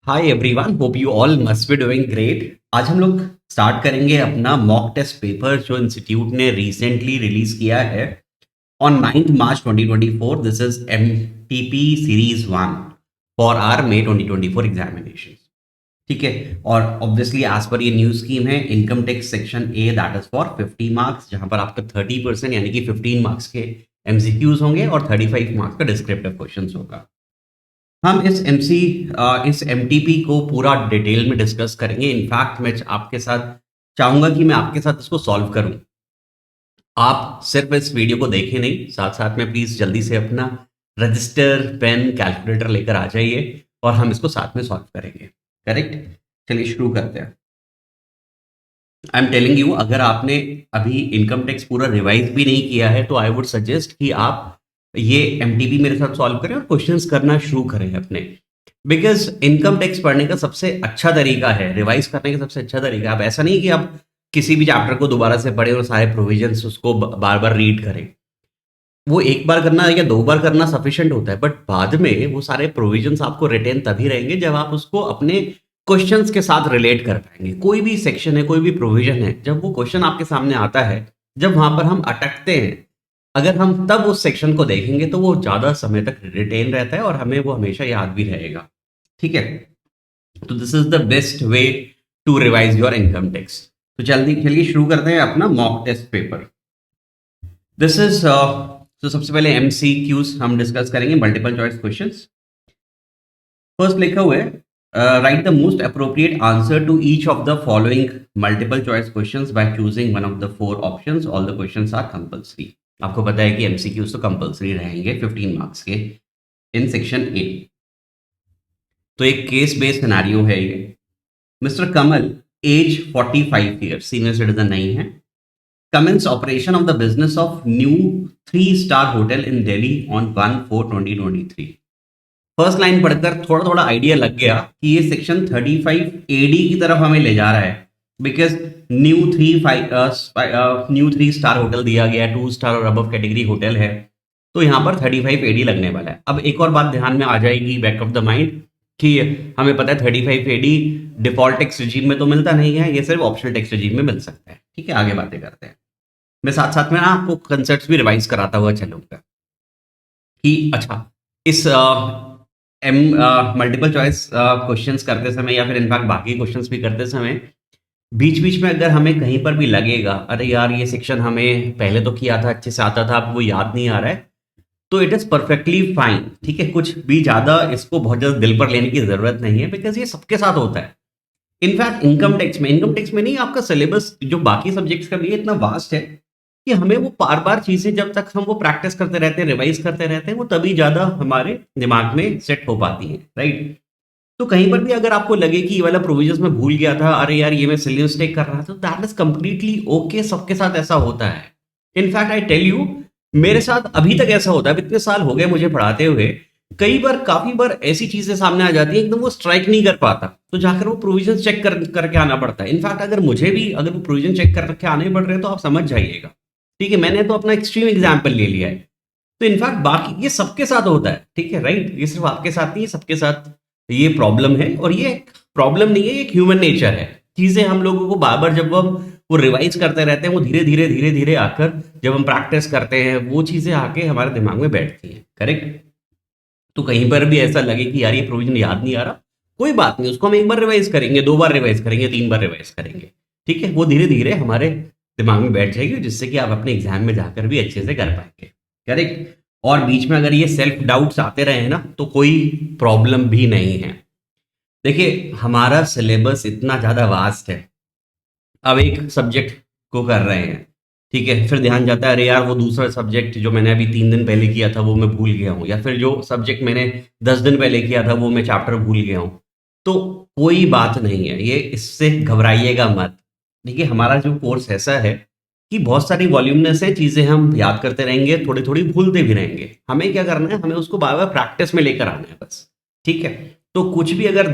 Hi everyone, hope you all must be doing great. आज हम लोग स्टार्ट करेंगे अपना मॉक टेस्ट पेपर जो इंस्टीट्यूट ने रिसेंटली रिलीज किया है on 9th March 2024। This is MTP series 1 for our May 2024 examination. ठीक है, और ऑब्वियसली एज पर ये न्यू स्कीम है, income tax section A that is for 50 marks, जहां पर आपका 30% यानी कि 15 मार्क्स के एमसीक्यूज होंगे और 35 मार्क्स का डिस्क्रिप्टिव क्वेश्चंस होगा। हम इस एमटीपी को पूरा डिटेल में डिस्कस करेंगे। इनफैक्ट मैं आपके साथ चाहूंगा कि मैं आपके साथ इसको सॉल्व करूं। आप सिर्फ इस वीडियो को देखें नहीं, साथ साथ में प्लीज जल्दी से अपना रजिस्टर, पेन, कैलकुलेटर लेकर आ जाइए और हम इसको साथ में सॉल्व करेंगे। करेक्ट, चलिए शुरू करते हैं। आई एम टेलिंग यू, अगर आपने अभी इनकम टैक्स पूरा रिवाइज भी नहीं किया है तो आई वुड सजेस्ट कि आप ये एमटीपी मेरे साथ सॉल्व करें और क्वेश्चंस करना शुरू करें अपने। बिकॉज इनकम टैक्स पढ़ने का सबसे अच्छा तरीका है, रिवाइज करने का सबसे अच्छा तरीका, आप ऐसा नहीं कि आप किसी भी चैप्टर को दोबारा से पढ़ें और सारे प्रोविजंस उसको बार बार रीड करें। वो एक बार करना या दो बार करना सफिशिएंट होता है, बट बाद में वो सारे प्रोविजंस आपको रिटेन तभी रहेंगे जब आप उसको अपने क्वेश्चंस के साथ रिलेट कर पाएंगे। कोई भी सेक्शन है, कोई भी प्रोविजन है, जब वो क्वेश्चन आपके सामने आता है, जब वहां पर हम अटकते हैं, अगर हम तब उस सेक्शन को देखेंगे तो वो ज्यादा समय तक रिटेन रहता है और हमें वो हमेशा याद भी रहेगा। ठीक है, तो this is the best way to revise your income tax. तो जल्दी चलिए शुरू करते हैं अपना mock test paper. This is तो सबसे पहले एमसीक्यूज हम डिस्कस करेंगे, मल्टीपल चॉइस क्वेश्चंस। फर्स्ट लिखा हुआ है, write the most appropriate answer to each of the following multiple choice questions by choosing one of the four options, all the questions are compulsory. आपको पता है कि MCQs तो compulsory रहेंगे 15 marks के इन सेक्शन ए। तो एक case based scenario है ये। मिस्टर कमल, एज 45 ईयर, सीनियर सिटीजन नहीं है, commence operation of the business of new 3-star hotel in Delhi on 1/4/2023। First line पढ़कर थोड़ा थोड़ा आइडिया लग गया कि ये सेक्शन 35 एडी की तरफ हमें ले जा रहा है। बिकॉज न्यू 3-स्टार होटल दिया गया, 2 स्टार और अबव कैटेगरी होटल है, तो यहाँ पर 35 एडी लगने वाला है। अब एक और बात ध्यान में आ जाएगी बैक ऑफ द माइंड कि हमें पता है 35 एडी डिफॉल्ट टैक्स रिजीम में तो मिलता नहीं है, ये सिर्फ ऑप्शनल टैक्स रिजीम में मिल सकता है। ठीक है, आगे बातें करते हैं। मैं साथ साथ में ना आपको कंसेप्ट्स भी रिवाइज कराता हुआ चलूंगा कि अच्छा, इस एम मल्टीपल चॉइस क्वेश्चंस करते समय या फिर इनफैक्ट बाकी क्वेश्चंस भी करते समय बीच बीच में अगर हमें कहीं पर भी लगेगा अरे यार ये सेक्शन हमें पहले तो किया था, अच्छे से आता था, अब वो याद नहीं आ रहा है, तो इट इज परफेक्टली फाइन। ठीक है, कुछ भी ज्यादा इसको बहुत ज्यादा दिल पर लेने की जरूरत नहीं है, बिकॉज ये सबके साथ होता है। इनफैक्ट इनकम टैक्स में नहीं, आपका सिलेबस जो बाकी सब्जेक्ट्स का भी है इतना वास्ट है कि हमें वो बार बार चीजें जब तक हम वो प्रैक्टिस करते रहते हैं, रिवाइज करते रहते हैं, वो तभी ज्यादा हमारे दिमाग में सेट हो पाती है। राइट, तो कहीं पर भी अगर आपको लगे कि ये वाला प्रोविजन में भूल गया था, अरे यार ये मैं सिली मिस्टेक कर रहा था, दैट इज कंप्लीटली ओके, सबके साथ ऐसा होता है। इनफैक्ट आई टेल यू, मेरे साथ अभी तक ऐसा होता है, इतने साल हो गए मुझे पढ़ाते हुए, कई बार काफी बार ऐसी चीजें सामने आ जाती है एकदम वो स्ट्राइक नहीं कर पाता, तो जाकर वो प्रोविजन चेक करके आना पड़ता है। इनफैक्ट अगर मुझे भी अगर वो प्रोविजन चेक करके आने पड़ रहे हैं तो आप समझ जाइएगा। ठीक है, मैंने तो अपना एक्सट्रीम एग्जाम्पल ले लिया है। तो इनफैक्ट बाकी ये सबके साथ होता है। ठीक है, राइट, ये सिर्फ आपके साथ नहीं है, सबके साथ ये प्रॉब्लम है, और ये प्रॉब्लम नहीं है, ये एक ह्यूमन नेचर है। चीजें हम लोगों को बार बार जब हम वो रिवाइज करते रहते हैं, वो धीरे धीरे आकर जब हम प्रैक्टिस करते हैं वो चीजें आके हमारे दिमाग में बैठती हैं। करेक्ट, तो कहीं पर भी ऐसा लगे कि यार ये प्रोविजन याद नहीं आ रहा, कोई बात नहीं, उसको हम एक बार रिवाइज करेंगे, 2 बार रिवाइज करेंगे, 3 बार रिवाइज करेंगे। ठीक है, वो धीरे धीरे हमारे दिमाग में बैठ जाएगी, जिससे कि आप अपने एग्जाम में जाकर भी अच्छे से कर पाएंगे। करेक्ट, और बीच में अगर ये सेल्फ डाउट्स आते रहे ना तो कोई प्रॉब्लम भी नहीं है। देखिए, हमारा सिलेबस इतना ज्यादा वास्ट है, अब एक सब्जेक्ट को कर रहे हैं, ठीक है, फिर ध्यान जाता है अरे यार वो दूसरा सब्जेक्ट जो मैंने अभी 3 दिन पहले किया था वो मैं भूल गया हूँ, या फिर जो सब्जेक्ट मैंने 10 दिन पहले किया था वो मैं चैप्टर भूल गया हूँ। तो कोई बात नहीं है, ये इससे घबराइएगा मत। देखिए, हमारा जो कोर्स ऐसा है कि बहुत सारी वॉल्यूमनेस है, चीजें हम याद करते रहेंगे, थोड़ी थोड़ी भूलते भी रहेंगे, हमें क्या करना है, हमें उसको बार बार प्रैक्टिस में लेकर आना है बस। ठीक है, तो कुछ भी अगर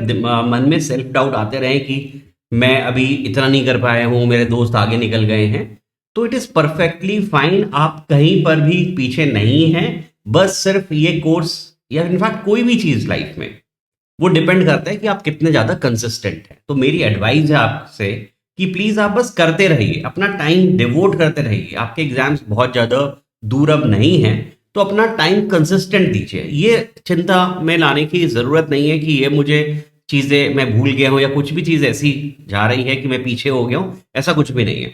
मन में सेल्फ डाउट आते रहे कि मैं अभी इतना नहीं कर पाया हूं, मेरे दोस्त आगे निकल गए हैं, तो इट इज परफेक्टली फाइन, आप कहीं पर भी पीछे नहीं हैं। बस सिर्फ ये कोर्स या इनफैक्ट कोई भी चीज लाइफ में, वो डिपेंड करता है कि आप कितने ज़्यादा कंसिस्टेंट हैं। तो मेरी एडवाइस है आपसे कि प्लीज़ आप बस करते रहिए, अपना टाइम डिवोट करते रहिए। आपके एग्जाम्स बहुत ज़्यादा दूर अब नहीं हैं, तो अपना टाइम कंसिस्टेंट दीजिए। ये चिंता में लाने की ज़रूरत नहीं है कि ये मुझे चीज़ें मैं भूल गया हूँ या कुछ भी चीज़ ऐसी जा रही है कि मैं पीछे हो गया हूँ, ऐसा कुछ भी नहीं है।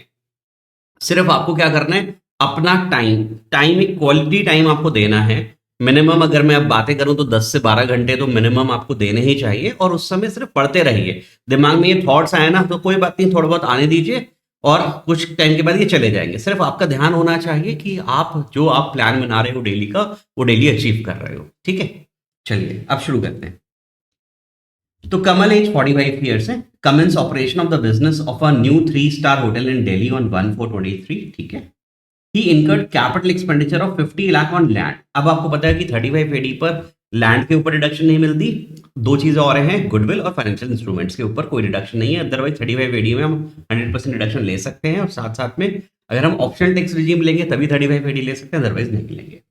सिर्फ आपको क्या करना है, अपना टाइम एक क्वालिटी टाइम आपको देना है। मिनिमम अगर मैं अब बातें करूं तो 10 से 12 घंटे तो मिनिमम आपको देने ही चाहिए, और उस समय सिर्फ पढ़ते रहिए। दिमाग में ये थॉट्स आए ना तो कोई बात नहीं, थोड़ा बहुत आने दीजिए और कुछ टाइम के बाद ये चले जाएंगे। सिर्फ आपका ध्यान होना चाहिए कि आप जो आप प्लान बना रहे हो डेली का, वो डेली अचीव कर रहे हो। ठीक है, चलिए अब शुरू करते हैं। तो कमल एज 45 ईयर्स है, commences operation of the business of a new 3 star hotel in Delhi on 1/4/23। ठीक है, he incurred capital expenditure of 50 lakh on land. अब आपको पता है कि 35 एडी पर लैंड के ऊपर डिडक्शन नहीं मिलती। दो चीजें और हैं, गुडविल और फाइनेंशियल इंस्ट्रूमेंट्स के ऊपर कोई डिडक्शन नहीं है। अदरवाइज 35 एडी में हम 100% डिडक्शन ले सकते हैं, और साथ साथ में अगर हम ऑप्शनल टैक्स रिजीम लेंगे तभी 35 एडी ले सकते हैं, अदरवाइज नहीं लेंगे।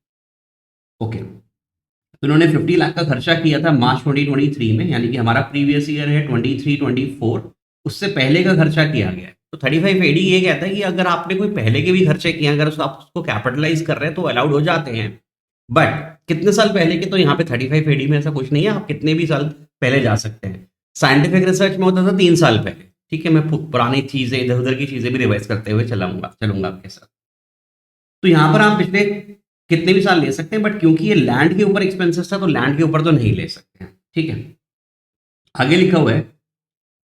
ओके, तो इन्होंने 50 लाख का खर्चा किया था मार्च 2023 में, यानी कि हमारा प्रीवियस ईयर है 23-24, उससे पहले का खर्चा किया गया है। तो 35 एडी ये कहता है कि अगर आपने कोई पहले के भी खर्चे किए, अगर आप उसको कैपिटलाइज कर रहे हैं तो अलाउड हो जाते हैं। बट कितने साल पहले के, तो यहाँ पे 35 एडी में ऐसा कुछ नहीं है, आप कितने भी साल पहले जा सकते हैं। साइंटिफिक रिसर्च में होता था 3 साल पहले। ठीक है, मैं पुरानी चीजें, इधर उधर की चीजें भी रिवाइज करते हुए चलूंगा आपके साथ। तो यहाँ पर आप पिछले कितने भी साल ले सकते हैं, बट क्योंकि ये लैंड के ऊपर एक्सपेंसेस था तो लैंड के ऊपर तो नहीं ले सकते हैं। ठीक है, आगे लिखा हुआ है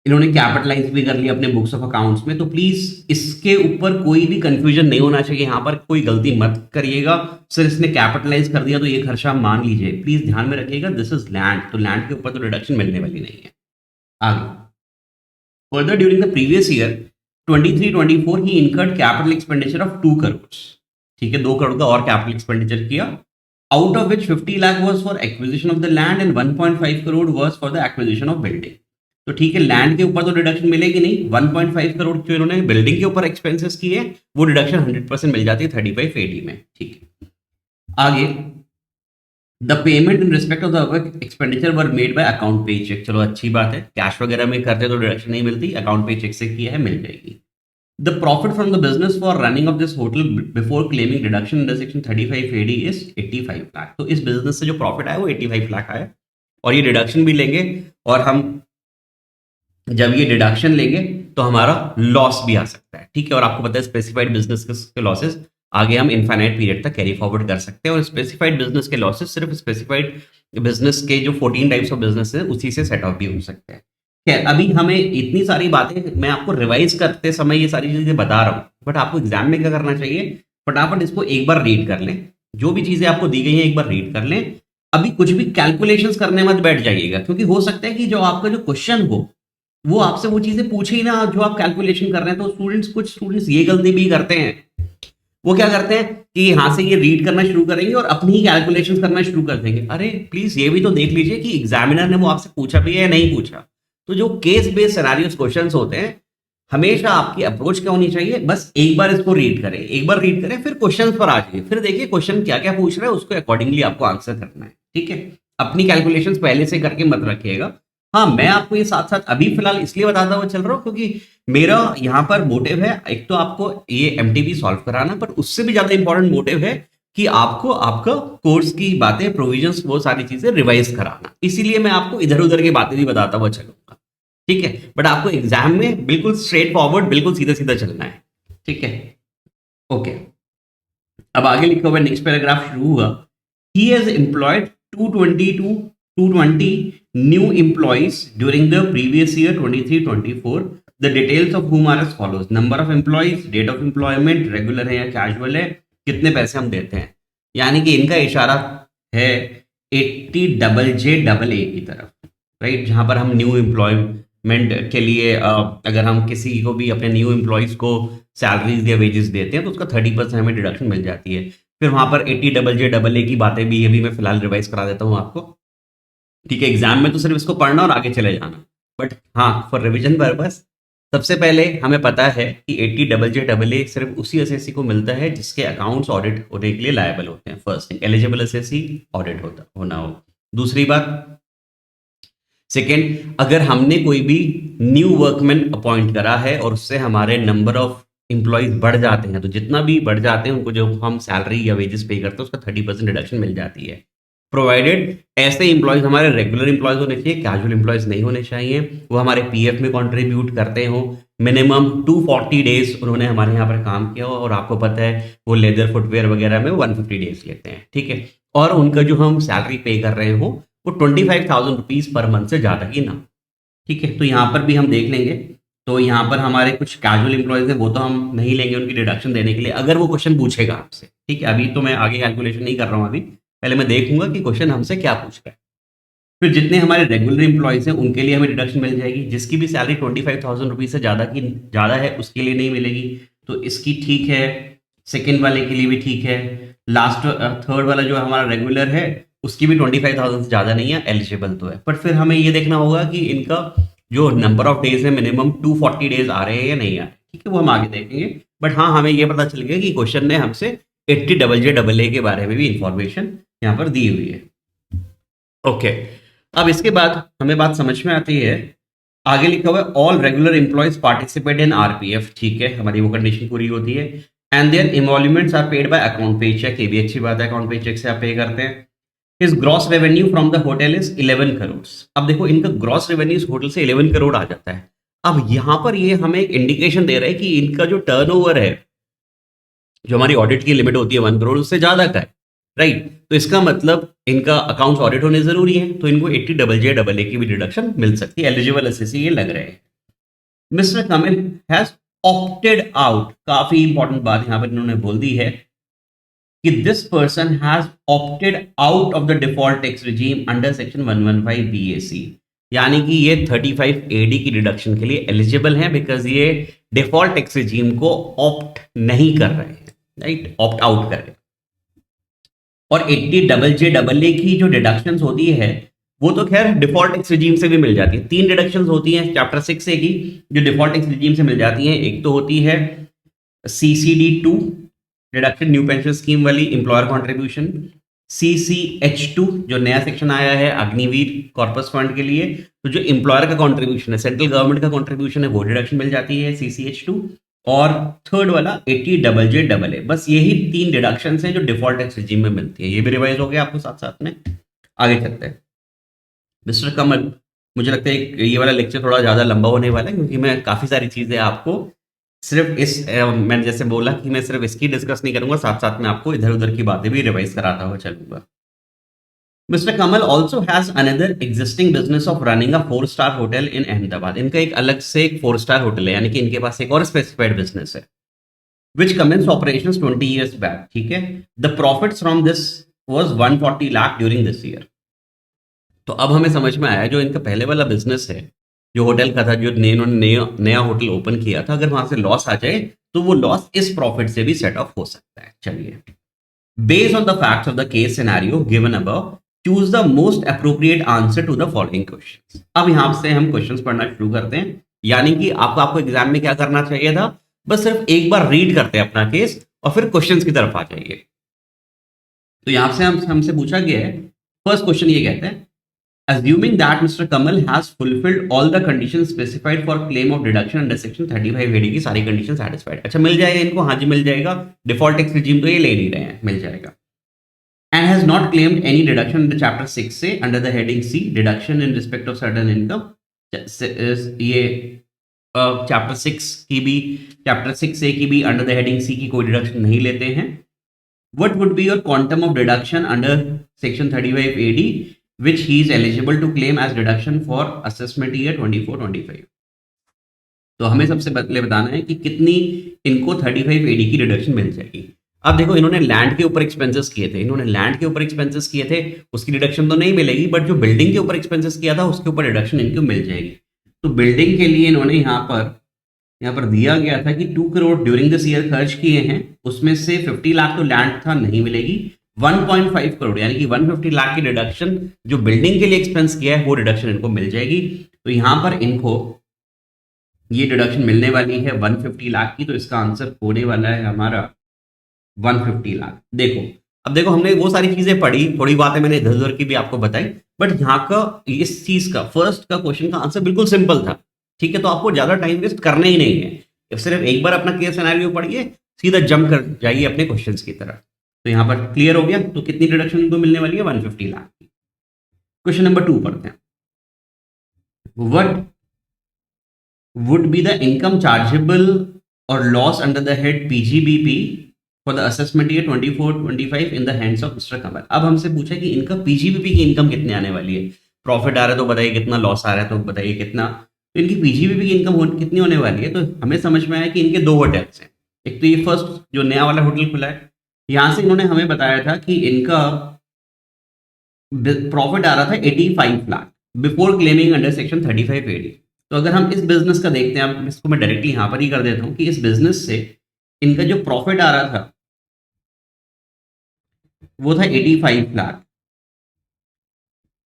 इन्होंने कैपिटलाइज भी कर लिया अपने बुक्स ऑफ अकाउंट्स में। तो प्लीज इसके ऊपर कोई भी कंफ्यूजन नहीं होना चाहिए, यहाँ पर कोई गलती मत करिएगा। सिर्फ इसने कैपिटलाइज कर दिया तो ये खर्चा मान लीजिए, प्लीज ध्यान में रखिएगा, दिस इज लैंड, तो लैंड के ऊपर तो रिडक्शन मिलने वाली नहीं है। आगे, further during the previous year 23-24 he incurred capital expenditure of 2 crore. ठीक है, 2 करोड़ का और कैपिटल एक्सपेंडिचर किया, out of which 50 lakh was for acquisition of the land and 1.5 crore was for the acquisition of building. तो ठीक है, लैंड के ऊपर तो डिडक्शन मिलेगी नहीं, 1.5 करोड़ जो इन्होंने बिल्डिंग के ऊपर एक्सपेंसेस किए वो डिडक्शन 100% मिल जाती है 35 एडी में। ठीक है, आगे, the payment in respect of the expenditure were made by account payee check. चलो अच्छी बात है, कैश वगैरह में करते तो डिडक्शन नहीं मिलती, अकाउंट पे चेक से किया है, मिल जाएगी। The profit from the business for running of this hotel before claiming deduction under section 35 AD is 85 lakh. तो इस बिजनेस से जो प्रॉफिट आया वो 85 लाख आया, और ये डिडक्शन भी लेंगे, और हम जब ये डिडक्शन लेंगे तो हमारा लॉस भी आ सकता है। ठीक है, और आपको पता है स्पेसिफाइड बिजनेस के लॉसेस आगे हम इनफाइनाइट पीरियड तक कैरी फॉरवर्ड कर सकते हैं, और स्पेसिफाइड बिजनेस के लॉसेस सिर्फ स्पेसिफाइड बिजनेस के जो 14 टाइप्स ऑफ बिजनेस है उसी से सेट ऑफ भी हो सकते हैं। खैर, अभी हमें इतनी सारी बातें मैं आपको रिवाइज करते समय ये सारी चीजें बता रहा हूँ, बट आपको एग्जाम में क्या करना चाहिए, फटाफट इसको एक बार रीड कर लें। जो भी चीजें आपको दी गई हैं एक बार रीड कर लें। अभी कुछ भी कैलकुलेशंस करने मत बैठ जाइएगा, क्योंकि हो सकता है कि जो आपका जो क्वेश्चन हो वो आपसे वो चीजें पूछे ही ना जो आप कैलकुलेशन कर रहे हैं। तो कुछ स्टूडेंट्स ये गलती भी करते हैं, वो क्या करते हैं कि यहाँ से ये रीड करना शुरू करेंगे और अपनी ही कैलकुलेशंस करना शुरू कर देंगे। अरे प्लीज ये भी तो देख लीजिए कि एग्जामिनर ने वो आपसे पूछा भी है या नहीं पूछा। तो जो केस बेस्ड सिनेरियोस क्वेश्चंस होते हैं, हमेशा आपकी अप्रोच क्या होनी चाहिए, बस एक बार इसको रीड करें, एक बार रीड करें, फिर क्वेश्चन पर आ जाइए, फिर देखिए क्वेश्चन क्या क्या पूछ रहा है, उसको अकॉर्डिंगली आपको आंसर करना है। ठीक है, अपनी कैलकुलेशंस पहले से करके मत रखिएगा। हाँ, मैं आपको ये साथ साथ अभी फिलहाल इसलिए बताता हुआ चल रहा हूँ क्योंकि मेरा यहाँ पर मोटिव है एक तो आपको ये एमटीबी सॉल्व कराना, पर उससे भी ज्यादा इंपॉर्टेंट मोटिव है कि आपको आपका कोर्स की बातें, प्रोविजंस, वो सारी चीजें रिवाइज कराना। इसीलिए मैं आपको इधर उधर की बातें भी बताता हुआ चलूंगा। ठीक है, बट आपको एग्जाम में बिल्कुल स्ट्रेट फॉरवर्ड, बिल्कुल सीधा सीधा चलना है। ठीक है, ओके, अब आगे लिखा हुआ नेक्स्ट पैराग्राफ शुरू हुआ। He has employed 220 new employees during the previous year 23-24. The details of whom are as follows: number of employees, date of employment, regular है या कैजुअल है, कितने पैसे हम देते हैं। यानी कि इनका इशारा है 80JJA की तरफ, राइट, जहां पर हम न्यू एम्प्लॉयमेंट के लिए अगर हम किसी को भी अपने न्यू एम्प्लॉयज को सैलरीज या वेजेस देते हैं तो उसका 30% हमें डिडक्शन मिल जाती है। फिर वहां पर 80JJA की बातें भी, ये भी मैं फिलहाल रिवाइज करा देता हूँ आपको। ठीक है, एग्जाम में तो सिर्फ इसको पढ़ना और आगे चले जाना, बट हाँ फॉर रिवीजन पर्पस सबसे पहले हमें पता है कि 80JJA सिर्फ उसी एसएससी को मिलता है जिसके अकाउंट्स ऑडिट होने के लिए लायबल होते हैं। First thing, eligible SSC audit होना हो। दूसरी बात, सेकेंड, अगर हमने कोई भी न्यू वर्कमैन अपॉइंट करा है और उससे हमारे नंबर ऑफ एम्प्लॉयज बढ़ जाते हैं, तो जितना भी बढ़ जाते हैं उनको जो हम सैलरी या वेजेस पे करते हैं उसका 30% रिडक्शन मिल जाती है, प्रोवाइडेड ऐसे एम्प्लॉयज हमारे रेगुलर एम्प्लॉयज होने चाहिए, कैजुअल एम्प्लॉयज नहीं होने चाहिए, वो हमारे पीएफ में कंट्रीब्यूट करते हो, मिनिमम 240 डेज उन्होंने हमारे यहाँ पर काम किया हो, और आपको पता है वो लेदर फुटवेयर वगैरह में 150 डेज लेते हैं, ठीक है, और उनका जो हम सैलरी पे कर रहे हो वो 25,000 रुपीज पर मंथ से ज़्यादा ही ना, ठीक है। तो यहाँ पर भी हम देख लेंगे, तो यहाँ पर हमारे कुछ कैजुअल एम्प्लॉयज हैं, वो तो हम नहीं लेंगे उनकी डिडक्शन देने के लिए, अगर वो क्वेश्चन पूछेगा आपसे, ठीक है। अभी तो मैं आगे कैलकुलेशन नहीं कर रहा हूँ, अभी पहले मैं देखूंगा कि क्वेश्चन हमसे क्या पूछ रहा है। फिर जितने हमारे रेगुलर एम्प्लॉयज हैं उनके लिए हमें डिडक्शन मिल जाएगी, जिसकी भी सैलरी 25,000 रुपीज से ज़्यादा है उसके लिए नहीं मिलेगी, तो इसकी ठीक है, सेकेंड वाले के लिए भी ठीक है, लास्ट थर्ड वाला जो हमारा रेगुलर है उसकी भी 25,000 से ज़्यादा नहीं है, एलिजिबल तो है, बट फिर हमें ये देखना होगा कि इनका जो नंबर ऑफ डेज है मिनिमम 240 डेज आ रहे हैं या नहीं आ रहे, ठीक है, वो हम आगे देखेंगे। बट हाँ, हमें ये पता चल गया कि क्वेश्चन ने हमसे 80JJAA के बारे में भी इंफॉर्मेशन यहाँ पर दी हुई है। ओके, अब इसके बाद हमें बात समझ में आती है, आगे लिखा हुआ है all regular employees participate in RPF, ठीक है, हमारी वो कंडीशन पूरी होती है, and their emoluments are paid by account payee cheque, ये भी अच्छी बात है, अकाउंट पे चेक से आप पे करते हैं। His gross revenue from the hotel is 11 crore. अब देखो इनका ग्रॉस रेवेन्यू इस होटल से 11 करोड़ आ जाता है। अब यहां पर ये हमें एक इंडिकेशन दे रहा है कि इनका जो टर्नओवर है, जो हमारी ऑडिट की लिमिट होती है 1 करोड़, उससे ज्यादा का है, राइट। तो इसका मतलब इनका अकाउंट्स ऑडिट होने जरूरी है, तो इनको 80JJAA की भी डिडक्शन मिल सकती है, एलिजिबल एसएससी ये लग रहे हैं। Mister Camille has opted out, काफी इंपॉर्टेंट बात यहां पर इन्होंने बोल दी है कि this person has opted out of the default tax regime under section 115 BAC, यानी कि ये 35 AD की डिडक्शन के लिए एलिजिबल हैं, बिकॉज ये डिफॉल्ट टैक्स रिजीम को ऑप्ट नहीं कर रहे हैं, राइट, ऑप्ट आउट कर रहे हैं। और 80JJAA की जो डिडक्शंस होती है वो तो खैर डिफॉल्ट टैक्स रिजीम से भी मिल जाती है, 3 डिडक्शंस होती हैं चैप्टर 6 से की जो डिफॉल्ट टैक्स रिजीम से मिल जाती हैं। एक तो होती है CCD2 deduction, new pension scheme वाली, एम्प्लॉयर कॉन्ट्रीब्यूशन, CCH2 जो नया सेक्शन आया है अग्निवीर कॉर्पस फंड के लिए, तो जो एम्प्लॉयर का कॉन्ट्रीब्यूशन है, सेंट्रल गवर्नमेंट का कॉन्ट्रीब्यूशन है, वो डिडक्शन मिल जाती है CCH2, और थर्ड वाला 80JJAA। बस यही 3 डिडक्शन हैं जो डिफॉल्ट टैक्स रिजीम में मिलती है। ये भी रिवाइज हो गया आपको साथ साथ में, आगे चलते हैं। मिस्टर कमल, मुझे लगता है ये वाला लेक्चर थोड़ा ज़्यादा लंबा होने वाला है, क्योंकि मैं काफ़ी सारी चीज़ें आपको सिर्फ इस मैंने जैसे बोला कि मैं सिर्फ इसकी डिस्कस नहीं करूंगा, साथ साथ में आपको इधर उधर की बातें भी रिवाइज कराता हुआ चलूंगा। Mister Kamal also has another existing business of running a 4-स्टार hotel in Ahmedabad. इनका एक अलग से एक 4-स्टार होटल है, यानी कि इनके पास एक और स्पेसिफाइड बिजनेस है, विच कमेंस ऑपरेशंस 20 years बैक, ठीक है। The profits from this was 140 lakh during this year. तो अब हमें समझ में आया जो इनका पहले वाला बिजनेस है, जो होटल का था, जो इन्होंने नया होटल ओपन किया था, अगर वहां से लॉस आ जाए तो वो लॉस इस प्रॉफिट से भी सेट ऑफ हो सकता है। चलिए, based on the facts of the case scenario given above, choose the most appropriate answer to the following questions. अब यहां से हम क्वेश्चंस पढ़ना शुरू करते हैं, यानी कि आपको एग्जाम में क्या करना चाहिए था, बस सिर्फ एक बार रीड करते हैं अपना केस और फिर क्वेश्चंस की तरफ आ जाइए। तो यहां से हमसे पूछा गया है, फर्स्ट क्वेश्चन ये कहते हैं, assuming that Mr. Kamal has fulfilled all the conditions specified for claim of deduction under section 35 AD की सारी कंडीशन satisfied। अच्छा, मिल जाएगा इनको, हाँ जी मिल जाएगा, डिफॉल्ट टैक्स रिजीम तो ये ले नहीं रहे हैं, मिल जाएगा। and has not claimed any deduction under chapter 6 से under the heading C deduction in respect of certain income, ये चैप्टर 6 की भी, चैप्टर 6 ए की भी अंडर द हेडिंग सी की कोई डिडक्शन नहीं लेते हैं। What would be your quantum of deduction under section 35 AD which he is eligible to claim as deduction for assessment year 24-25? तो हमें सबसे पहले बताना है कि कितनी इनको 35 AD की डिडक्शन मिल जाएगी। अब देखो, इन्होंने लैंड के ऊपर एक्सपेंसेस किए थे, उसकी डिडक्शन तो नहीं मिलेगी, बट जो बिल्डिंग के ऊपर एक्सपेंसेस किया था उसके ऊपर डिडक्शन इनको मिल जाएगी। तो बिल्डिंग के लिए इन्होंने यहाँ पर दिया गया था कि 2 करोड़ ड्यूरिंग दिस ईयर खर्च किए हैं, उसमें से 50 लाख तो लैंड था, नहीं मिलेगी। 1.5 करोड़ यानी कि 150 लाख की डिडक्शन जो बिल्डिंग के लिए एक्सपेंस किया है वो डिडक्शन इनको मिल जाएगी। तो यहां पर इनको ये डिडक्शन मिलने वाली है 150 लाख की, तो इसका आंसर होने वाला है हमारा 150 लाख। देखो, अब देखो हमने वो सारी चीजें पढ़ी, थोड़ी बातें मैंने इधर उधर की भी आपको बताई, बट यहाँ का इस चीज का फर्स्ट का क्वेश्चन का आंसर बिल्कुल सिंपल था। ठीक है, तो आपको ज्यादा टाइम वेस्ट करना ही नहीं है, सिर्फ एक बार अपना केस सिनेरियो पढ़िए, सीधा जंप कर जाइए अपने क्वेश्चंस की तरफ। तो यहाँ पर क्लियर हो गया, तो कितनी डिडक्शन इनको मिलने वाली है, 150 लाख की। क्वेश्चन नंबर 2 पढ़ते हैं। What would be the income chargeable or loss under the head PGBP for the assessment year 24-25 in the hands of Mr. Kamal। अब हमसे पूछा कि इनका PGBP की इनकम कितने आने वाली है, प्रॉफिट आ रहा है तो बताइए कितना, लॉस आ रहा है तो बताइए कितना। तो इनकी PGBP की इनकम कितनी होने वाली है, तो हमें समझ में आया कि इनके दो होटल्स हैं। एक तो ये फर्स्ट जो नया वाला होटल खुला है, यहां से इन्होंने हमें बताया था कि इनका प्रॉफिट आ रहा था 85 lakh before claiming under section 35AD। तो अगर हम इस बिजनेस का देखते हैं, अब इसको मैं डायरेक्टली यहां पर ही कर देता हूं कि इस बिजनेस से इनका जो प्रॉफिट आ रहा था वो था 85 लाख,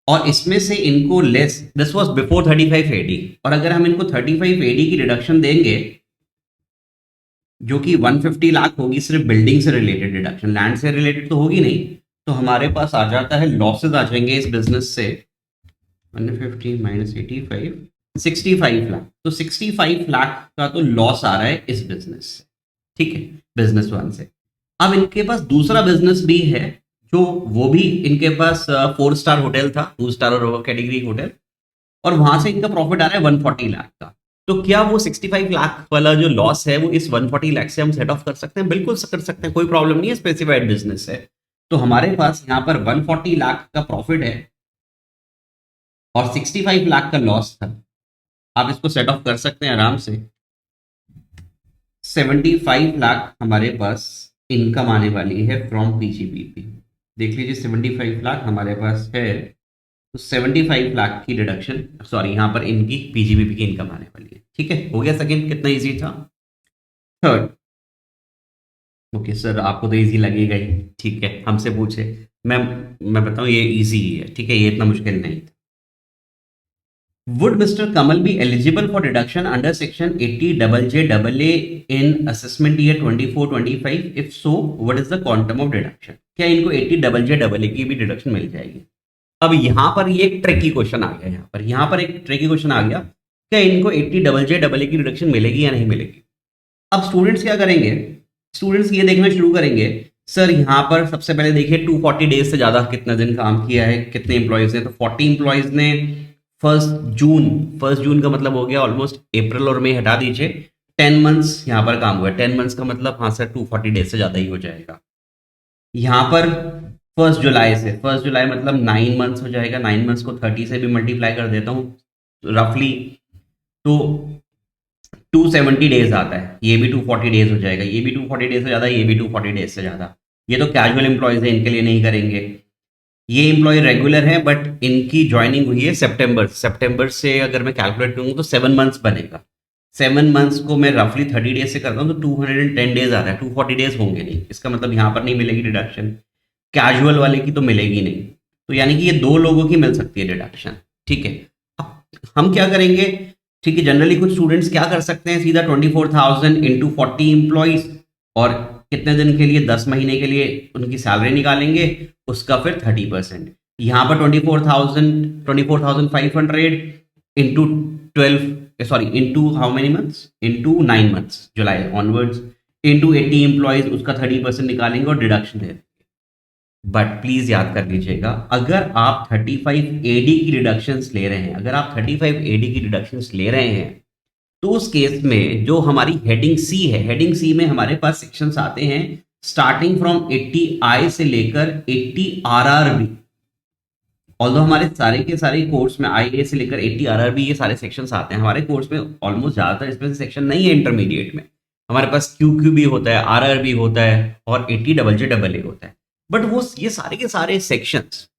और इसमें से इनको less, this was before 35AD, और अगर हम इनको 35AD की रिडक्शन देंगे जो कि 150 लाख होगी, सिर्फ बिल्डिंग से रिलेटेड डिडक्शन, लैंड से रिलेटेड तो होगी नहीं, तो हमारे पास आ जाता है, लॉसेज आ जाएंगे इस बिजनेस से 150 माइनस 85, 65 लाख। तो 65 लाख का तो लॉस आ रहा है इस बिजनेस से, ठीक है, बिजनेस वन से। अब इनके पास दूसरा बिजनेस भी है, जो वो भी इनके पास 4 स्टार होटल था, 2 स्टार और कैटेगरी होटल, और वहां से इनका प्रॉफिट आ रहा है 140 लाख का। तो क्या वो 65 लाख वाला जो लॉस है वो इस 140 लाख से हम सेट ऑफ कर सकते हैं? बिल्कुल कर सकते हैं, कोई प्रॉब्लम नहीं है, स्पेसिफाइड बिजनेस है। तो हमारे पास यहाँ पर 140 लाख का प्रॉफिट है और 65 लाख का लॉस था। आप इसको सेट ऑफ कर सकते हैं आराम से। 75 लाख हमारे पास इनकम आने वाली है फ्रॉम पीजीबीपी। देख लीजिए 75 लाख हमारे पास है, तो 75 लाख की रिडक्शन, सॉरी यहाँ पर इनकी पीजीबीपी की इनकम आने वाली है। ठीक है, हो गया सेकंड, कितना इजी था। थर्ड, ओके सर आपको तो इजी लगेगा ही, ठीक है, हमसे पूछे, मैं बताऊं ये इजी है, ठीक है, ये इतना मुश्किल नहीं था। Would Mr. Kamal be eligible for deduction under section 80JJAA in assessment year 24-25? If so, what is the quantum of deduction? क्या इनको 80JJAA की भी डिडक्शन मिल जाएगी? अब यहां पर ये एक ट्रिकी क्वेश्चन आ गया, यहां पर एक ट्रिकी क्वेश्चन आ गया, क्या इनको 80JJAA की डिडक्शन मिलेगी या नहीं मिलेगी? अब स्टूडेंट्स क्या करेंगे, स्टूडेंट्स ये देखना शुरू करेंगे, सर यहाँ पर सबसे पहले देखिए 240 डेज से ज्यादा कितना दिन काम किया है, कितने एम्प्लॉयज ने, तो 40 एम्प्लॉयज ने फर्स्ट जून का मतलब हो गया ऑलमोस्ट अप्रैल और मई हटा दीजिए, 10 मंथ्स यहाँ पर काम हुआ है। 10 मंथ्स का मतलब हाँ सर 240 डेज से ज्यादा ही हो जाएगा। यहाँ पर 1 जुलाई से, 1 जुलाई मतलब 9 मंथ्स हो जाएगा, 9 मंथ्स को 30 से भी मल्टीप्लाई कर देता हूँ रफली, तो 270 डेज आता है, ये भी 240 डेज हो जाएगा, ये भी 240 डेज से ज्यादा, ये भी 240 डेज से ज्यादा। ये तो कैजुअल एम्प्लॉयज है, इनके लिए नहीं करेंगे। ये एम्प्लॉय रेगुलर है बट इनकी ज्वाइनिंग हुई है सितंबर से अगर मैं कैलकुलेट करूंगा तो 7 मंथ्स बनेगा। 7 मंथ्स को मैं रफली 30 डेज से करता हूं तो 210 डेज आ रहा है, 240 डेज होंगे नहीं, इसका मतलब यहां पर नहीं मिलेगी डिडक्शन, कैजुअल वाले की तो मिलेगी नहीं, तो यानी कि ये 2 लोगों की मिल सकती है डिडक्शन। ठीक है, अब हम क्या करेंगे, ठीक है, जनरली कुछ स्टूडेंट्स क्या कर सकते हैं, सीधा 24,000 इंटू 40 एम्प्लॉयज और कितने दिन के लिए, 10 महीने के लिए उनकी सैलरी निकालेंगे, उसका फिर 30%। यहाँ पर 24,500 into 12, sorry into how many months, into 9 months, July onwards, into 80 employees, उसका 30% निकालेंगे और डिडक्शन दे देंगे। बट प्लीज याद कर लीजिएगा, अगर आप 35AD की डिडक्शंस ले रहे हैं, अगर आप 35AD की डिडक्शंस ले रहे हैं, तो उस केस में जो हमारी हेडिंग सी है, हेडिंग सी में हमारे पास सेक्शंस आते हैं स्टार्टिंग फ्रॉम 80I से लेकर 80 RRB। ऑल्दो हमारे सारे के सारे कोर्स में IA से लेकर 80 RRB ये सारे सेक्शंस आते हैं, हमारे कोर्स में ऑलमोस्ट ज्यादातर इसमें से सेक्शन नहीं है। इंटरमीडिएट में हमारे पास QQ होता है, RRB होता है और 80JJAA होता है, बट वो ये सारे के सारे सेक्शंस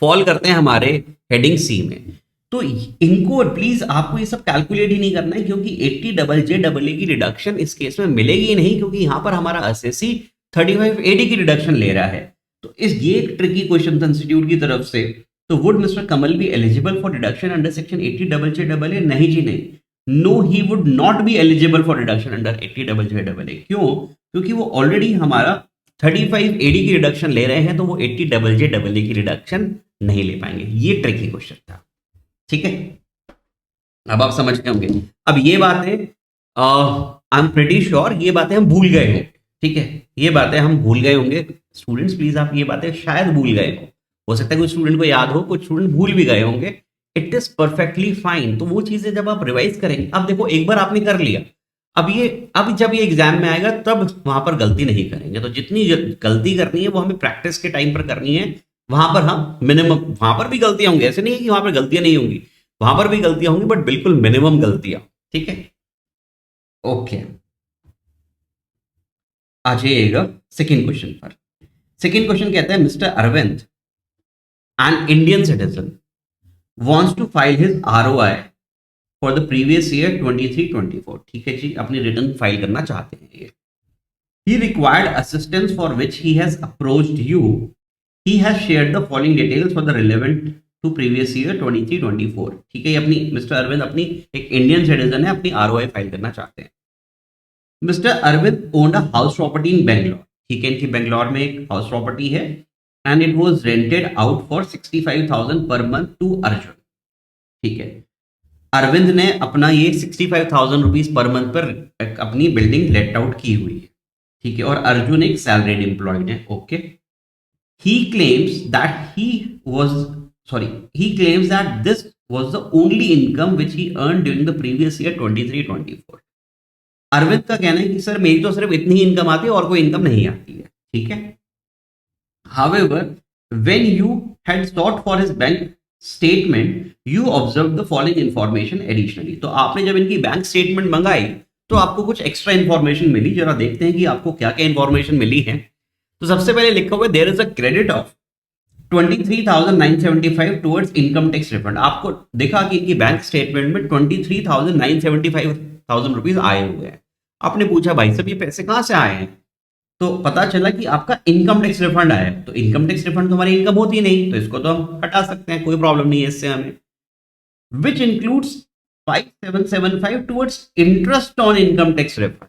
फॉल करते हैं हमारे हेडिंग सी में। तो इनको प्लीज आपको ये सब कैलकुलेट ही नहीं करना है, क्योंकि 80JJAA की रिडक्शन इस केस में मिलेगी ही नहीं, क्योंकि यहां पर हमारा एसएससी 35AD की रिडक्शन ले रहा है। तो ये एक ट्रिकी क्वेश्चन था इंस्टीट्यूट की तरफ से। तो would mister Kamal be eligible for deduction under section 80JJAA? नहीं जी नहीं, no he would not be eligible for deduction under 80JJAA। क्यों? क्योंकि वो ऑलरेडी हमारा 35 एडी की रिडक्शन ले रहे हैं तो वो 80 डबल जे डबल ए की रिडक्शन नहीं ले पाएंगे। ये ट्रिकी क्वेश्चन था, ठीक है। अब आप समझ गए होंगे। अब ये बातें आई एम प्रीटी श्योर ये बातें हम भूल गए होंगे, ठीक है, ये बातें हम भूल गए होंगे। स्टूडेंट्स प्लीज आप ये बातें शायद भूल गए हो सकता है कुछ स्टूडेंट को याद हो, कुछ स्टूडेंट भूल भी गए होंगे। It is perfectly fine. तो वो चीजें जब आप रिवाइज करेंगे, अब देखो एक बार आपने कर लिया, अब जब ये एग्जाम में आएगा तब वहां पर गलती नहीं करेंगे। तो जितनी गलती करनी है वो हमें प्रैक्टिस के टाइम पर करनी है। वहां पर हम मिनिमम, वहां पर भी गलतियां होंगी, ऐसे नहीं है कि वहां पर गलतियां नहीं होंगी, वहां पर भी गलतियां होंगी, बट बिल्कुल मिनिमम गलतियां, ठीक है। ओके, आ जाइएगा सेकेंड क्वेश्चन पर। सेकेंड क्वेश्चन कहता है mister Arvind, an Indian citizen wants to file his ROI for the previous year 23-24, ठीक है जी, अपनी रिटर्न फाइल करना चाहते हैं ये। He required assistance for which he has approached you. He has shared the following details for the relevant to previous year 23-24, ठीक है। अपनी मिस्टर अरविंद अपनी एक इंडियन सिटीजन है, अपनी ROI फाइल करना चाहते हैं। Mister Arvind owned a house property in Bangalore, ठीक है, इनकी बेंगलोर में एक हाउस प्रॉपर्टी है and it was rented out for 65,000 per month to Arjun, ठीक है। अरविंद ने अपना ये 65,000 रुपीज पर मंथ पर अपनी बिल्डिंग लेट आउट की हुई है, ठीक है, और अर्जुन एक सैलरीड एम्प्लॉयड है, okay. he claims that this was the only income which he earned during the previous year 23-24। Arvind का कहना है कि सर मेरी तो सिर्फ इतनी ही इनकम आती है और कोई इनकम नहीं आती है, ठीक है। However, when you had sought for his bank statement, you observed the following information additionally। तो आपने जब इनकी बैंक स्टेटमेंट मंगाई तो आपको कुछ एक्स्ट्रा इंफॉर्मेशन मिली। जरा देखते हैं कि आपको क्या क्या इंफॉर्मेशन मिली है। तो सबसे पहले लिखा हुआ है there is a credit of 23,975 towards income tax refund. आपको देखा कि इनकी बैंक स्टेटमेंट में 23,975,000 रुपीज आए हुए हैं। आपने पूछा भाई साहब ये पैसे कहां से आए हैं, तो पता चला कि आपका इनकम टैक्स रिफंड आया है। तो इनकम टैक्स रिफंड तो हमारी इनकम होती नहीं, तो इसको तो हम हटा सकते हैं, कोई प्रॉब्लम नहीं है इससे हमें। Which includes 5775 towards interest on income tax refund.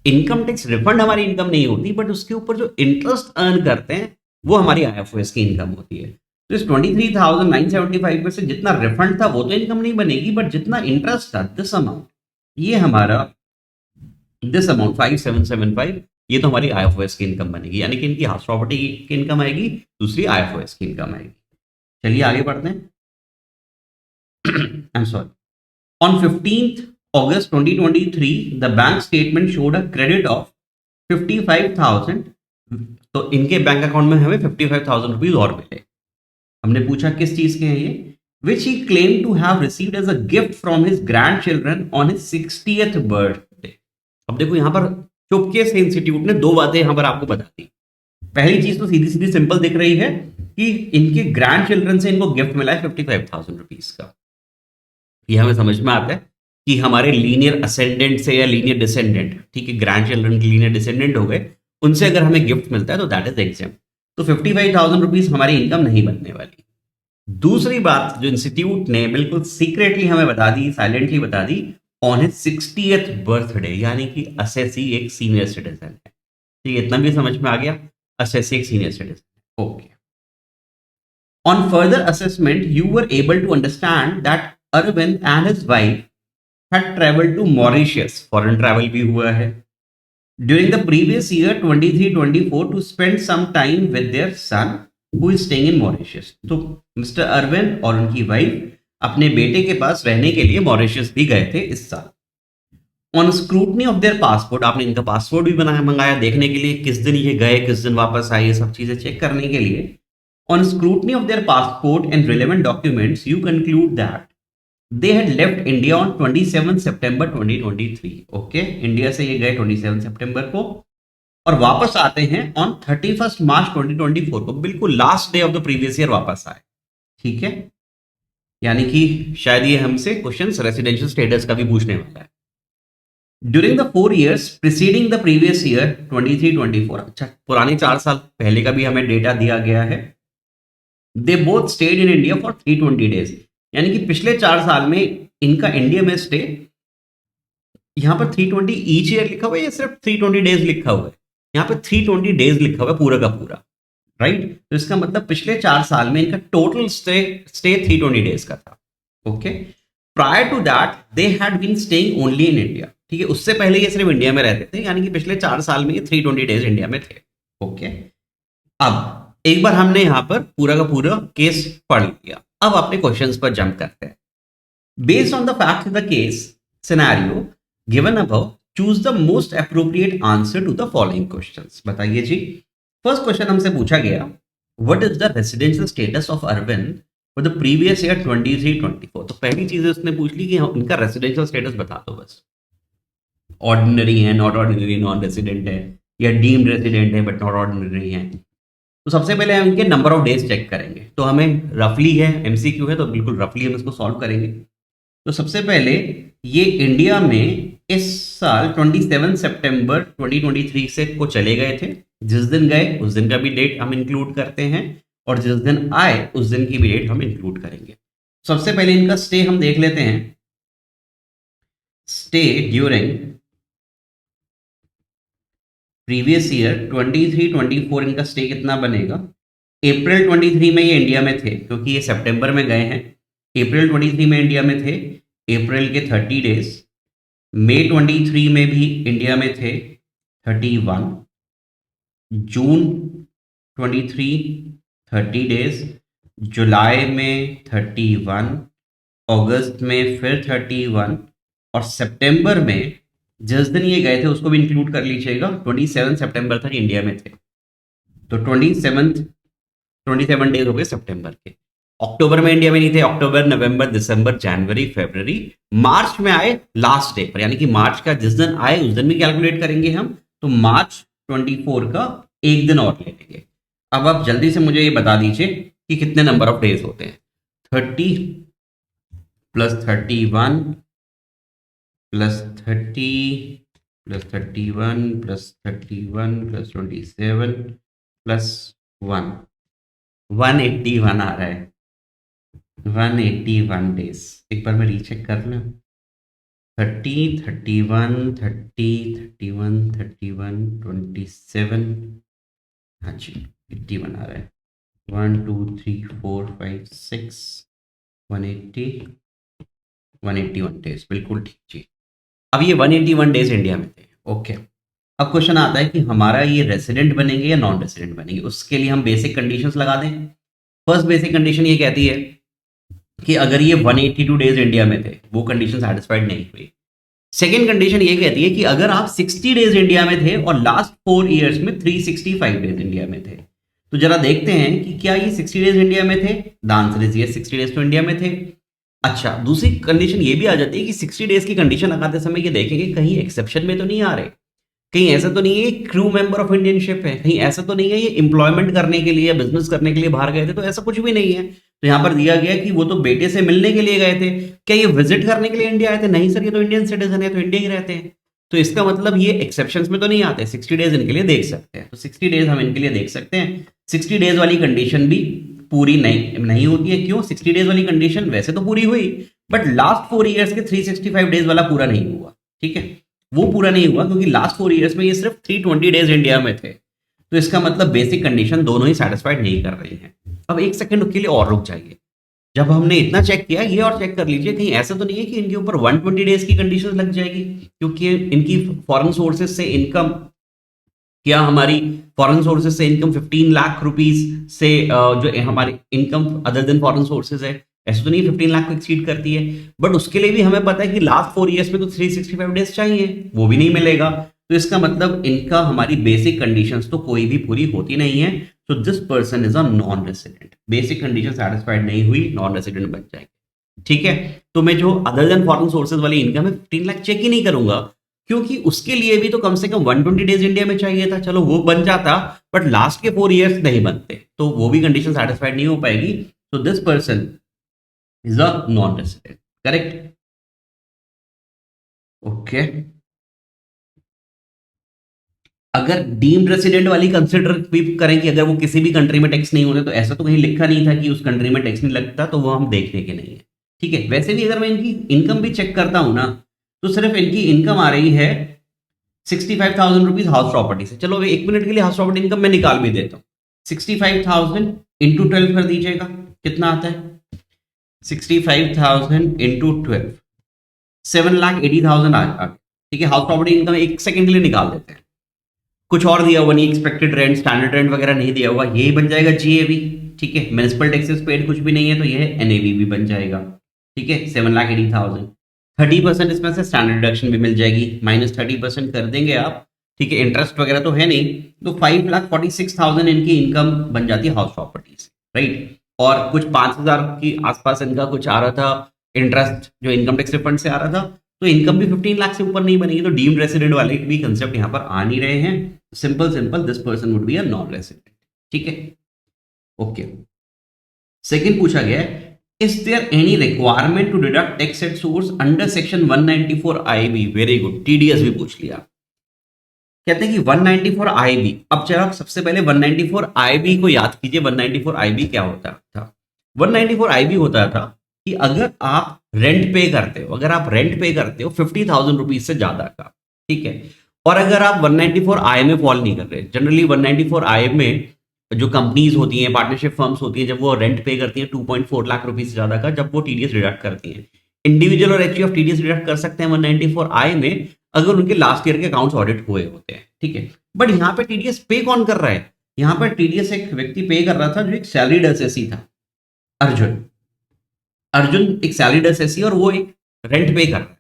Income tax refund हमारी इनकम नहीं होती, बट उसके ऊपर जो इंटरेस्ट अर्न करते हैं वो हमारी आईएफओएस की इनकम होती है। तो इस 23,975 में से जितना रिफंड था वो तो इनकम नहीं बनेगी, बट जितना इंटरेस्ट था दिस अमाउंट, ये हमारा दिस अमाउंट 5775 ये तो हमारी आईएफओएस की इनकम बनेगी। यानी कि इनकी हाउस प्रॉपर्टी की इनकम आएगी, दूसरी आईएफओएस की इनकम आएगी। चलिए आगे बढ़ते हैं। I am sorry, on 15th August 2023 the bank statement showed a credit of 55,000। तो इनके बैंक अकाउंट में हमें 55,000 रुपीज और मिले। हमने पूछा किस चीज के हैं ये, which he claimed to have received as a gift from his grandchildren on his 60th birthday। अब देखो यहां पर चुपके से इंस्टीट्यूट ने दो बातें यहां पर आपको बता दी। पहली चीज तो सीधी सीधी सिंपल दिख रही है कि इनके ग्रैंड चिल्ड्रन से इनको गिफ्ट मिला है 55,000 रुपीज का। ये हमें समझ में आता है कि हमारे लीनियर असेंडेंट से या लीनियर डिसेंडेंट, ठीक है, ग्रैंड चिल्ड्रन की लीनियर डिसेंडेंट हो गए, उनसे अगर हमें गिफ्ट मिलता है तो दैट इज एग्जाम। तो 55,000 रुपीज हमारी इनकम नहीं बनने वाली। दूसरी बात जो इंस्टीट्यूट ने बिल्कुल सीक्रेटली हमें बता दी, साइलेंटली बता दी, ऑन हिज 60th बर्थडे, यानी कि असेसी एक सीनियर सिटीजन है, ठीक है, इतना भी समझ में आ गया, असेसी एक senior citizen, okay. On further assessment you were able to understand that Arvind and his wife had traveled to Mauritius, foreign travel भी हुआ है, during the previous year 23-24 to spend some time with their son who is staying in Mauritius। तो mister Arvind और उनकी wife अपने बेटे के पास रहने के लिए मॉरिशस भी गए थे इस साल। On scrutiny of their passport, आपने इनका पासपोर्ट भी मंगाया देखने के लिए किस दिन ये गए, किस दिन वापस आए, ये सब चीजें चेक करने के लिए। On scrutiny of their passport and relevant documents you conclude that they had left India on 27 September 2023। Okay, India से ये गए 27 सितंबर को और वापस आते हैं ऑन 31 मार्च 2024 को, बिल्कुल last day of the previous year वापस आए, ठीक है। यानी कि शायद ये हमसे क्वेश्चन रेसिडेंशियल स्टेटस का भी पूछने वाला है। During the 4 years preceding the previous year 23-24, अच्छा पुराने 4 साल पहले का भी हमें डेटा दिया गया है। They both stayed in India for 320 days, यानी कि पिछले 4 साल में इनका इंडिया में स्टे, यहां पर 320 ईच ईयर लिखा हुआ है या सिर्फ 320 डेज लिखा हुआ है? यहाँ पे 320 डेज लिखा हुआ है पूरा का पूरा, राइट। तो इसका मतलब पिछले 4 साल में इनका टोटल स्टे 320 डेज का था। Okay, prior to that they had been staying only in India. ठीक है, उससे पहले ये सिर्फ इंडिया में रहते थे, यानी कि पिछले 4 साल में ये 320 डेज इंडिया में थे। ओके, अब एक बार हमने यहां पर पूरा का पूरा केस पढ़ लिया, अब अपने क्वेश्चंस पर जंप करते हैं। Based on the fact of the case scenario given above, choose the most appropriate answer to the following questions. बताइए जी, फर्स्ट क्वेश्चन हमसे पूछा गया, what is the residential status of Arvind for the previous year 23-24। तो पहली चीज उसने पूछ ली कि उनका रेसिडेंशियल स्टेटस बता दो बस, ऑर्डिनरी है, नॉट ऑर्डिनरी, नॉन रेसिडेंट है, या डीम्ड रेसिडेंट है बट नॉट ऑर्डिनरी है। तो सबसे पहले हम इनके नंबर ऑफ डेज चेक करेंगे, तो हमें रफली है, एमसीक्यू है तो बिल्कुल रफली हम इसको सॉल्व करेंगे। तो सबसे पहले ये इंडिया में इस साल 27 सितंबर 2023 से को चले गए थे। जिस दिन गए उस दिन का भी डेट हम इंक्लूड करते हैं, और जिस दिन आए उस दिन की भी डेट हम इंक्लूड करेंगे। सबसे पहले इनका स्टे हम देख लेते हैं। स्टे ड्यूरिंग प्रीवियस ईयर 23-24 इनका स्टे कितना बनेगा। अप्रैल 23 में ये इंडिया में थे, क्योंकि ये सितंबर में गए हैं। अप्रैल 23 में इंडिया में थे, अप्रैल के 30 डेज। मई 23 में भी इंडिया में थे 31, जून 23 30 डेज, जुलाई में 31, अगस्त में फिर 31, और सितंबर में जिस दिन ये गए थे उसको भी इंक्लूड कर लीजिएगा, 27 सितंबर तक इंडिया में थे। तो 27 डेज हो गए सितंबर के। अक्टूबर में इंडिया में नहीं थे, अक्टूबर, नवंबर, दिसंबर, जनवरी, फरवरी, मार्च में आए लास्ट डे पर, यानी कि मार्च का जिस दिन आए उस दिन भी कैलकुलेट करेंगे हम। तो मार्च 24 का एक दिन और ले लेंगे। अब आप जल्दी से मुझे ये बता दीजिए कि कितने नंबर ऑफ डेज होते हैं। 30 plus 31 plus 30 plus 31 plus 31 plus 27 plus 1, 181 आ रहा है। 181 डेज। एक बार मैं रीचेक कर लूँ। 30 31 30 31 31 27, हाँ जी 81 आ रहा है। 1 2 3 4 5 6 180 181 डेज, बिल्कुल ठीक जी। अब ये 181 डेज इंडिया में थे। ओके, अब क्वेश्चन आता है कि हमारा ये रेसिडेंट बनेंगे या नॉन रेसिडेंट बनेंगे। उसके लिए हम बेसिक कंडीशंस लगा दें। फर्स्ट बेसिक कंडीशन ये कहती है कि अगर ये 182 डेज इंडिया में थे, वो कंडीशन सेटिस्फाइड नहीं हुई। सेकेंड कंडीशन ये कहती है कि अगर आप 60 डेज इंडिया में थे और लास्ट 4 ईयर्स में 365 डेज इंडिया में थे। तो जरा देखते हैं कि क्या ये 60 डेज इंडिया में थे। The answer is yes, 60 days तो इंडिया में थे। अच्छा, दूसरी कंडीशन ये भी आ जाती है कि 60 डेज की कंडीशन लगाते समय ये देखेंगे कहीं एक्सेप्शन में तो नहीं आ रहे, कहीं ऐसा तो नहीं है crew member of Indian ship है, कहीं ऐसा तो नहीं है ये एम्प्लॉयमेंट करने के लिए या बिजनेस करने के लिए बाहर गए थे, तो ऐसा कुछ भी नहीं है। तो यहाँ पर दिया गया कि वो तो बेटे से मिलने के लिए गए थे। क्या ये विजिट करने के लिए इंडिया आए थे? नहीं सर, ये तो इंडियन सिटीजन है, तो इंडिया ही रहते हैं। तो इसका मतलब ये एक्सेप्शंस में तो नहीं आते। 60 डेज इनके लिए देख सकते हैं, तो 60 डेज हम इनके लिए देख सकते हैं। 60 डेज वाली कंडीशन भी पूरी नहीं होती है। क्यों? 60 डेज वाली कंडीशन वैसे तो पूरी हुई, बट लास्ट 4 ईयर्स के 365 डेज वाला पूरा नहीं हुआ। ठीक है, वो पूरा नहीं हुआ क्योंकि लास्ट 4 ईयर्स में ये सिर्फ 320 डेज इंडिया में थे। तो इसका मतलब बेसिक कंडीशन दोनों ही सेटिस्फाइड नहीं कर रही हैं। अब एक सेकंड के लिए और रुक जाइए। जब हमने इतना चेक किया, ये और चेक कर लीजिए कहीं ऐसा तो नहीं है कि इनके ऊपर 120 डेज की कंडीशन लग जाएगी, क्योंकि इनकी फॉरेन सोर्सेज से इनकम, क्या हमारी फॉरेन सोर्सेज से इनकम 15 लाख रुपीस से जो हमारी income other than foreign sources है, ऐसा तो नहीं 15 लाख को एक्सीड करती है। बट उसके लिए भी हमें पता है कि लास्ट 4 ईयर्स में तो 365 डेज चाहिए, वो भी नहीं मिलेगा। तो इसका मतलब इनका हमारी बेसिक कंडीशंस तो कोई भी पूरी होती नहीं है। तो this person is a non resident. Basic condition satisfied नहीं हुई, नॉन रेसिडेंट बन जाएगी। ठीक है, तो मैं जो अदर देन फॉरेन सोर्सेज वाली इनकम है 15 लाख चेक ही नहीं करूंगा, क्योंकि उसके लिए भी तो कम से कम 120 डेज इंडिया में चाहिए था। चलो वो बन जाता, बट लास्ट के 4 ईयर्स नहीं बनते, तो वो भी कंडीशन सेटिस्फाइड नहीं हो पाएगी। तो this person is a non resident. Correct? Okay, अगर डीम्ड रेसिडेंट वाली कंसिडर भी करें कि अगर वो किसी भी कंट्री में टैक्स नहीं होते, तो ऐसा तो कहीं लिखा नहीं था कि उस कंट्री में टैक्स नहीं लगता, तो वो हम देखने के नहीं है। ठीक है, वैसे भी अगर मैं इनकी इनकम भी चेक करता हूं ना, तो सिर्फ इनकी इनकम आ रही है 65,000 रुपीज हाउस प्रॉपर्टी से। चलो एक मिनट के लिए हाउस प्रॉपर्टी इनकम मैं निकाल भी देता हूँ। 65,000 इंटू 12 कर दीजिएगा, कितना आता है? 65,000 इंटू 12, 7,80,000 आ। ठीक है, हाउस प्रॉपर्टी इनकम एक सेकंड के लिए निकाल देते हैं। कुछ और दिया हुआ नहीं, एक्सपेक्टेड रेंट, स्टैंडर्ड रेंट वगैरह नहीं दिया हुआ, यही बन जाएगा जीएबी। ठीक है, म्युनिसिपल टैक्सेस पेड कुछ भी नहीं है, तो यह एनएबी भी बन जाएगा। ठीक है, 7,80,000, 30% इसमें से स्टैंडर्ड डिडक्शन भी मिल जाएगी, -30% कर देंगे आप। ठीक है, इंटरेस्ट वगैरह तो है नहीं, तो 5,46,000 इनकी इनकम बन जाती है हाउस प्रॉपर्टी से, राइट। और कुछ 5,000 की आसपास इनका कुछ आ रहा था इंटरेस्ट, जो इनकम टैक्स रिफंड से आ रहा था, तो इनकम भी 15 लाख से ऊपर नहीं बनेगी, तो डीम्ड रेसिडेंट वाले भी कंसेप्ट यहाँ पर आ नहीं रहे हैं। Simple this person would be a non resident. ठीक है, ओके। सेकंड पूछा गया है, is there any requirement to deduct tax at source under section 194 IB? Very good, TDS भी पूछ लिया। कहते हैं कि 194 आईबी, अब जरा सबसे पहले 194 आईबी को याद कीजिए। 194 आईबी क्या होता था? 194 आईबी होता था कि अगर आप रेंट पे करते हो, 50,000 रुपीज से ज्यादा का, ठीक है, और अगर आप 194 आई में फॉल नहीं कर रहे, जनरली 194 आई में जो कंपनीज होती हैं, पार्टनरशिप फर्म्स होती हैं, जब वो रेंट पे करती हैं 2.4 लाख रुपीज से ज्यादा का, जब वो टीडीएस डिडक्ट करती हैं, इंडिविजुअल और एचयूएफ टीडीएस डिडक्ट कर सकते हैं 194 आई में, अगर उनके लास्ट ईयर के अकाउंट्स ऑडिट हुए होते हैं। ठीक है, बट यहाँ पे टीडीएस पे कौन कर रहा है? यहाँ पर टीडीएस एक व्यक्ति पे कर रहा था जो एक सैलरीड एसएससी था, अर्जुन एक सैलरीड एसएससी, और वो एक रेंट पे कर रहा है।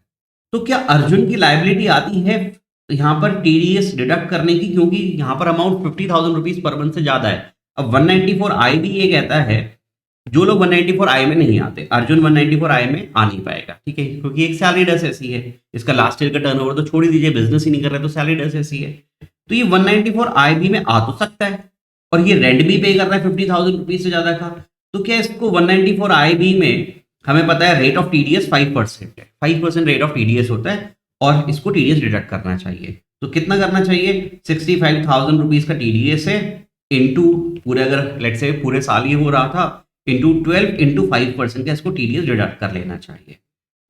तो क्या अर्जुन की लायबिलिटी आती है यहाँ पर टीडीएस डिडक्ट करने की, क्योंकि यहाँ पर अमाउंट 50,000 रुपीज पर मंथ से ज्यादा है। अब 194 आई भी ये कहता है जो लोग 194 आई में नहीं आते, अर्जुन 194 आई में आ नहीं पाएगा। ठीक है, क्योंकि एक सैलरीड एसएससी है, इसका लास्ट ईयर का टर्नओवर तो छोड़ ही दीजिए, बिजनेस ही नहीं कर रहा, तो सैलरीड एसएससी है, तो ये 194 आईबी में आ तो सकता है, और ये रेंट भी पे कर रहा है 50,000 रुपीज से ज्यादा का। तो क्या इसको 194 आईबी में, हमें पता है रेट ऑफ टीडीएस 5% है, 5% रेट ऑफ टीडीएस होता है, और इसको टीडीएस डिडक्ट करना चाहिए। तो कितना करना चाहिए? 65,000 रुपीज का टीडीएस है, इंटू पूरे, अगर लेट्स से पूरे साल ये हो रहा था, इंटू 12 इंटू 5% का इसको टीडीएस डिडक्ट कर लेना चाहिए।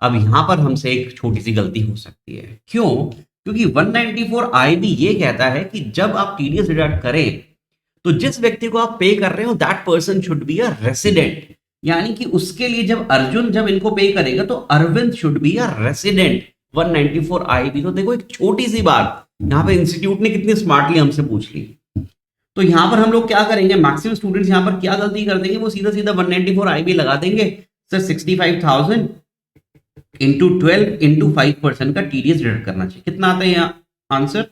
अब यहां पर हमसे एक छोटी सी गलती हो सकती है, क्यों? क्योंकि 194 आईबी ये कहता है कि जब आप टीडीएस डिडक्ट करें, तो जिस व्यक्ति को आप पे कर रहे हो that person should be a resident, यानी कि उसके लिए जब अर्जुन जब इनको पे करेगा तो Arvind should be a resident. 194 IB, तो देखो एक छोटी सी बात यहाँ पे इंस्टीट्यूट ने कितनी स्मार्टली हमसे पूछ ली। तो यहां पर हम लोग क्या करेंगे, मैक्सिमम स्टूडेंट्स यहां पर क्या गलती कर देंगे, वो सीधा सीधा 194 आईबी लगा देंगे। सर 65,000 इंटू 12 इंटू 5% का टीडीएस डिडक्ट करना चाहिए। कितना आता है यहाँ आंसर?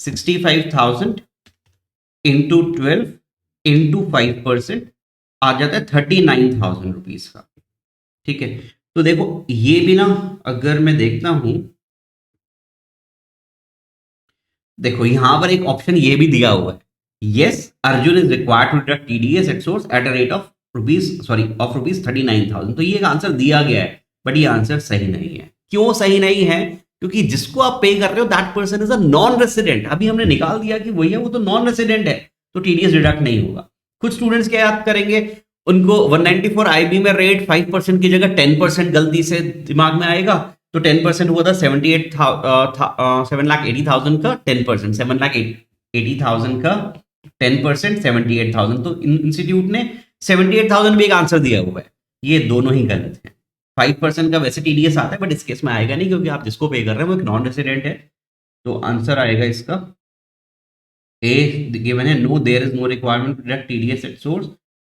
65,000 इंटू 12 इंटू 5% आ जाता है 39,000 रुपीज का। ठीक है, तो देखो ये भी ना, अगर मैं देखता हूं, देखो यहां पर एक ऑप्शन ये भी दिया हुआ है, yes Arjun is required to deduct TDS at source at a rate of rupees 39,000। तो ये एक आंसर दिया गया है, बट ये आंसर सही नहीं है। क्यों सही नहीं है? क्योंकि जिसको आप पे कर रहे हो that person is a non resident. अभी हमने निकाल दिया कि वही है, वो तो नॉन रेसिडेंट है, तो टीडीएस डिडक्ट नहीं होगा। कुछ स्टूडेंट्स क्या याद करेंगे, उनको 194 आईबी में रेट 5% की जगह 10% गलती से दिमाग में आएगा, तो 10% हुआ था 7,80,000 का 10%, 7,80,000 का 10%, 78,000। तो इंस्टीट्यूट ने 78,000 भी एक आंसर दिया हुआ है, ये दोनों ही गलत है। 5% का वैसे टीडीएस आता है, बट इस केस में आएगा नहीं, क्योंकि आप जिसको पे कर रहे हैं वो एक नॉन रेसिडेंट है। तो आंसर आएगा इसका ए गिवन है, no there is no requirement to deduct TDS at source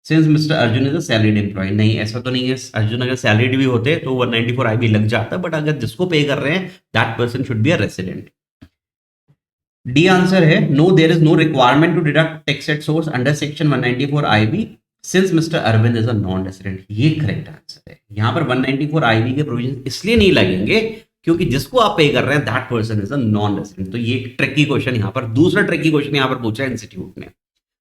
since mister Arjun is a salaried employee. नहीं, ऐसा तो नहीं है, अर्जुन अगर सैलरीड भी होते तो 194 आईबी लग जाता, बट अगर जिसको पे कर रहे हैं that person should be a resident. The answer है, no there is no requirement to deduct tax at source under section 194 IB since mister Arvind is a non resident. ये करेक्ट आंसर है। यहां पर 194 आईबी के प्रोविजन इसलिए नहीं लगेंगे क्योंकि जिसको आप पे कर रहे हैं that person is a non resident. तो ये एक ट्रिकी क्वेश्चन यहां पर, दूसरा ट्रिकी क्वेश्चन यहां पर पूछा है इंस्टीट्यूट ने।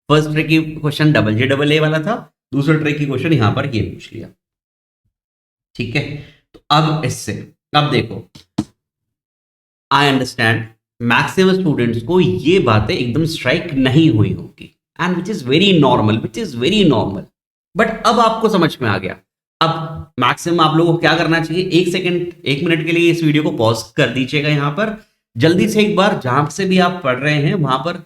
फर्स्ट ट्रिकी क्वेश्चन AA वाला था, दूसरा ट्रिकी क्वेश्चन यहां पर ये पूछ लिया। ठीक है, तो अब इससे, अब देखो, आई अंडरस्टैंड मैक्सिमम स्टूडेंट्स को ये बातें एकदम स्ट्राइक नहीं हुई होगी, and which is very normal, but अब आपको समझ में आ गया। अब मैक्सिमम आप लोगों को क्या करना चाहिए, एक मिनट के लिए इस वीडियो को पॉज कर दीजिएगा यहां पर, जल्दी से एक बार जहां से भी आप पढ़ रहे हैं वहां पर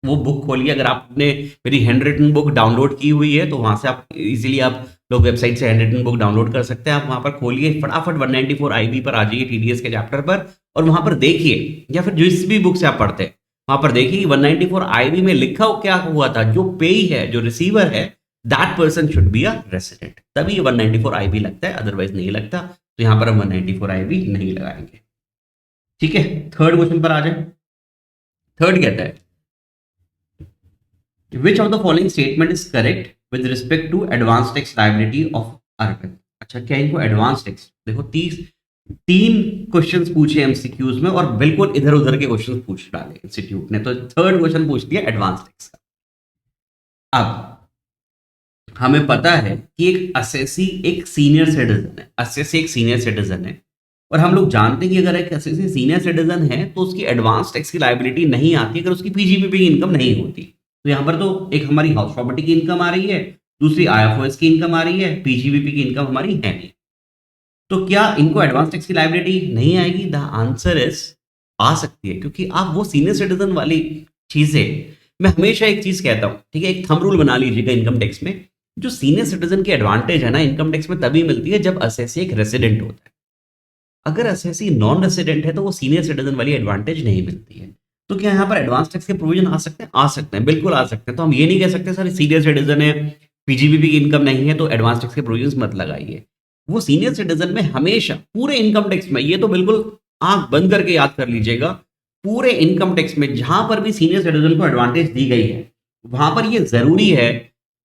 वो बुक खोलिए। अगर आपने मेरी हैंड रिटन बुक डाउनलोड की हुई है तो वहां से आप इजीली आप लोग वेबसाइट से हैंड रिटन बुक डाउनलोड कर सकते हैं। आप वहां पर खोलिए, फटाफट 194 आईबी पर आ जाइए, टीडीएस के चैप्टर पर, और वहां पर देखिए, या फिर जिस भी बुक से आप पढ़ते हैं वहां पर देखिए कि 194 आईबी में लिखा क्या हुआ था। जो पेई है, जो रिसीवर है, that person should be a resident, तभी 194 आईबी लगता है, अदरवाइज नहीं लगता। तो यहां पर हम 194 आईबी नहीं लगाएंगे। ठीक है, थर्ड क्वेश्चन पर आ जाए। थर्ड कहता है which of the following statement is correct with respect to advance tax liability of urban. अच्छा, क्या इनको एडवांस टैक्स, देखो 3 क्वेश्चंस पूछे एमसीक्यूज में और बिल्कुल इधर उधर के क्वेश्चंस पूछ डाले इंस्टीट्यूट ने, तो थर्ड क्वेश्चन पूछ दिया एडवांस टैक्स का। अब हमें पता है कि एक असेसी एक सीनियर सिटीजन है, असेसी एक सीनियर सिटीजन है, और हम लोग जानते हैं कि अगर एक असेसी सीनियर सिटीजन है तो उसकी एडवांस टैक्स की लायबिलिटी नहीं आती अगर उसकी पीजीबीपी की इनकम नहीं होती। तो यहाँ पर तो एक हमारी हाउस प्रॉपर्टी की इनकम आ रही है, दूसरी आईएफओएस की इनकम आ रही है, पीजीबीपी की इनकम हमारी है नहीं। तो क्या इनको एडवांस टैक्स की लायबिलिटी नहीं आएगी? द आंसर इज आ सकती है, क्योंकि आप वो सीनियर सिटीजन वाली चीजें, मैं हमेशा एक चीज कहता हूं, ठीक है, एक थंब रूल बना लीजिएगा इनकम टैक्स में। जो सीनियर सिटीजन की एडवांटेज है ना इनकम टैक्स में तभी मिलती है जब असेसी एक रेसिडेंट होता है। अगर असेसी नॉन रेसिडेंट है तो वो सीनियर सिटीजन वाली एडवांटेज नहीं मिलती है। तो क्या यहाँ पर एडवांस टैक्स के प्रोविजन आ सकते हैं? आ सकते हैं, बिल्कुल आ सकते हैं। तो हम ये नहीं कह सकते सर सीनियर सिटीजन है, पीजीबीपी की इनकम नहीं है तो एडवांस टैक्स के प्रोविजन मत लगाइए। वो सीनियर सिटीजन में हमेशा पूरे इनकम टैक्स में, ये तो बिल्कुल आंख बंद करके याद कर लीजिएगा, पूरे इनकम टैक्स में जहां पर भी सीनियर सिटीजन को एडवांटेज दी गई है वहां पर ये जरूरी है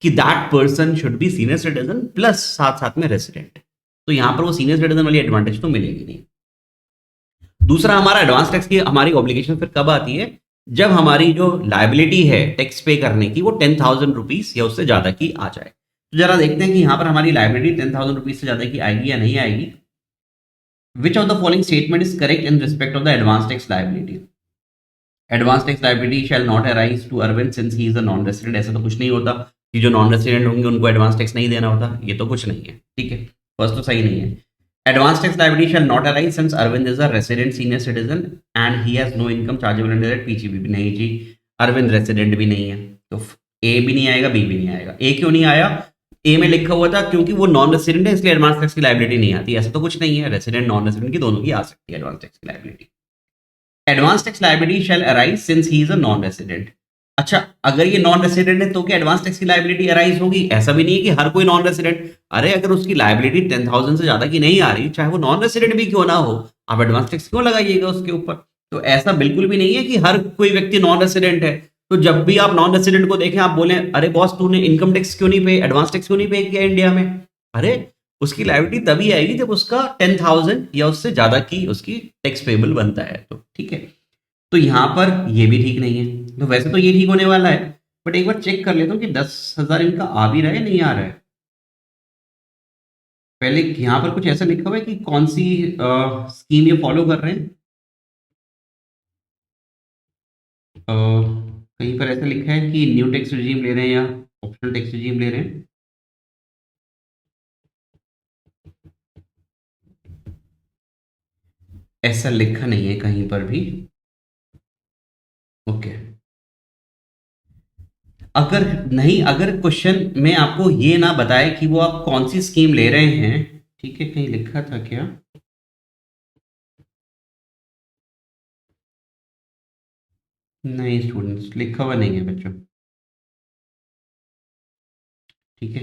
कि that person should B senior citizen plus साथ साथ में रेसिडेंट। तो यहां पर वो सीनियर सिटीजन वाली एडवांटेज तो मिलेगी नहीं। दूसरा, हमारा एडवांस टैक्स की हमारी ऑब्लिगेशन फिर कब आती है? जब हमारी जो लायबिलिटी है टैक्स पे करने की वो 10,000 रुपीज या उससे ज्यादा की आ जाए। तो जरा देखते हैं कि यहां पर हमारी लायबिलिटी 10,000 रुपीज से ज्यादा की आएगी या नहीं आएगी। Which of the following statement is correct in respect of the advance tax liability? Advance tax liability shall not arise to Arvind since he is a non resident. ऐसा तो कुछ नहीं होता कि जो नॉन रेसिडेंट होंगे उनको एडवांस टैक्स नहीं देना होता, ये तो कुछ नहीं है। ठीक है, फर्स्ट तो सही नहीं है। Advance tax liability shall not arise since Arvind is a resident senior citizen and he has no income chargeable under that PGBP. नहीं जी, अरविंद रेसिडेंट भी नहीं है, तो ए भी नहीं आएगा, बी भी नहीं आएगा। ए क्यों नहीं आया? ए में लिखा हुआ था क्योंकि वो नॉन रेसिडेंट है इसलिए एडवांस टैक्स की लायबिलिटी नहीं आती। ऐसा तो कुछ नहीं है, रेसिडेंट नॉन रेसिडेंट की दोनों की आ सकती है एडवांस टैक्स की liability. Advance tax liability shall arise since he is a non resident. अच्छा, अगर ये नॉन रेसिडेंट है तो क्या एडवांस टैक्स की लायबिलिटी अराइज होगी? ऐसा भी नहीं है कि हर कोई नॉन रेसिडेंट, अरे अगर उसकी लायबिलिटी 10,000 से ज्यादा की नहीं आ रही, चाहे वो नॉन रेसिडेंट भी क्यों ना हो, आप एडवांस टैक्स क्यों लगाइएगा उसके ऊपर? तो ऐसा बिल्कुल भी नहीं है कि हर कोई व्यक्ति नॉन रेसिडेंट है। तो जब भी आप नॉन रेसिडेंट को देखें आप बोले अरे बॉस तूने इनकम टैक्स क्यों नहीं पे, एडवांस टैक्स क्यों नहीं पे किया इंडिया में? अरे उसकी लायबिलिटी तभी आएगी जब उसका 10,000 या उससे ज्यादा की उसकी टैक्स पेबल बनता है। तो ठीक है, तो यहां पर ये भी ठीक नहीं है। तो वैसे तो ये ठीक होने वाला है, बट एक बार चेक कर लेता हूँ कि 10,000 इनका आ भी रहा है नहीं आ रहा है। पहले यहां पर कुछ ऐसा लिखा हुआ है कि कौन सी स्कीम ये फॉलो कर रहे हैं। कहीं पर ऐसा लिखा है कि न्यू टैक्स रिजीम ले रहे हैं या ऑप्शनल टैक्स रिजीम ले रहे हैं। ऐसा लिखा नहीं है कहीं पर भी। ओके, अगर नहीं, अगर क्वेश्चन में आपको ये ना बताए कि वो आप कौन सी स्कीम ले रहे हैं, ठीक है, कहीं लिखा था क्या? नहीं स्टूडेंट्स, लिखा हुआ नहीं है बच्चों। ठीक है,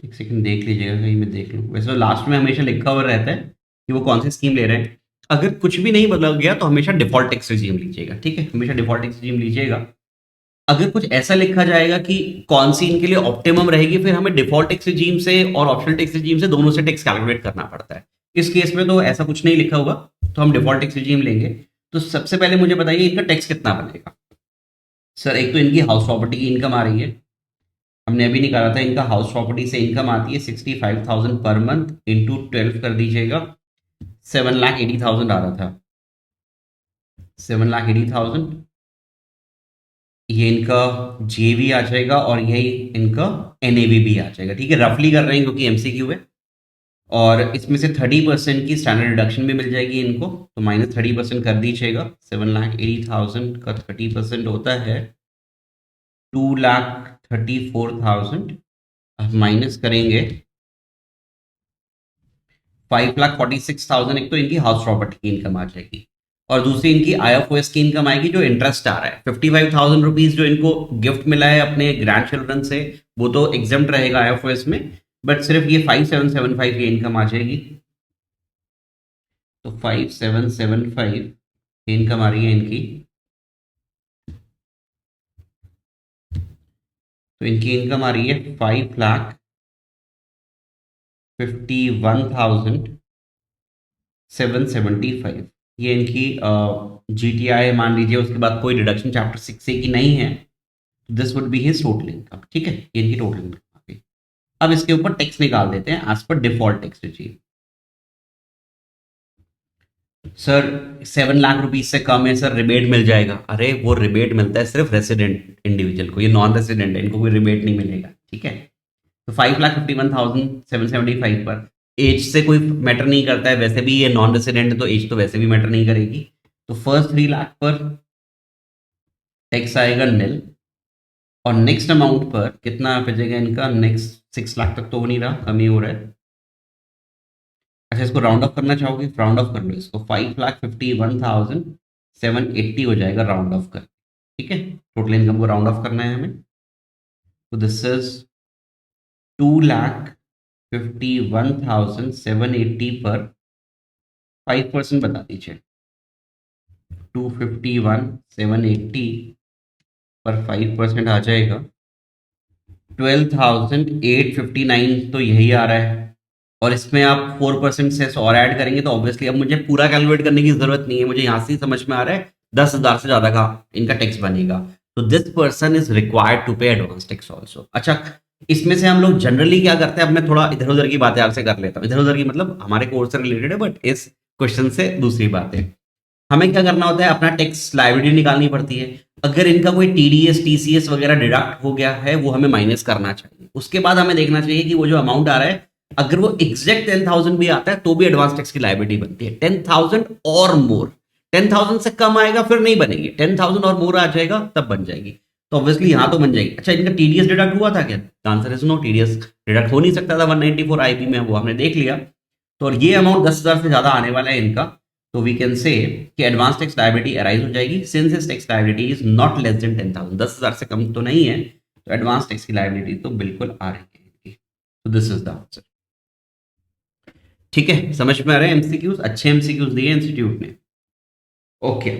एक सेकंड देख लीजिएगा, कहीं मैं देख लूँ। वैसे तो लास्ट में हमेशा लिखा हुआ रहता है कि वो कौन सी स्कीम ले रहे हैं। अगर कुछ भी नहीं बदल गया तो हमेशा डिफॉल्ट टैक्स रिजीम लीजिएगा। ठीक है, हमेशा डिफॉल्ट टैक्स रिजीम लीजिएगा। अगर कुछ ऐसा लिखा जाएगा कि कौन सी इनके लिए ऑप्टिमम रहेगी, फिर हमें डिफॉल्ट टैक्स रिजीम से और ऑप्शनल टैक्स रिजीम से दोनों से टैक्स कैलकुलेट करना पड़ता है। इस केस में तो ऐसा कुछ नहीं लिखा हुआ, तो हम डिफॉल्ट टैक्स रिजीम लेंगे। तो सबसे पहले मुझे बताइए इनका टैक्स कितना बनेगा। सर एक तो इनकी हाउस प्रॉपर्टी की इनकम आ रही है, हमने अभी निकाला था, इनका हाउस प्रॉपर्टी से इनकम आती है 65,000 पर मंथ, इंटू 12 कर दीजिएगा, 7,80,000 आ रहा था। 7,80,000 ये इनका जेवी आ जाएगा और यही इनका एनएवी भी आ जाएगा। ठीक है, रफली कर रहे हैं क्योंकि एमसीक्यू है। और इसमें से 30% की स्टैंडर्ड डिडक्शन भी मिल जाएगी इनको, तो -30% कर दीजिएगा। 7,80,000 का 30% होता है 2,34,000। अब माइनस करेंगे 5,46,000। एक तो इनकी हाउस प्रॉपर्टी की इनकम आ जाएगी और दूसरी इनकी IFOS की इनकम आएगी जो इंटरेस्ट आ रहा है। 55,000 रुपीज जो इनको गिफ्ट मिला है अपने ग्रैंड चिल्ड्रन से, वो तो एग्जम्प्ट रहेगा IFOS में, बट सिर्फ ये 5,775 की इनकम आ जाएगी। तो 5,775 इनकम आ रही है इनकी। तो इनकी इनकम आ रही है 5,51,775। ये इनकी GTI मान लीजिए, उसके बाद कोई डिडक्शन चैप्टर 6A की नहीं है, this would be his total income. ठीक है, ये इनकी टोटल इनकम आ गई। अब इसके ऊपर टैक्स निकाल देते हैं as per default tax regime। Sir 7 lakh rupees से कम है सर, रिबेट मिल जाएगा। अरे वो रिबेट मिलता है सिर्फ रेसिडेंट इंडिविजुअल को, ये नॉन रेसिडेंट है, इनको कोई रिबेट नहीं मिलेगा। ठीक है, तो 5,51,775 पर एज से कोई मैटर नहीं करता है, वैसे भी ये नॉन रेसिडेंट है तो एज तो वैसे भी मैटर नहीं करेगी। तो फर्स्ट 3 लाख पर टैक्स आएगा निल, और नेक्स्ट अमाउंट पर कितना बचेगा इनका, नेक्स्ट 6 लाख तक तो हो नहीं रहा, कम ही हो रहा है। अच्छा, इसको राउंड ऑफ करना चाहोगे, राउंड ऑफ कर लो इसको, 5,51,780 हो जाएगा राउंड ऑफ कर। ठीक है, टोटल इनकम को राउंड ऑफ करना है हमें। तो दिस इज 2,51,780 पर 5% बता दीजिए। 251,780 पर 5% आ जाएगा 12,859, तो यही आ रहा है। और इसमें आप 4% सेस और ऐड करेंगे तो ऑब्वियसली अब मुझे पूरा कैलकुलेट करने की जरूरत नहीं है, मुझे यहां से ही समझ में आ रहा है 10,000 से ज्यादा का इनका टैक्स बनेगा। तो this person is required to pay advance tax also. अच्छा, इसमें से हम लोग जनरली क्या करते हैं, अब मैं थोड़ा इधर उधर की बातें आपसे कर लेता हूँ। इधर उधर की मतलब हमारे कोर्स से रिलेटेड है, बट इस क्वेश्चन से दूसरी बात है। हमें क्या करना होता है, अपना टैक्स लायबिलिटी निकालनी पड़ती है। अगर इनका कोई TDS TCS वगैरह डिडक्ट हो गया है, वो हमें माइनस करना चाहिए। उसके बाद हमें देखना चाहिए कि वो जो अमाउंट आ रहा है, अगर वो एग्जैक्ट 10,000 भी आता है तो भी एडवांस टैक्स की लायबिलिटी बनती है। 10,000 और मोर, 10,000 से कम आएगा फिर नहीं बनेगी, 10,000 और मोर आ जाएगा तब बन जाएगी। तो ऑब्वियसली यहां तो बन जाएगी। अच्छा, इनका TDS डिडक्ट हुआ था क्या? Answer is no, TDS deduct हो नहीं सकता था 194 IB में, वो हमने देख लिया। तो और ये अमाउंट 10,000 से ज्यादा आने वाला है इनका, तो वी कैन से कि एडवांस टैक्स लायबिलिटी अराइज हो जाएगी सिंस इस tax liability is not less than 10,000। 10,000 से कम तो नहीं है, तो एडवांस टैक्स की लायबिलिटी तो बिल्कुल आ रही है। तो दिस इज द आंसर। ठीक है, समझ में आ रहे हैं? MCQs अच्छे MCQs दिए इंस्टीट्यूट ने। ओके,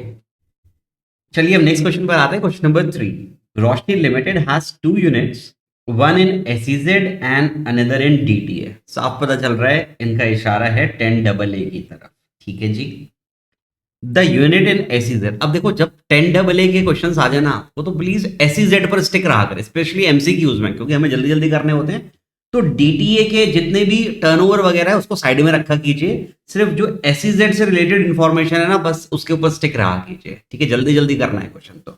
चलिए अब नेक्स्ट क्वेश्चन पर आते हैं। Question number 3, Roshni limited has 2 units, one in SEZ and another in DTA। साफ पता चल रहा है इनका इशारा है 10AA की तरफ। ठीक है जी, द यूनिट इन SEZ। अब देखो, जब 10AA के क्वेश्चन आ जाए ना, वो तो प्लीज SEZ पर स्टिक रहा कर, स्पेशली MCQs में, क्योंकि हमें जल्दी जल्दी करने होते हैं। तो DTA के जितने भी टर्नओवर वगैरह है उसको साइड में रखा कीजिए, सिर्फ जो SEZ से रिलेटेड इंफॉर्मेशन है ना, बस उसके ऊपर स्टिक रहा कीजिए। ठीक है, जल्दी जल्दी करना है क्वेश्चन। तो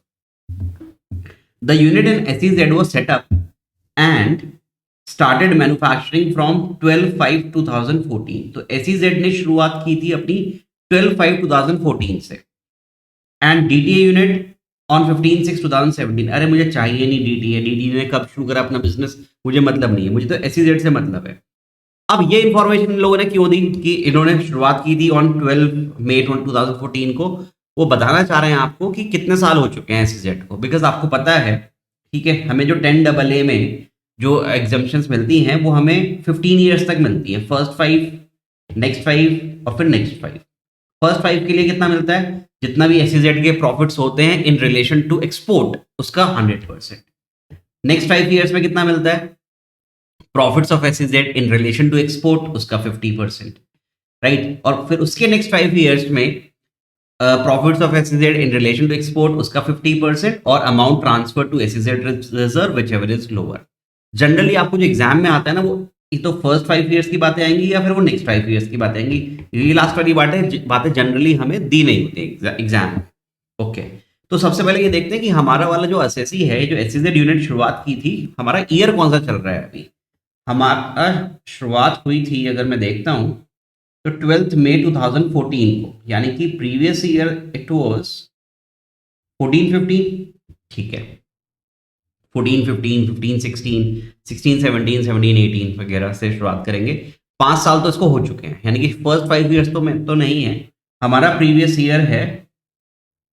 the unit in SEZ was set up and started manufacturing from 12/5/2014। तो SEZ ने शुरुआत की थी अपनी 12/5/2014 से, एंड DTA यूनिट ऑन 15/6/2017। अरे मुझे चाहिए नहीं DTA ने कब शुरू करा अपना बिजनेस, मुझे मतलब नहीं है, मुझे तो SEZ से मतलब है। अब ये इंफॉर्मेशन इन लोगों ने क्यों दी कि इन्होंने शुरुआत की थी ऑन 12 मई 2014 को? वो बताना चाह रहे हैं आपको कि कितने साल हो चुके हैं SEZ को, बिकॉज आपको पता है, ठीक है, हमें जो 10AA में जो एग्जाम्पशंस मिलती हैं वो हमें 15 ईयर्स तक मिलती है। फर्स्ट 5, नेक्स्ट 5 और फिर नेक्स्ट 5। फर्स्ट 5 के लिए कितना मिलता है, जितना भी SEZ के प्रॉफिट्स होते हैं इन रिलेशन टू एक्सपोर्ट, उसका 100%। नेक्स्ट 5 ईयर्स में कितना मिलता है, profits of SEZ in relation to export, उसका 50%, राइट। और फिर उसके नेक्स्ट 5 ईयर्स में profits of SEZ in relation to export, उसका 50%, और amount transfer to SEZ reserve whichever is lower. Generally आपको जो एग्जाम में आता है ना, वो ये तो फर्स्ट 5 ईयर्स की बातें आएंगी या फिर वो नेक्स्ट 5 ईयर्स की बातें आएंगी। ये लास्ट वाली बातें जनरली हमें दी नहीं होती एग्जाम में। ओके, तो सबसे पहले ये देखते हैं कि हमारा वाला जो एसएससी है, जो SEZ यूनिट शुरुआत की थी, हमारा ईयर कौन सा चल रहा है अभी। हमारा शुरुआत हुई थी, अगर मैं देखता हूँ तो 12 मई 2014 को, यानी कि प्रीवियस ईयर इट वाज 14-15, ठीक है, 14-15, 15-16, 16-17, 17-18 वगैरह से शुरुआत करेंगे। 5 साल तो इसको हो चुके हैं, यानी कि फर्स्ट 5 ईयर्स तो में तो नहीं है। हमारा प्रीवियस ईयर है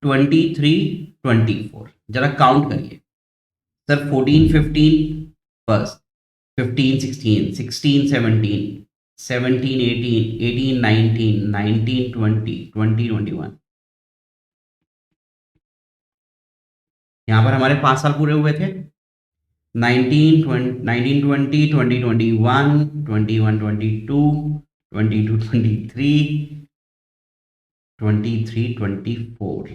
23-24, जरा काउंट करिए सर। 14-15 फर्स्ट, 15-16, 16-17, 17-18, 18-19, 19-20, 20-21, यहाँ पर हमारे 5 साल पूरे हुए थे। 19-20, 20-21, 21-22, 22-23, 23-24,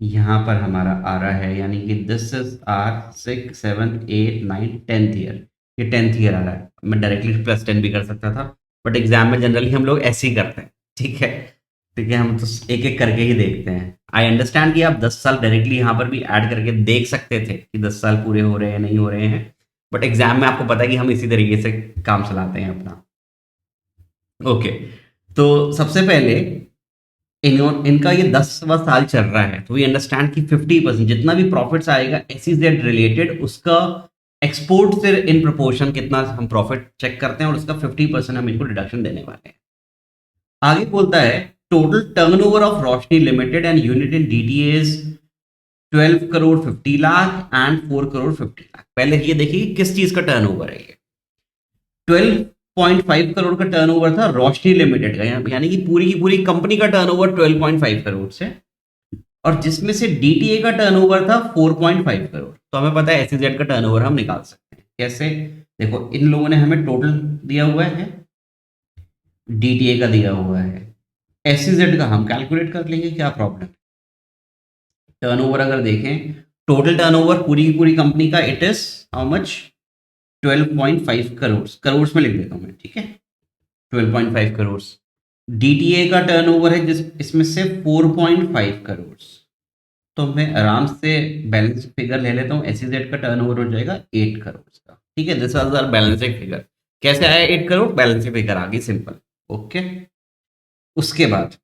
यहाँ पर हमारा आ रहा है, यानी कि this is are 6, 7, 8, 9, 10th year. ये 10th ईयर आ रहा है। मैं डायरेक्टली +10 भी कर सकता था, बट एग्जाम में जनरली हम लोग ऐसे ही करते हैं, ठीक है। ठीक है, हम तो एक एक करके ही देखते हैं। आई अंडरस्टैंड कि आप 10 साल डायरेक्टली यहाँ पर भी ऐड करके देख सकते थे कि 10 साल पूरे हो रहे हैं नहीं हो रहे हैं, बट एग्जाम में आपको पता है कि हम इसी तरीके से काम चलाते हैं अपना। ओके, तो सबसे पहले इनका ये 10वां साल चल रहा है, तो वी अंडरस्टैंड कि 50% जितना भी प्रॉफिट्स आएगा एसईजेड रिलेटेड, उसका एक्सपोर्ट से इन प्रोपोर्शन कितना हम प्रॉफिट चेक करते हैं, और उसका 50% हम इनको डिडक्शन देने वाले हैं। आगे बोलता है total turnover of Roshni limited and unit in DTA is 12 crore 50 lakh and 4 crore 50 lakh. पहले ये देखिए किस चीज का टर्नओवर है। ये 12.5 करोड़ का टर्नओवर था रोशनी लिमिटेड का, यानी कि पूरी की पूरी कंपनी का टर्नओवर 12.5 करोड़ से, और जिसमें से डीटीए का टर्नओवर था 4.5 करोड़। तो हमें पता है एसईजेड का टर्नओवर हम निकाल सकते हैं कैसे। देखो, इन लोगों ने हमें टोटल दिया हुआ है, डीटीए का दिया हुआ है, एसईजेड का हम कैलकुलेट कर लेंगे, क्या प्रॉब्लम। टर्नओवर अगर देखें, टोटल टर्नओवर पूरी की पूरी कंपनी का it is how much, 12.5 crore, crore में लिख देता हूं मैं, ठीक है, 12.5 करोड़। डीटीए का टर्नओवर है जिस इसमें से 4.5 करोड़। तो मैं आराम से बैलेंस फिगर ले लेता हूँ, एसईजेड का टर्नओवर हो जाएगा 8 करोड़ का, ठीक है। This was our balancing figure. कैसे आया 8 करोड़? बैलेंसिंग फिगर आ गई, सिंपल। ओके, उसके बाद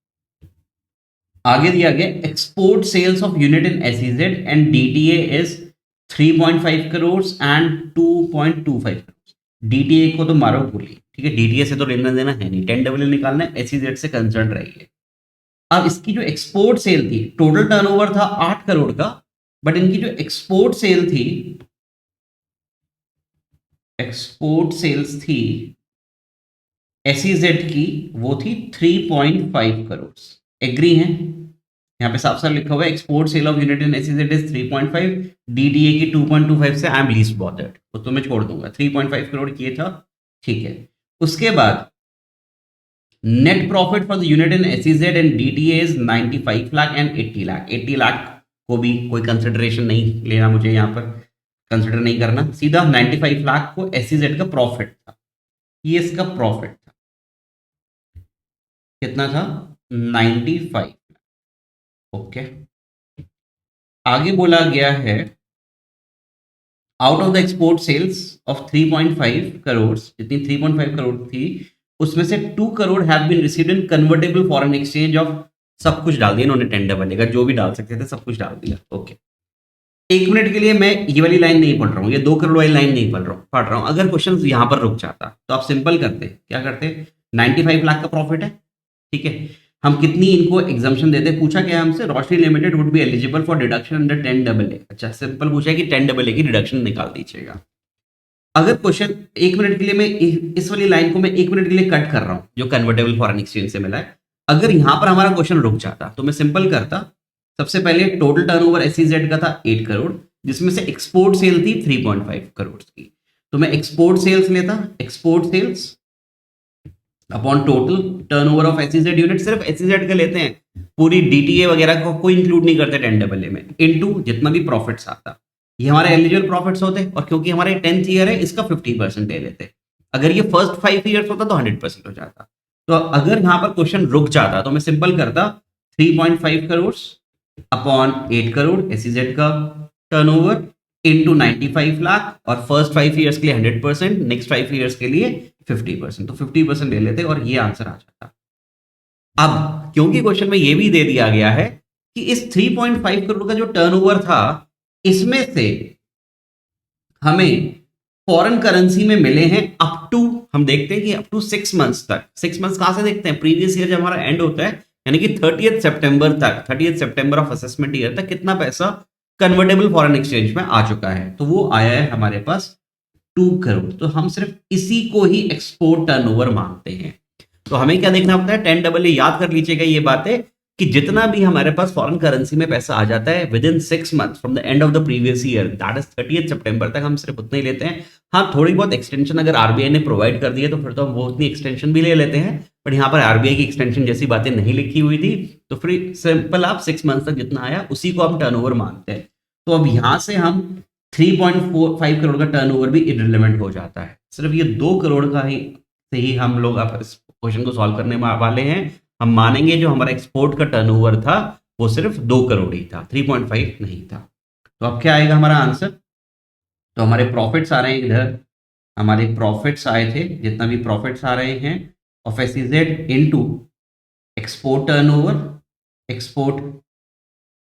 आगे दिया गया export sales of unit in SEZ and DTA is 3.5 crore and 2.25 crore. DTA को तो मारो गोली, ठीक है, डीटीए से तो लेना देना है नहीं, 10 निकालना है, एसईजेड से कंसर्न रहिए। अब इसकी जो एक्सपोर्ट सेल थी, टोटल टर्नओवर था 8 करोड़ का, बट इनकी जो एक्सपोर्ट सेल थी, एक्सपोर्ट सेल्स थी एसईजेड की, वो थी 3.5 करोड़। एग्री हैं? यहाँ पे साफ साफ लिखा हुआ है export cell of unit in SEZ is 3.5, DDA की 2.25 से आई एम लीस्ट बॉदर्ड, तो तुम्हें छोड़ दूंगा। 3.5 करोड़ की था, ठीक है। उसके बाद net profit for the unit in SEZ and DTA is 95 lakh and 80 lakh. 80 lakh को भी कोई कंसिडरेशन नहीं लेना, मुझे यहाँ पर कंसिडर नहीं करना, सीधा 95 लाख को एसईजेड का प्रॉफिट था। ये इसका प्रॉफिट था, कितना था? 95। ओके, आगे बोला गया है out of the export sales of 3.5 crore, जितनी 3.5 करोड़ थी, उसमें से 2 crore have been received in convertible foreign exchange of, सब कुछ डाल दिया इन्होंने, टेंडर बनेगा, जो भी डाल सकते थे सब कुछ डाल दिया। ओके, 1 मिनट के लिए मैं ये वाली लाइन नहीं पढ़ रहा हूँ, ये 2 करोड़ वाली लाइन नहीं पढ़ रहा हूँ। अगर क्वेश्चन यहाँ पर रुक जाता तो आप सिंपल करते, क्या करते, 95 लाख का प्रॉफिट है, ठीक है, हम कितनी इनको एग्जाम्पशन देते, पूछा क्या हमसे, Roshni limited would be eligible for deduction under 10AA। अच्छा, सिंपल पूछा है कि 10AA की डिडक्शन निकाल दीजिएगा। अगर क्वेश्चन 1 मिनट के लिए, मैं इस वाली लाइन को मैं 1 मिनट के लिए कट कर रहा हूं जो कन्वर्टेबल फॉरेन एक्सचेंज से मिला है, अगर यहां पर हमारा क्वेश्चन रुक जाता तो मैं सिंपल करता, सबसे पहले टोटल टर्नओवर एसईजेड का था 8 करोड़, जिसमें से एक्सपोर्ट सेल थी 3.5 करोड़ की, तो मैं एक्सपोर्ट सेल्स लेता, export sales upon total turnover of SEZ unit, सिर्फ एसईजेड का लेते हैं, पूरी डीटीए वगैरह को कोई इंक्लूड नहीं करते 10AA में, इनटू जितना भी प्रॉफिट्स आता, ये हमारे एलिजिबल प्रॉफिट्स होते, और क्योंकि हमारे 10th ईयर है इसका 50% ले लेते। अगर ये फर्स्ट 5 ईयर्स होता तो 100% हो जाता। तो अगर यहाँ पर क्वेश्चन रुक जाता तो मैं सिंपल करता 3.5 करोड़ अपॉन 8 करोड़ एसईजेड का टर्नओवर इंटू 95 लाख, और फर्स्ट 5 ईयर्स के लिए 100%, नेक्स्ट 5 ईयर्स के लिए 50%, तो 50% ले लेते और ये आंसर आ जाता। अब क्योंकि क्वेश्चन में ये भी दे दिया गया है कि इस 3.5 करोड़ का जो टर्नओवर था, इसमें से हमें फॉरेन करेंसी में मिले हैं अप टू, हम देखते हैं कि अप टू 6 मंथ्स तक। 6 मंथ्स कहां से देखते हैं? प्रीवियस ईयर जब हमारा एंड होता है, यानी कि 30 सितंबर तक, 30 सितंबर ऑफ असेसमेंट ईयर तक कितना पैसा कन्वर्टेबल फॉरेन एक्सचेंज में आ चुका है, तो वो आया है हमारे पास 2 करोड़। तो हम सिर्फ इसी को ही एक्सपोर्ट टर्नओवर मानते हैं। तो हमें क्या देखना होता है? 10AA याद कर लीजिएगा ये बातें, कि जितना भी हमारे पास फॉरेन करेंसी में पैसा आ जाता है with in 6 months from the end of the previous year, that is 30 सितंबर तक, हम सिर्फ उतना ही लेते हैं। हाँ, थोड़ी बहुत एक्सटेंशन अगर आरबीआई ने प्रोवाइड कर दी है तो फिर तो हम वो उतनी एक्सटेंशन भी ले लेते हैं, बट यहाँ पर आरबीआई की एक्सटेंशन जैसी बातें नहीं लिखी हुई थी, तो फिर सिंपल आप 6 मंथ तक जितना आया उसी को हम टर्नओवर मानते हैं। तो अब यहाँ से हम 3.45 करोड़ का टर्नओवर भी इररिलेवेंट हो जाता है। सिर्फ ये 2 करोड़ का ही से ही हम लोग अब इस क्वेश्चन को सॉल्व करने वाले हैं। हम मानेंगे जो हमारा एक्सपोर्ट का टर्नओवर था वो सिर्फ 2 करोड़ ही था, 3.5 नहीं था। तो अब क्या आएगा हमारा आंसर? तो हमारे प्रॉफिट्स आ रहे हैं इधर, हमारे प्रॉफिट्स आए थे, जितना भी प्रॉफिट्स आ रहे हैं of SEZ into export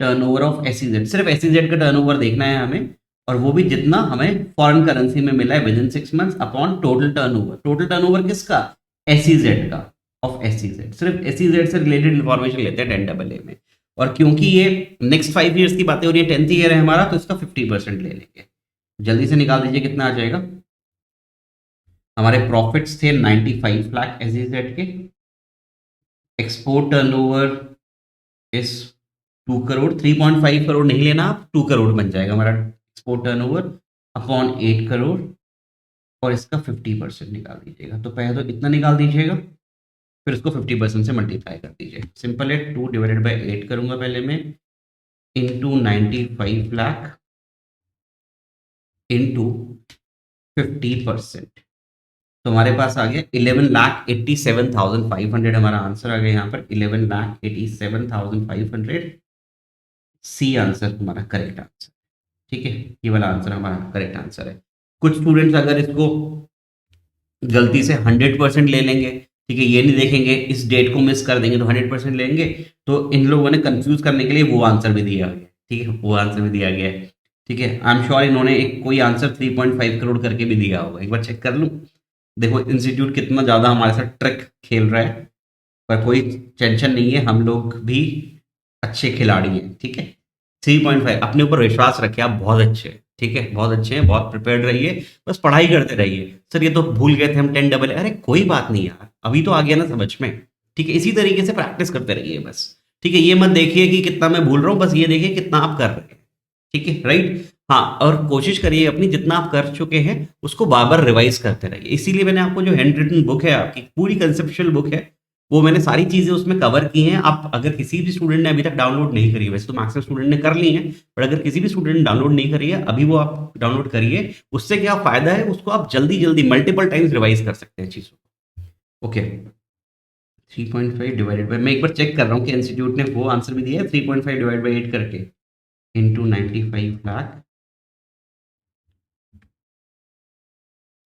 turnover of SEZ. सिर्फ एसईजेड का टर्नओवर देखना है हमें, और वो भी जितना हमें फॉरेन करेंसी में मिला है with in 6 months upon total turnover. Total turnover किसका? एसईजेड का, ऑफ एसईजेड। सिर्फ एसईजेड से रिलेटेड इंफॉर्मेशन लेते हैं 10AA में, और क्योंकि ये नेक्स्ट 5 ईयर्स की बातें हो रही है, 10th ईयर है हमारा, तो इसका 50% ले लेंगे। जल्दी से निकाल दीजिए कितना आ जाएगा। हमारे प्रॉफिट्स थे 95 लाख एसईजेड के, एक्सपोर्ट टर्नओवर इस 2 करोड़, 3.5 करोड़ नहीं लेना आप, 2 करोड़ बन जाएगा हमारा एक्सपोर्ट टर्नओवर अपॉन 8 करोड़, और इसका 50% निकाल दीजिएगा। तो पहले तो इतना निकाल दीजिएगा, फिर इसको 50% से मल्टीप्लाई कर दीजिए। सिंपल है, 2 डिवाइडेड बाई 8 करूंगा पहले मैं, इंटू 95 लाख इंटू 50%, तो हमारे पास आ गया 11,87,500। हमारा आंसर आ गया यहाँ पर 11,87,500। सी आंसर हमारा करेक्ट आंसर। ठीक है, ये वाला आंसर हमारा करेक्ट आंसर है। कुछ स्टूडेंट्स अगर इसको गलती से 100% ले लेंगे, ठीक है, ये नहीं देखेंगे, इस डेट को मिस कर देंगे तो 100% लेंगे, तो इन लोगों ने कंफ्यूज करने के लिए वो आंसर भी दिया गया। ठीक है, वो आंसर भी दिया गया है। ठीक है, आई एम श्योर इन्होंने एक कोई आंसर 3.5 करोड़ करके भी दिया होगा, एक बार चेक कर लूँ। देखो इंस्टीट्यूट कितना ज़्यादा हमारे साथ ट्रिक खेल रहा है, पर कोई टेंशन नहीं है, हम लोग भी अच्छे खिलाड़ी हैं। ठीक है, 3.5, अपने ऊपर विश्वास रखिए, आप बहुत अच्छे हैं। ठीक है, बहुत अच्छे हैं, बहुत प्रिपेयर्ड रहिए, बस पढ़ाई करते रहिए। सर ये तो भूल गए थे हम 10AA, अरे कोई बात नहीं यार, अभी तो आ गया ना समझ में। ठीक है, इसी तरीके से प्रैक्टिस करते रहिए बस। ठीक है, ये मत देखिए कि कितना मैं भूल रहा हूँ, बस ये देखिए कितना आप कर रहे हैं। ठीक है, राइट। हाँ, और कोशिश करिए अपनी जितना आप कर चुके हैं उसको बार बार रिवाइज करते रहिए। इसीलिए मैंने आपको जो हैंड रिटन बुक है, आपकी पूरी कंसेप्चुअल बुक है, वो मैंने सारी चीजें उसमें कवर की हैं। आप अगर किसी भी स्टूडेंट ने अभी तक डाउनलोड नहीं करी है, वैसे तो मैक्सिमम स्टूडेंट ने कर ली है, पर अगर किसी भी स्टूडेंट ने डाउनलोड नहीं करी है अभी, वो आप डाउनलोड करिए। उससे क्या फायदा है, उसको आप जल्दी जल्दी मल्टीपल टाइम्स रिवाइज कर सकते हैं चीजों को। ओके, 3.5 डिवाइडेड बाई, मैं एक बार चेक कर रहा हूँ कि इंस्टीट्यूट ने वो आंसर भी दिया है 3.5 डिवाइड बाई 8 करके इंटू 95 लाख।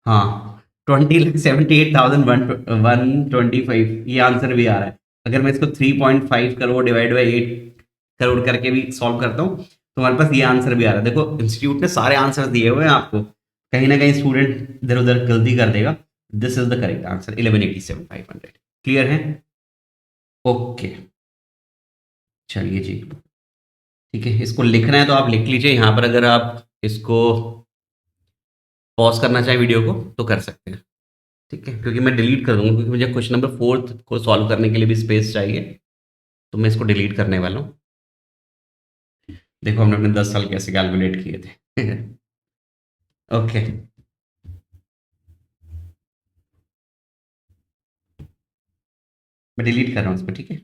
हाँ, 20,78,125 ये आंसर भी आ रहा है। अगर मैं इसको 3.5 करोड़ डिवाइड बाई 8 करोड़ करके भी सॉल्व करता हूँ तो हमारे पास ये आंसर भी आ रहा है। देखो इंस्टीट्यूट ने सारे आंसर दिए हुए हैं आपको, कहीं ना कहीं स्टूडेंट इधर उधर गलती कर देगा। This is the correct answer 11,87,500। Clear है? ओके, चलिए जी, ठीक है, इसको लिखना है तो आप लिख लीजिए यहाँ पर। अगर आप इसको पॉज करना चाहें वीडियो को तो कर सकते हैं। ठीक है, क्योंकि मैं डिलीट कर दूंगा, क्योंकि मुझे क्वेश्चन नंबर 4 को सॉल्व करने के लिए भी स्पेस चाहिए, तो मैं इसको डिलीट करने वाला हूँ। देखो हमने अपने 10 साल कैसे कैलकुलेट किए थे। ओके, मैं डिलीट कर रहा हूँ इसको। ठीक है,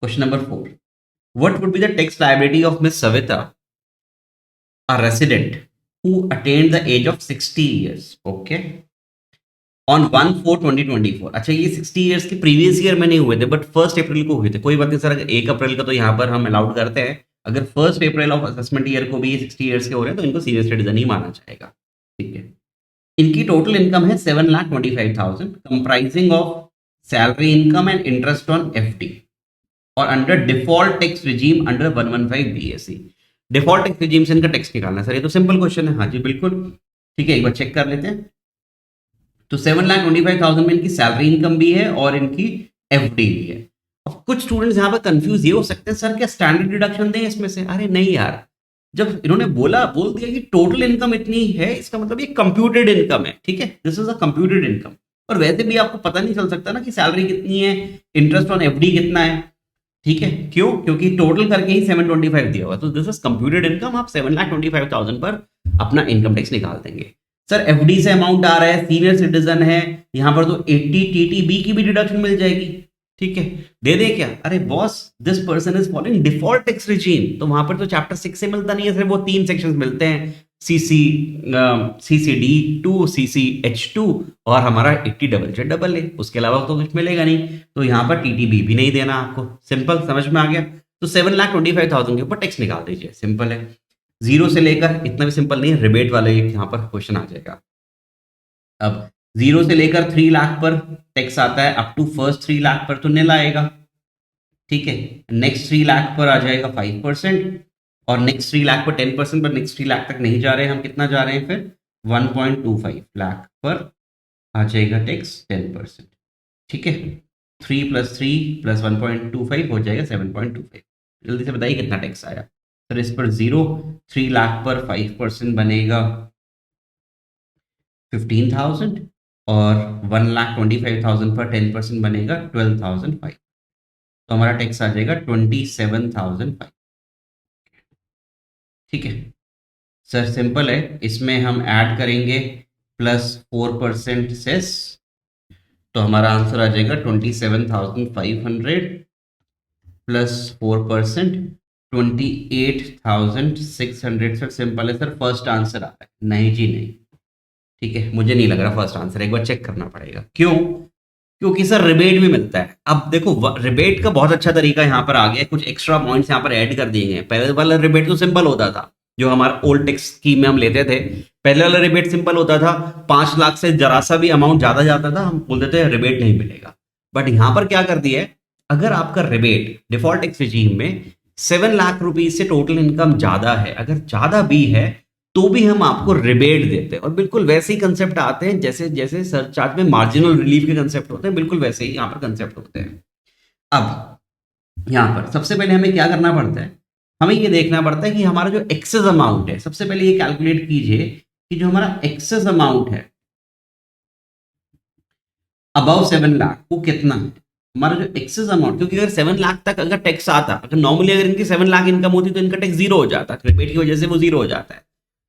question number 4, what would be the tax liability of miss Savita, a resident who attained the age of 60 years, okay, on 1/4/2024। अच्छा, ये 60 इयर्स के प्रीवियस ईयर में नहीं हुए थे, बट 1 अप्रैल को हुए थे। कोई बात नहीं सर, 1 अप्रैल का तो यहाँ पर हम अलाउड करते हैं, अगर first April of assessment year को भी ये 60 ईयर्स के हो रहे हैं तो इनको सीनियर सिटीजन ही माना जाएगा। ठीक है, इनकी टोटल इनकम है 7,25,000 comprising of salary income and interest on FD और under default tax regime under 115 BSE. Default tax regime से इनका टैक्स निकालना है। सर ये तो सिंपल क्वेश्चन है। हाँ जी बिल्कुल ठीक है, एक बार चेक कर लेते हैं। तो 7,25,000 में इनकी सैलरी इनकम भी है और इनकी एफडी भी है। अब कुछ स्टूडेंट्स यहाँ पर कंफ्यूज ये हो सकते हैं, सर क्या स्टैंडर्ड डिडक्शन दें इसमें से? अरे नहीं यार, जब इन्होंने बोल दिया कि टोटल इनकम इतनी है, इसका मतलब ये कंप्यूटेड इनकम है। ठीक है, this is a computed income. और वैसे भी आपको पता नहीं चल सकता ना कि सैलरी कितनी है, इंटरेस्ट ऑन एफडी कितना है। ठीक है, क्यों? क्योंकि टोटल करके ही 725 दिया हुआ, तो दिस इज कंप्यूटेड इनकम। आप 7,25,000 पर अपना इनकम टैक्स निकाल देंगे। सर एफडी से अमाउंट आ रहा है, सीनियर सिटीजन है, यहाँ पर तो 80 टीटीबी की भी डिडक्शन मिल जाएगी। ठीक है, दे दे क्या? अरे boss, this person is following default tax regime, तो वहां पर तो चैप्टर 6 से मिलता नहीं है, सिर्फ वो 3 सेक्शंस मिलते हैं, CCD2, CCH2 और हमारा 80JJAA। उसके अलावा तो कुछ मिलेगा नहीं, तो यहाँ पर टीटीबी भी नहीं देना आपको। सिंपल, समझ में आ गया? तो 7,25,000 के ऊपर टैक्स निकाल दीजिए, सिंपल है। जीरो से लेकर, इतना भी सिंपल नहीं है, रिबेट वाले यहाँ पर क्वेश्चन आ जाएगा। अब 0 से लेकर 3 लाख पर टैक्स आता है, अप टू फर्स्ट 3 लाख पर तो निल आएगा। ठीक है, नेक्स्ट 3 लाख पर आ जाएगा 5%, और नेक्स्ट 3 लाख पर 10%, पर नेक्स्ट 3 लाख तक नहीं जा रहे हैं हम। कितना जा रहे हैं फिर? 1.25 लाख पर आ जाएगा टैक्स 10%। ठीक है, 3 + 3 + 1.25 हो जाएगा 7.25। जल्दी से बताइए कितना टैक्स आया? सर इस पर 0, 3 लाख पर 5% बनेगा 15,000, और 1,25,000 पर 10% बनेगा 12,500। तो हमारा टैक्स आ जाएगा 27,500। ठीक है सर, सिंपल है। इसमें हम ऐड करेंगे +4% सेस, तो हमारा आंसर आ जाएगा 27,500 +4% 28,600। सर सिंपल है सर, फर्स्ट आंसर आ रहा है। नहीं जी नहीं, ठीक है, मुझे नहीं लग रहा फर्स्ट आंसर, एक बार चेक करना पड़ेगा। क्यों? क्योंकि सर रिबेट भी मिलता है। अब देखो, रिबेट का बहुत अच्छा तरीका यहाँ पर आ गया, कुछ एक्स्ट्रा पॉइंट्स यहाँ पर ऐड कर दिए गए। पहले वाला रिबेट तो सिंपल होता था, जो हमारा ओल्ड टैक्स स्कीम में हम लेते थे। पहले वाला रिबेट सिंपल होता था, 5 लाख से जरा सा भी अमाउंट ज्यादा जाता था, हम बोलते थे रिबेट नहीं मिलेगा। बट यहाँ पर क्या कर दिया है, अगर आपका रिबेट डिफॉल्ट टैक्स रिजीम में 7 लाख रुपीज से टोटल इनकम ज्यादा है, अगर ज्यादा भी है तो भी हम आपको रिबेट देते हैं। और बिल्कुल वैसे ही कंसेप्ट आते हैं जैसे जैसे सरचार्ज में मार्जिनल रिलीफ के कंसेप्ट होते हैं, बिल्कुल वैसे ही यहाँ पर कंसेप्ट होते हैं। अब यहाँ पर सबसे पहले हमें क्या करना पड़ता है, हमें ये देखना पड़ता है कि हमारा जो एक्सेस अमाउंट है, सबसे पहले ये कैलकुलेट कीजिए कि जो हमारा एक्सेस अमाउंट है अबव 7 लाख वो कितना है। हमारा जो एक्सेस अमाउंट, क्योंकि अगर 7 लाख तक अगर टैक्स आता, अगर नॉर्मली अगर इनकी 7 लाख इनकम होती तो इनका टैक्स 0 हो जाता, रिबेट की वजह से वो 0 हो जाता है।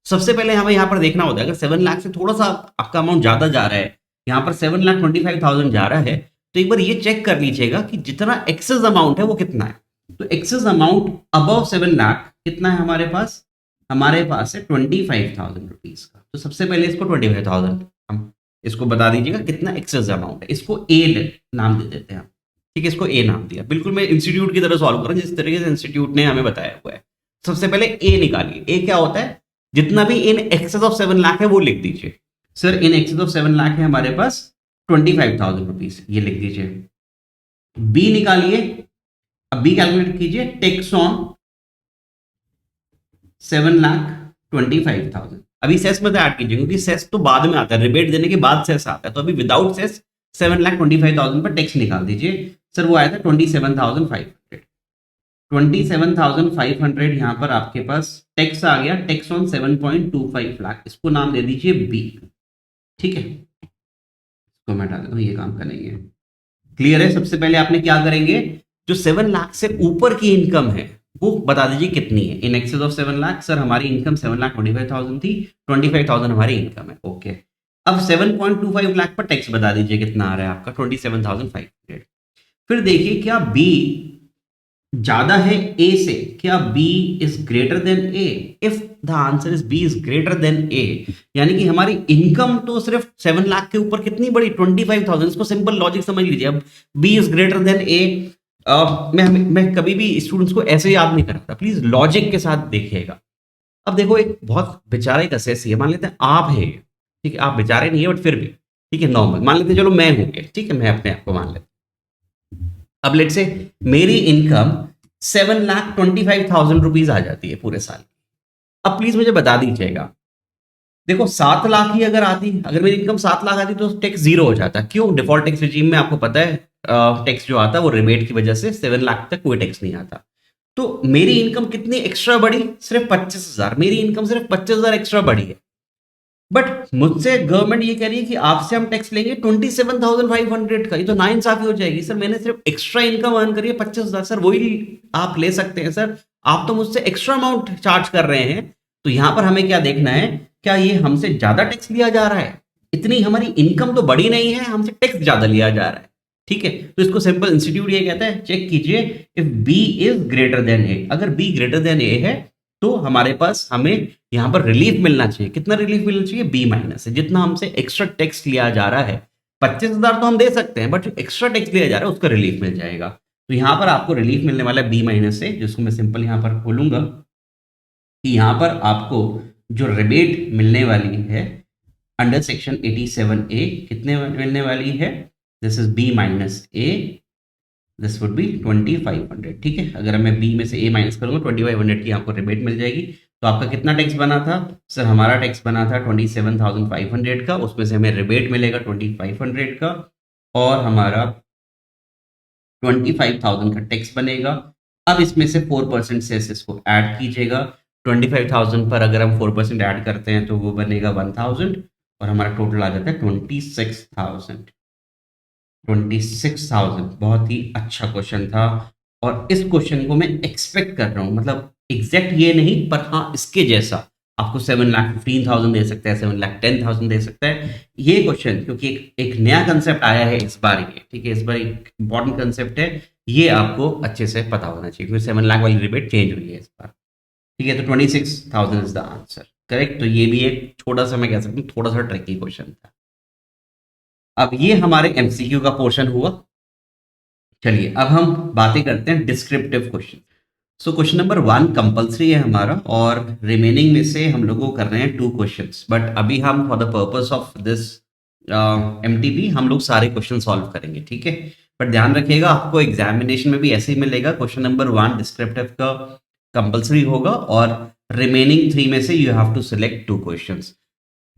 सबसे पहले हमें यहाँ पर देखना होता है, अगर 7 लाख से थोड़ा सा आपका अमाउंट ज्यादा जा रहा है, यहाँ पर 7,25,000 जा रहा है, तो एक बार ये चेक कर लीजिएगा कि जितना एक्सेस अमाउंट है वो कितना है। तो एक्सेस अमाउंट अबव 7 लाख कितना है हमारे पास? हमारे पास है 25,000 रुपीज का। तो सबसे पहले इसको 25,000 हम इसको बता दीजिएगा कितना एक्सेस अमाउंट है। इसको ए नाम दे देते हैं हम। ठीक है, इसको ए नाम दिया। बिल्कुल मैं इंस्टीट्यूट की तरह सॉल्व कर रहा हूँ, जिस तरीके से इंस्टीट्यूट ने हमें बताया हुआ है। सबसे पहले ए निकालिए। ए क्या होता है? जितना भी इन एक्सेस ऑफ 7 लाख है वो लिख दीजिए। Sir in excess of 7 lakh है हमारे पास 25,000 रुपीज, ये लिख दीजिए। बी निकालिए। अब बी कैलकुलेट कीजिए, टैक्स ऑन 7,25,000। अभी सेस में तो ऐड कीजिए, क्योंकि सेस तो बाद में आता है, रिबेट देने के बाद सेस आता है। तो अभी विदाउट सेस 7,25,000 पर टैक्स निकाल दीजिए। सर वो आया था 27,500। 27,500 यहाँ पर आपके पास टैक्स आ गया, टैक्स ऑन 7.25 लाख। इसको नाम दे दीजिए बी। ठीक है, इसको मैं हटा देता हूँ, ये काम करेंगे। क्लियर है? सबसे पहले आपने क्या करेंगे, जो 7 लाख से ऊपर की इनकम है वो बता दीजिए कितनी है। In excess of 7 lakh, sir हमारी इनकम 7,25,000 थी, 25,000 हमारी इनकम है। ओके, अब 7.25 लाख पर टैक्स बता दीजिए कितना आ रहा है आपका, 27,500। फिर देखिए क्या बी ज्यादा है ए से, क्या B is greater than A? If the answer is B is greater than A, यानी कि हमारी इनकम तो सिर्फ 7 लाख के ऊपर कितनी बड़ी, 25,000। इसको सिंपल लॉजिक समझ लीजिए। अब बी इज ग्रेटर देन ए, मैं कभी भी स्टूडेंट्स को ऐसे याद नहीं कराता, प्लीज लॉजिक के साथ देखिएगा। अब देखो एक बहुत बेचारा एक असेसी है, मान लेते हैं आप है, ठीक है, आप बेचारे नहीं है बट फिर भी ठीक है, नॉर्मल मान लेते हैं, चलो मैं हूं, ठीक है, मैं अपने आप को मान लेता हूं। अब लेट से मेरी इनकम 7,25,000 रुपीज आ जाती है पूरे साल। अब प्लीज मुझे बता दीजिएगा, देखो 7 लाख ही अगर आती, अगर मेरी इनकम 7 लाख आती तो टैक्स जीरो हो जाता। क्यों? डिफॉल्ट टैक्स रिजीम में आपको पता है टैक्स जो आता है वो रिबेट की वजह से 7 लाख तक कोई टैक्स नहीं आता। तो मेरी इनकम कितनी एक्स्ट्रा बढ़ी? सिर्फ 25,000। मेरी इनकम सिर्फ 25,000 एक्स्ट्रा बढ़ी है, बट मुझसे गवर्नमेंट ये कह रही है कि आपसे हम टैक्स लेंगे 27,500 का। ये तो नाइंसाफी हो जाएगी सर, मैंने सिर्फ एक्स्ट्रा इनकम अर्न करी है 25,000। सर वही आप ले सकते हैं सर, आप तो मुझसे एक्स्ट्रा अमाउंट चार्ज कर रहे हैं। तो यहां पर हमें क्या देखना है, क्या ये हमसे ज्यादा टैक्स लिया जा रहा है? इतनी हमारी इनकम तो बड़ी नहीं है, हमसे टैक्स ज्यादा लिया जा रहा है। ठीक है, तो इसको सिंपल इंस्टीट्यूट ये कहता है, चेक कीजिए if B is greater than A. अगर बी ग्रेटर देन ए है तो हमारे पास हमें यहां पर रिलीफ मिलना चाहिए। कितना रिलीफ मिलना चाहिए? बी माइनस है। जितना हमसे एक्स्ट्रा टैक्स लिया जा रहा है, 25,000 तो हम दे सकते हैं, बट जो एक्स्ट्रा टैक्स लिया जा रहा है उसका रिलीफ मिल जाएगा। तो यहां पर आपको रिलीफ मिलने वाला है बी माइनस से, जिसको मैं सिंपल यहां पर खोलूंगा कि यहां पर आपको जो रिबेट मिलने वाली है अंडर सेक्शन 87A कितने मिलने वाली है? This is B minus A, this would be 2500। ठीक है, अगर मैं बी में से ए माइनस करूंगा 2500 की आपको रिबेट मिल जाएगी। तो आपका कितना टैक्स बना था सर? हमारा टैक्स बना था 27,500 का, उसमें से हमें रिबेट मिलेगा 2500 का, और हमारा 25,000 का टैक्स बनेगा। अब इसमें से 4% से इसको ऐड कीजिएगा। 25,000 पर अगर हम 4% ऐड करते हैं तो वो बनेगा 1,000, और हमारा टोटल आ जाता है 26,000। 26,000 बहुत ही अच्छा क्वेश्चन था, और इस क्वेश्चन को मैं एक्सपेक्ट कर रहा हूँ, मतलब एग्जैक्ट ये नहीं पर हाँ इसके जैसा आपको 7,15,000 दे सकता है, 7,10,000 दे सकता है ये क्वेश्चन, क्योंकि एक नया कंसेप्ट आया है इस बार ये। ठीक है, इस बार एक इंपॉर्टेंट कंसेप्ट है, ये आपको अच्छे से पता होना चाहिए, क्योंकि 7 लाख वाली रिबेट चेंज हुई है इस बार। ठीक है, तो 26,000 इज द आंसर, करेक्ट। तो ये भी एक छोटा सा, मैं कह सकता हूँ थोड़ा सा ट्रिकी क्वेश्चन था। अब ये हमारे एमसीक्यू का पोर्शन हुआ। चलिए अब हम बातें करते हैं descriptive question. So question number 1 compulsory है हमारा, और रिमेनिंग में से हम लोग को कर रहे हैं 2 क्वेश्चंस, बट अभी हम for the purpose of this MTB हम लोग सारे क्वेश्चन सॉल्व करेंगे। ठीक है, बट ध्यान रखिएगा आपको एग्जामिनेशन में भी ऐसे ही मिलेगा। क्वेश्चन नंबर 1 डिस्क्रिप्टिव का कंपल्सरी होगा, और रिमेनिंग 3 में से you have to select 2 questions.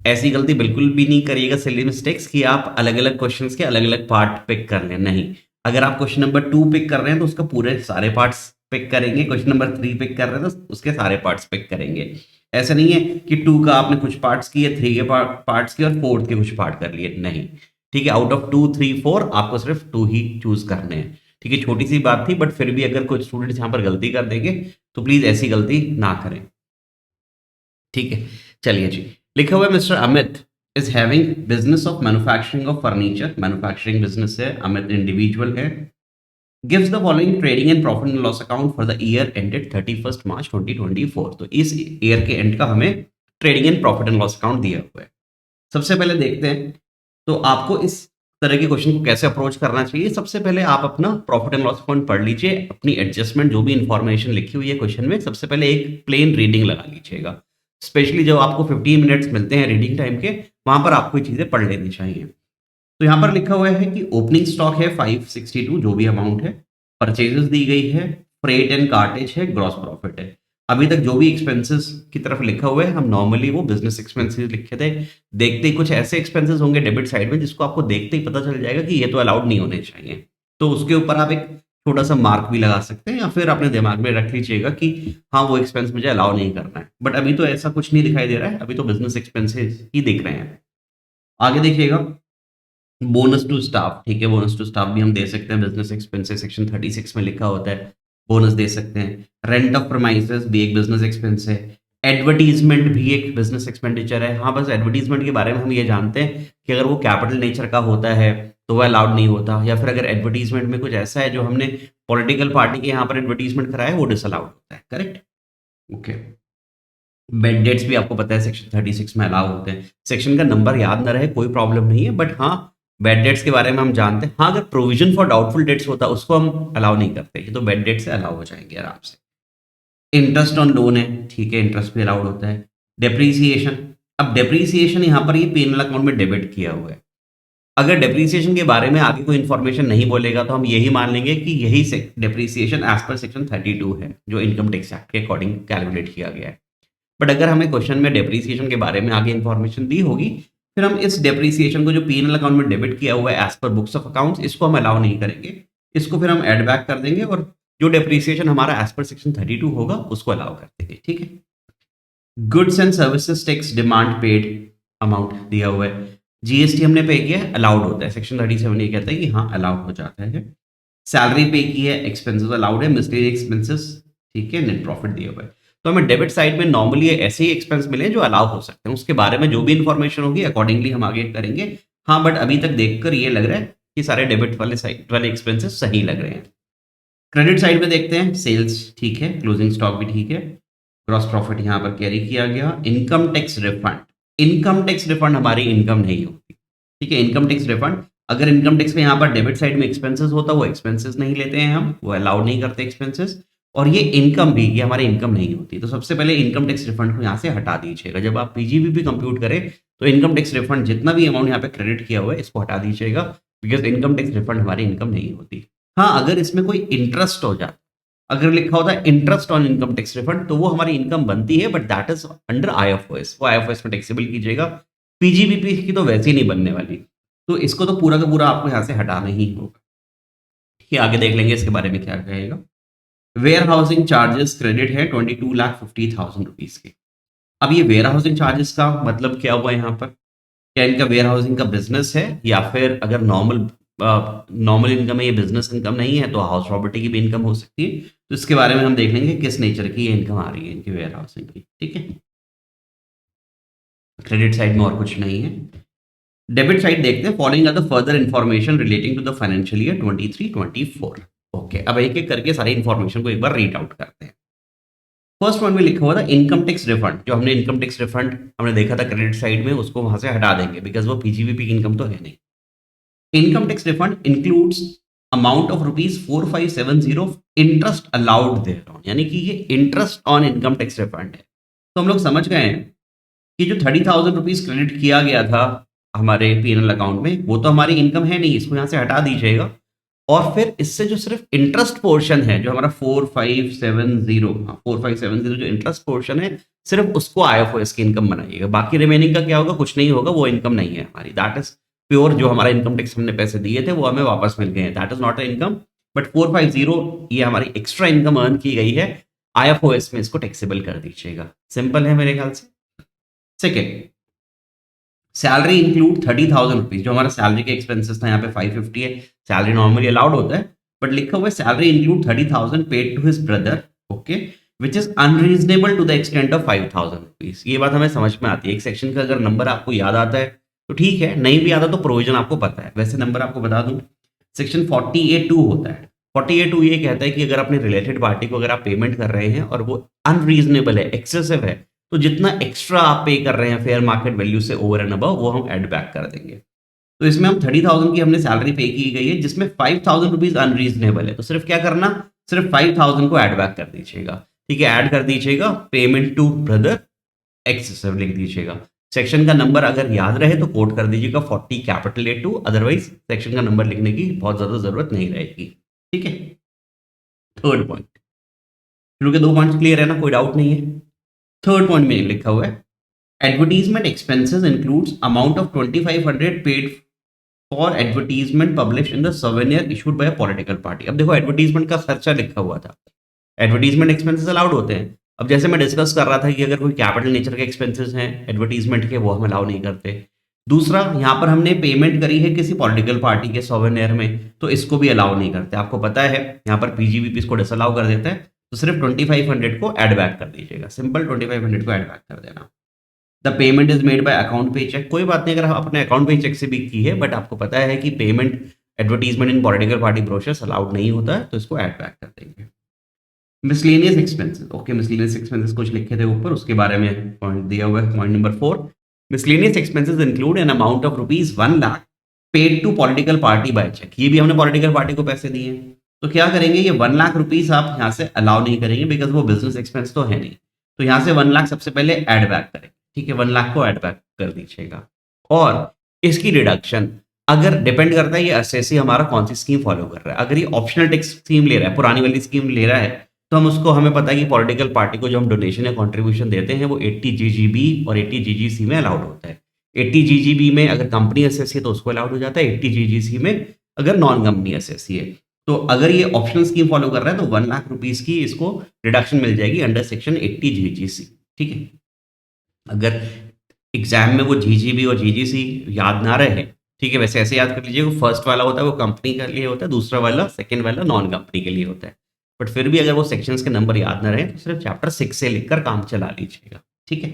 ऐसी गलती बिल्कुल भी नहीं करिएगा सिली मिस्टेक्स कि आप अलग अलग क्वेश्चंस के अलग अलग पार्ट पिक कर लें। नहीं, अगर आप क्वेश्चन नंबर 2 पिक कर रहे हैं तो उसका पूरे सारे पार्ट्स पिक करेंगे, क्वेश्चन नंबर 3 पिक कर रहे हैं तो उसके सारे पार्ट्स पिक करेंगे। ऐसा नहीं है कि 2 का आपने कुछ पार्ट्स किए, 3 के पार्ट्स किए और 4th के कुछ पार्ट कर लिए, नहीं। ठीक है, आउट ऑफ 2, 3, 4 आपको सिर्फ 2 ही चूज करने हैं। ठीक है, छोटी सी बात थी, बट फिर भी अगर कुछ स्टूडेंट्स यहाँ पर गलती कर देंगे तो प्लीज ऐसी गलती ना करें। ठीक है, चलिए जी, लिखा हुआ है mister Amit is having business of manufacturing of furniture. Manufacturing business है, अमित इंडिविजुअल है। Gives the following trading and profit and loss account for the year ended 31 मार्च 2024। तो इस ईयर के एंड का हमें trading and profit and loss account दिया हुआ है। सबसे पहले देखते हैं तो आपको इस तरह के क्वेश्चन को कैसे अप्रोच करना चाहिए। सबसे पहले आप अपना प्रॉफिट एंड लॉस अकाउंट पढ़ लीजिए, अपनी एडजस्टमेंट जो भी इंफॉर्मेशन लिखी हुई है क्वेश्चन में, सबसे पहले एक प्लेन रीडिंग लगा लीजिएगा। स्पेशली जब आपको 15 मिनट्स मिलते हैं रीडिंग टाइम के, वहां पर आपको ये चीजें पढ़ लेनी चाहिए। तो यहाँ पर लिखा हुआ है कि ओपनिंग स्टॉक है 562 जो भी अमाउंट है, परचेजेस दी गई है, फ्रेट एंड कार्टेज है, ग्रॉस प्रॉफिट है। अभी तक जो भी एक्सपेंसेस की तरफ लिखा हुआ है हम नॉर्मली वो बिजनेस एक्सपेंसेस लिखे थे। देखते ही कुछ ऐसे एक्सपेंसेस होंगे डेबिट साइड में जिसको आपको देखते ही पता चल जाएगा कि ये तो अलाउड नहीं होने चाहिए, तो उसके ऊपर आप एक छोटा सा मार्क भी लगा सकते हैं, या फिर अपने दिमाग में रख लीजिएगा कि हाँ वो एक्सपेंस मुझे अलाउ नहीं करना है। बट अभी तो ऐसा कुछ नहीं दिखाई दे रहा है, अभी तो बिजनेस एक्सपेंसेस ही दिख रहे हैं। आगे देखिएगा बोनस टू स्टाफ। ठीक है, बोनस टू स्टाफ भी हम दे सकते हैं, बिजनेस एक्सपेंसेस सेक्शन 36 में लिखा होता है, बोनस दे सकते हैं। रेंट ऑफ प्रमाइसेस भी एक बिजनेस एक्सपेंस है। एडवर्टीजमेंट भी एक बिजनेस एक्सपेंडिचर है। हाँ, बस एडवर्टीजमेंट के बारे में हम ये जानते हैं कि अगर वो कैपिटल नेचर का होता है तो वह अलाउड नहीं होता, या फिर अगर एडवर्टीजमेंट में कुछ ऐसा है जो हमने पॉलिटिकल पार्टी के यहाँ पर एडवर्टीजमेंट कराया वो डिसअलाउड होता है। Correct, okay. बेड डेट्स भी आपको पता है सेक्शन 36 में अलाउ होते हैं। सेक्शन का नंबर याद ना रहे कोई प्रॉब्लम नहीं है, बट हाँ बैड डेट्स के बारे में हम जानते हैं। हाँ, अगर प्रोविजन फॉर डाउटफुल डेट्स होता है उसको हम अलाउ नहीं करते, ये तो बैड डेट से अलाउ हो जाएंगे आराम से। इंटरेस्ट ऑन लोन है, ठीक है, इंटरेस्ट भी अलाउड होता है। डेप्रीसिएशन, अब डेप्रीसिएशन यहाँ पर ये पीनल अकाउंट में डेबिट किया हुआ है। अगर डेप्रीसिएशन के बारे में आगे कोई इन्फॉर्मेशन नहीं बोलेगा तो हम यही मान लेंगे कि यही से डेप्रीसिएशन एज पर सेक्शन 32 है, जो इनकम टैक्स एक्ट के अकॉर्डिंग कैलकुलेट किया गया है। बट अगर हमें क्वेश्चन में डेप्रीसिएशन के बारे में आगे इन्फॉर्मेशन दी होगी, फिर हम इस डेप्रीसिएशन को जो पीनल अकाउंट में डेबिट किया हुआ है as per books of accounts, इसको हम अलाउ नहीं करेंगे, इसको फिर हम एड बैक कर देंगे और जो डेप्रीसिएशन हमारा एज पर सेक्शन 32 होगा उसको अलाउ कर देंगे, ठीक है। Goods and services tax demand paid amount दिया हुआ है, जीएसटी हमने पे किया है, अलाउड होता है, सेक्शन 37 ये कहता है कि हाँ अलाउड हो जाता है। सैलरी पे की है, एक्सपेंसेस अलाउड है, मिसलेनियस एक्सपेंसेस, ठीक है, नेट प्रॉफिट दिया हुआ है। तो हमें डेबिट साइड में नॉर्मली ऐसे ही एक्सपेंस मिले जो अलाउ हो सकते हैं, उसके बारे में जो भी इंफॉर्मेशन होगी अकॉर्डिंगली हम आगे करेंगे। हाँ, बट अभी तक देखकर ये लग रहा है कि सारे डेबिट वाले साइड वाले एक्सपेंसेस सही लग रहे हैं। क्रेडिट साइड में देखते हैं, सेल्स ठीक है, क्लोजिंग स्टॉक भी ठीक है, ग्रॉस प्रॉफिट यहाँ पर कैरी किया गया। Income tax refund, income tax refund हमारी इनकम नहीं होती, ठीक है। इनकम टैक्स रिफंड, अगर इनकम टैक्स में यहाँ पर डेबिट साइड में एक्सपेंसेस होता वो एक्सपेंसेस नहीं लेते हैं हम, वो अलाउड नहीं करते एक्सपेंसेस। और ये इनकम भी, ये हमारी इनकम नहीं होती। तो सबसे पहले इनकम टैक्स रिफंड को यहाँ से हटा दीजिएगा। जब आप पीजीबीपी कंप्यूट करें तो इनकम टैक्स रिफंड जितना भी अमाउंट यहाँ पे क्रेडिट किया हुआ है इसको हटा दीजिएगा, बिकॉज इनकम टैक्स रिफंड हमारी इनकम नहीं होती। हाँ, अगर इसमें कोई इंटरेस्ट हो जाता, अगर लिखा होता है interest on income tax refund, तो वो हमारी इनकम बनती है, but that is under IFOS, वो आईएफओएस में टैक्सेबल कीजिएगा। पीजीबीपी की तो वैसे ही नहीं बनने वाली, तो इसको तो पूरा का पूरा आपको यहाँ से हटाना ही होगा। ये आगे देख लेंगे इसके बारे में क्या कहेगा। वेयर हाउसिंग चार्जेस क्रेडिट है 22,50,000 रुपीज के। अब ये वेयर हाउसिंग चार्जेस का मतलब क्या हुआ यहाँ पर, क्या इनका वेयर हाउसिंग का बिजनेस है, या फिर अगर नॉर्मल इनकम है, ये बिजनेस इनकम नहीं है, तो हाउस प्रॉपर्टी की भी इनकम हो सकती है। तो इसके बारे में हम देख लेंगे किस नेचर की ये इनकम आ रही है इनकी वेयर हाउसिंग की, ठीक है। क्रेडिट साइड में और कुछ नहीं है। डेबिट साइड देखते हैं, following are the further information relating to the financial year 23-24। Okay, अब एक एक करके सारी इंफॉर्मेशन को एक बार रीड आउट करते हैं। फर्स्ट वन में लिखा हुआ था इनकम टैक्स रिफंड, जो हमने इनकम टैक्स रिफंड हमने देखा था क्रेडिट साइड में, उसको वहां से हटा देंगे बिकॉज वो पीजीबीपी की इनकम तो है नहीं। Income tax refund includes amount of ₹4570 interest allowed there on, यानी कि ये interest on income tax refund है। तो हम लोग समझ गए हैं कि जो 30,000 रुपीज क्रेडिट किया गया था हमारे पीएनएल अकाउंट में, वो तो हमारी इनकम है नहीं, इसको यहाँ से हटा दीजिएगा। और फिर इससे जो सिर्फ इंटरेस्ट पोर्शन है, जो हमारा 4570 जो इंटरेस्ट पोर्शन है, सिर्फ उसको आईएफओएस की इनकम बनाइएगा। बाकी रिमेनिंग का क्या होगा, कुछ नहीं होगा, वो इनकम नहीं है हमारी। दैट इज प्योर, जो हमारा इनकम टैक्स हमने पैसे दिए थे वो हमें वापस मिल गए हैं, that is not a income. But 450 ये हमारी एक्स्ट्रा इनकम अर्न की गई है, आईएफओएस में इसको टैक्सेबल कर दीजिएगा। सिंपल है मेरे ख्याल से। सेकेंड, सैलरी इंक्लूड 30,000 रुपीज, जो हमारा सैलरी के एक्सपेंसेस था यहाँ पे 550 है, सैलरी नॉर्मली अलाउड होता है, बट लिखा हुआ है salary include 30,000 paid to his brother, okay, which is unreasonable to the extent of 5,000 rupees. ये बात हमें समझ में आती है, एक सेक्शन का अगर नंबर आपको याद आता है तो ठीक है, नहीं भी आता तो प्रोविजन आपको पता है। वैसे नंबर आपको बता दूं, सेक्शन 40A2 होता है। 40A2 ये कहता है कि अगर अपने रिलेटेड पार्टी को अगर आप पेमेंट कर रहे हैं और वो अनरीजनेबल है, एक्सेसिव है, तो जितना एक्स्ट्रा आप पे कर रहे हैं फेयर मार्केट वैल्यू से ओवर एंड अबव, वो हम ऐड बैक कर देंगे। तो इसमें हम 30,000 की हमने सैलरी पे की गई है, जिसमें 5,000 रुपीज अनरीजनेबल है, तो सिर्फ क्या करना, सिर्फ 5,000 को ऐड बैक कर दीजिएगा, ठीक है। ऐड कर दीजिएगा, पेमेंट टू ब्रदर एक्सेसिव लिख दीजिएगा। सेक्शन का नंबर अगर याद रहे तो कोट कर दीजिएगा 40A2, अदरवाइज सेक्शन का नंबर लिखने की बहुत ज्यादा जरूरत नहीं रहेगी, ठीक है। थर्ड पॉइंट, शुरू के 2 पॉइंट क्लियर है ना, कोई डाउट नहीं है। थर्ड पॉइंट में लिखा हुआ है advertisement expenses includes amount of 2500 paid for advertisement publish in the souvenir issued by a political party. अब देखो, एडवर्टीजमेंट का खर्चा लिखा हुआ था, एडवर्टीजमेंट एक्सपेंसेस अलाउड होते हैं। अब जैसे मैं डिस्कस कर रहा था कि अगर कोई कैपिटल नेचर के एक्सपेंसेस हैं एडवर्टीजमेंट के, वो हम अलाउ नहीं करते। दूसरा, यहाँ पर हमने पेमेंट करी है किसी पॉलिटिकल पार्टी के सवेनियर में, तो इसको भी अलाउ नहीं करते। आपको पता है यहाँ पर पीजीबीपी इसको डिसअलाउ कर देता है, तो सिर्फ 2500 को ऐड बैक कर दीजिएगा, सिंपल 2500 को ऐड बैक कर देना। The payment is made by account payee check, कोई बात नहीं अगर आप अपने अकाउंट पे चेक से भी की है, बट आपको पता है कि पेमेंट एडवर्टीजमेंट इन पॉलिटिकल पार्टी ब्रोशर्स अलाउड नहीं होता है, तो इसको ऐड बैक कर देंगे। Miscellaneous expenses, okay, miscellaneous expenses कुछ लिखे थे ऊपर, उसके बारे में पॉइंट दिया हुआ है, point number 4। Miscellaneous expenses include an amount of ₹1 lakh paid to political party by cheque, ये भी हमने पॉलिटिकल पार्टी को पैसे दिए हैं, तो क्या करेंगे, ये 1 लाख रुपीज आप यहाँ से अलाउ नहीं करेंगे बिकॉज वो बिजनेस एक्सपेंस तो है नहीं। तो यहाँ से 1 लाख सबसे पहले ऐड बैक करें, ठीक है, 1 लाख को ऐड बैक कर दीजिएगा। और इसकी डिडक्शन अगर डिपेंड करता है ये एसएससी हमारा कौन सी स्कीम फॉलो कर रहा है। अगर ये ऑप्शनल टैक्स स्कीम ले रहा है, पुरानी वाली स्कीम ले रहा है, तो हम उसको, हमें पता है कि पॉलिटिकल पार्टी को जो हम डोनेशन या कॉन्ट्रीब्यूशन देते हैं वो 80 जीजीबी और 80 जीजीसी में अलाउड होता है। 80 जीजीबी में अगर कंपनी एसएससी है तो उसको अलाउड हो जाता है, 80 जीजीसी में अगर नॉन कंपनी एसएससी है। तो अगर ये ऑप्शनल स्कीम फॉलो कर रहा है तो 1 लाख रुपीज की इसको रिडक्शन मिल जाएगी अंडर सेक्शन 80 जीजीसी, ठीक है। अगर एग्जाम में वो जीजीबी और जीजीसी याद ना रहे, ठीक है, वैसे ऐसे याद कर लीजिए, वो फर्स्ट वाला होता है वो कंपनी के लिए होता है, दूसरा वाला सेकंड वाला नॉन कंपनी के लिए होता है। बट फिर भी अगर वो सेक्शंस के नंबर याद ना रहे तो सिर्फ चैप्टर 6 से लिखकर काम चला लीजिएगा, ठीक है।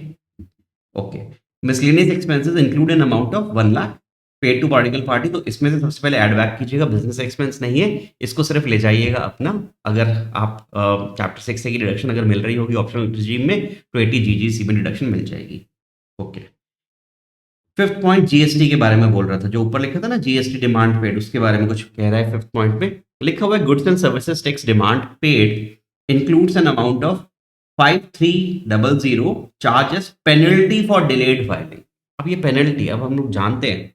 Okay, miscellaneous expenses include an amount of 1 lakh paid to political party, तो इसमें से सबसे पहले ऐड बैक कीजिएगा, बिजनेस एक्सपेंस नहीं है, इसको सिर्फ ले जाइएगा अपना। अगर आप चैप्टर 6 से की डिडक्शन अगर मिल रही होगी ऑप्शनल रिजीम में तो 80 जीजीसी में डिडक्शन मिल जाएगी। ओके, फिफ्थ पॉइंट जीएसटी के बारे में बोल रहा था, जो ऊपर लिखा था ना जीएसटी डिमांड पेड, उसके बारे में कुछ कह रहा है। फिफ्थ पॉइंट में लिखा हुआ है goods and services tax demand paid includes an amount of 5300 charges penalty for delayed filing. अब ये पेनल्टी, अब हम लोग जानते हैं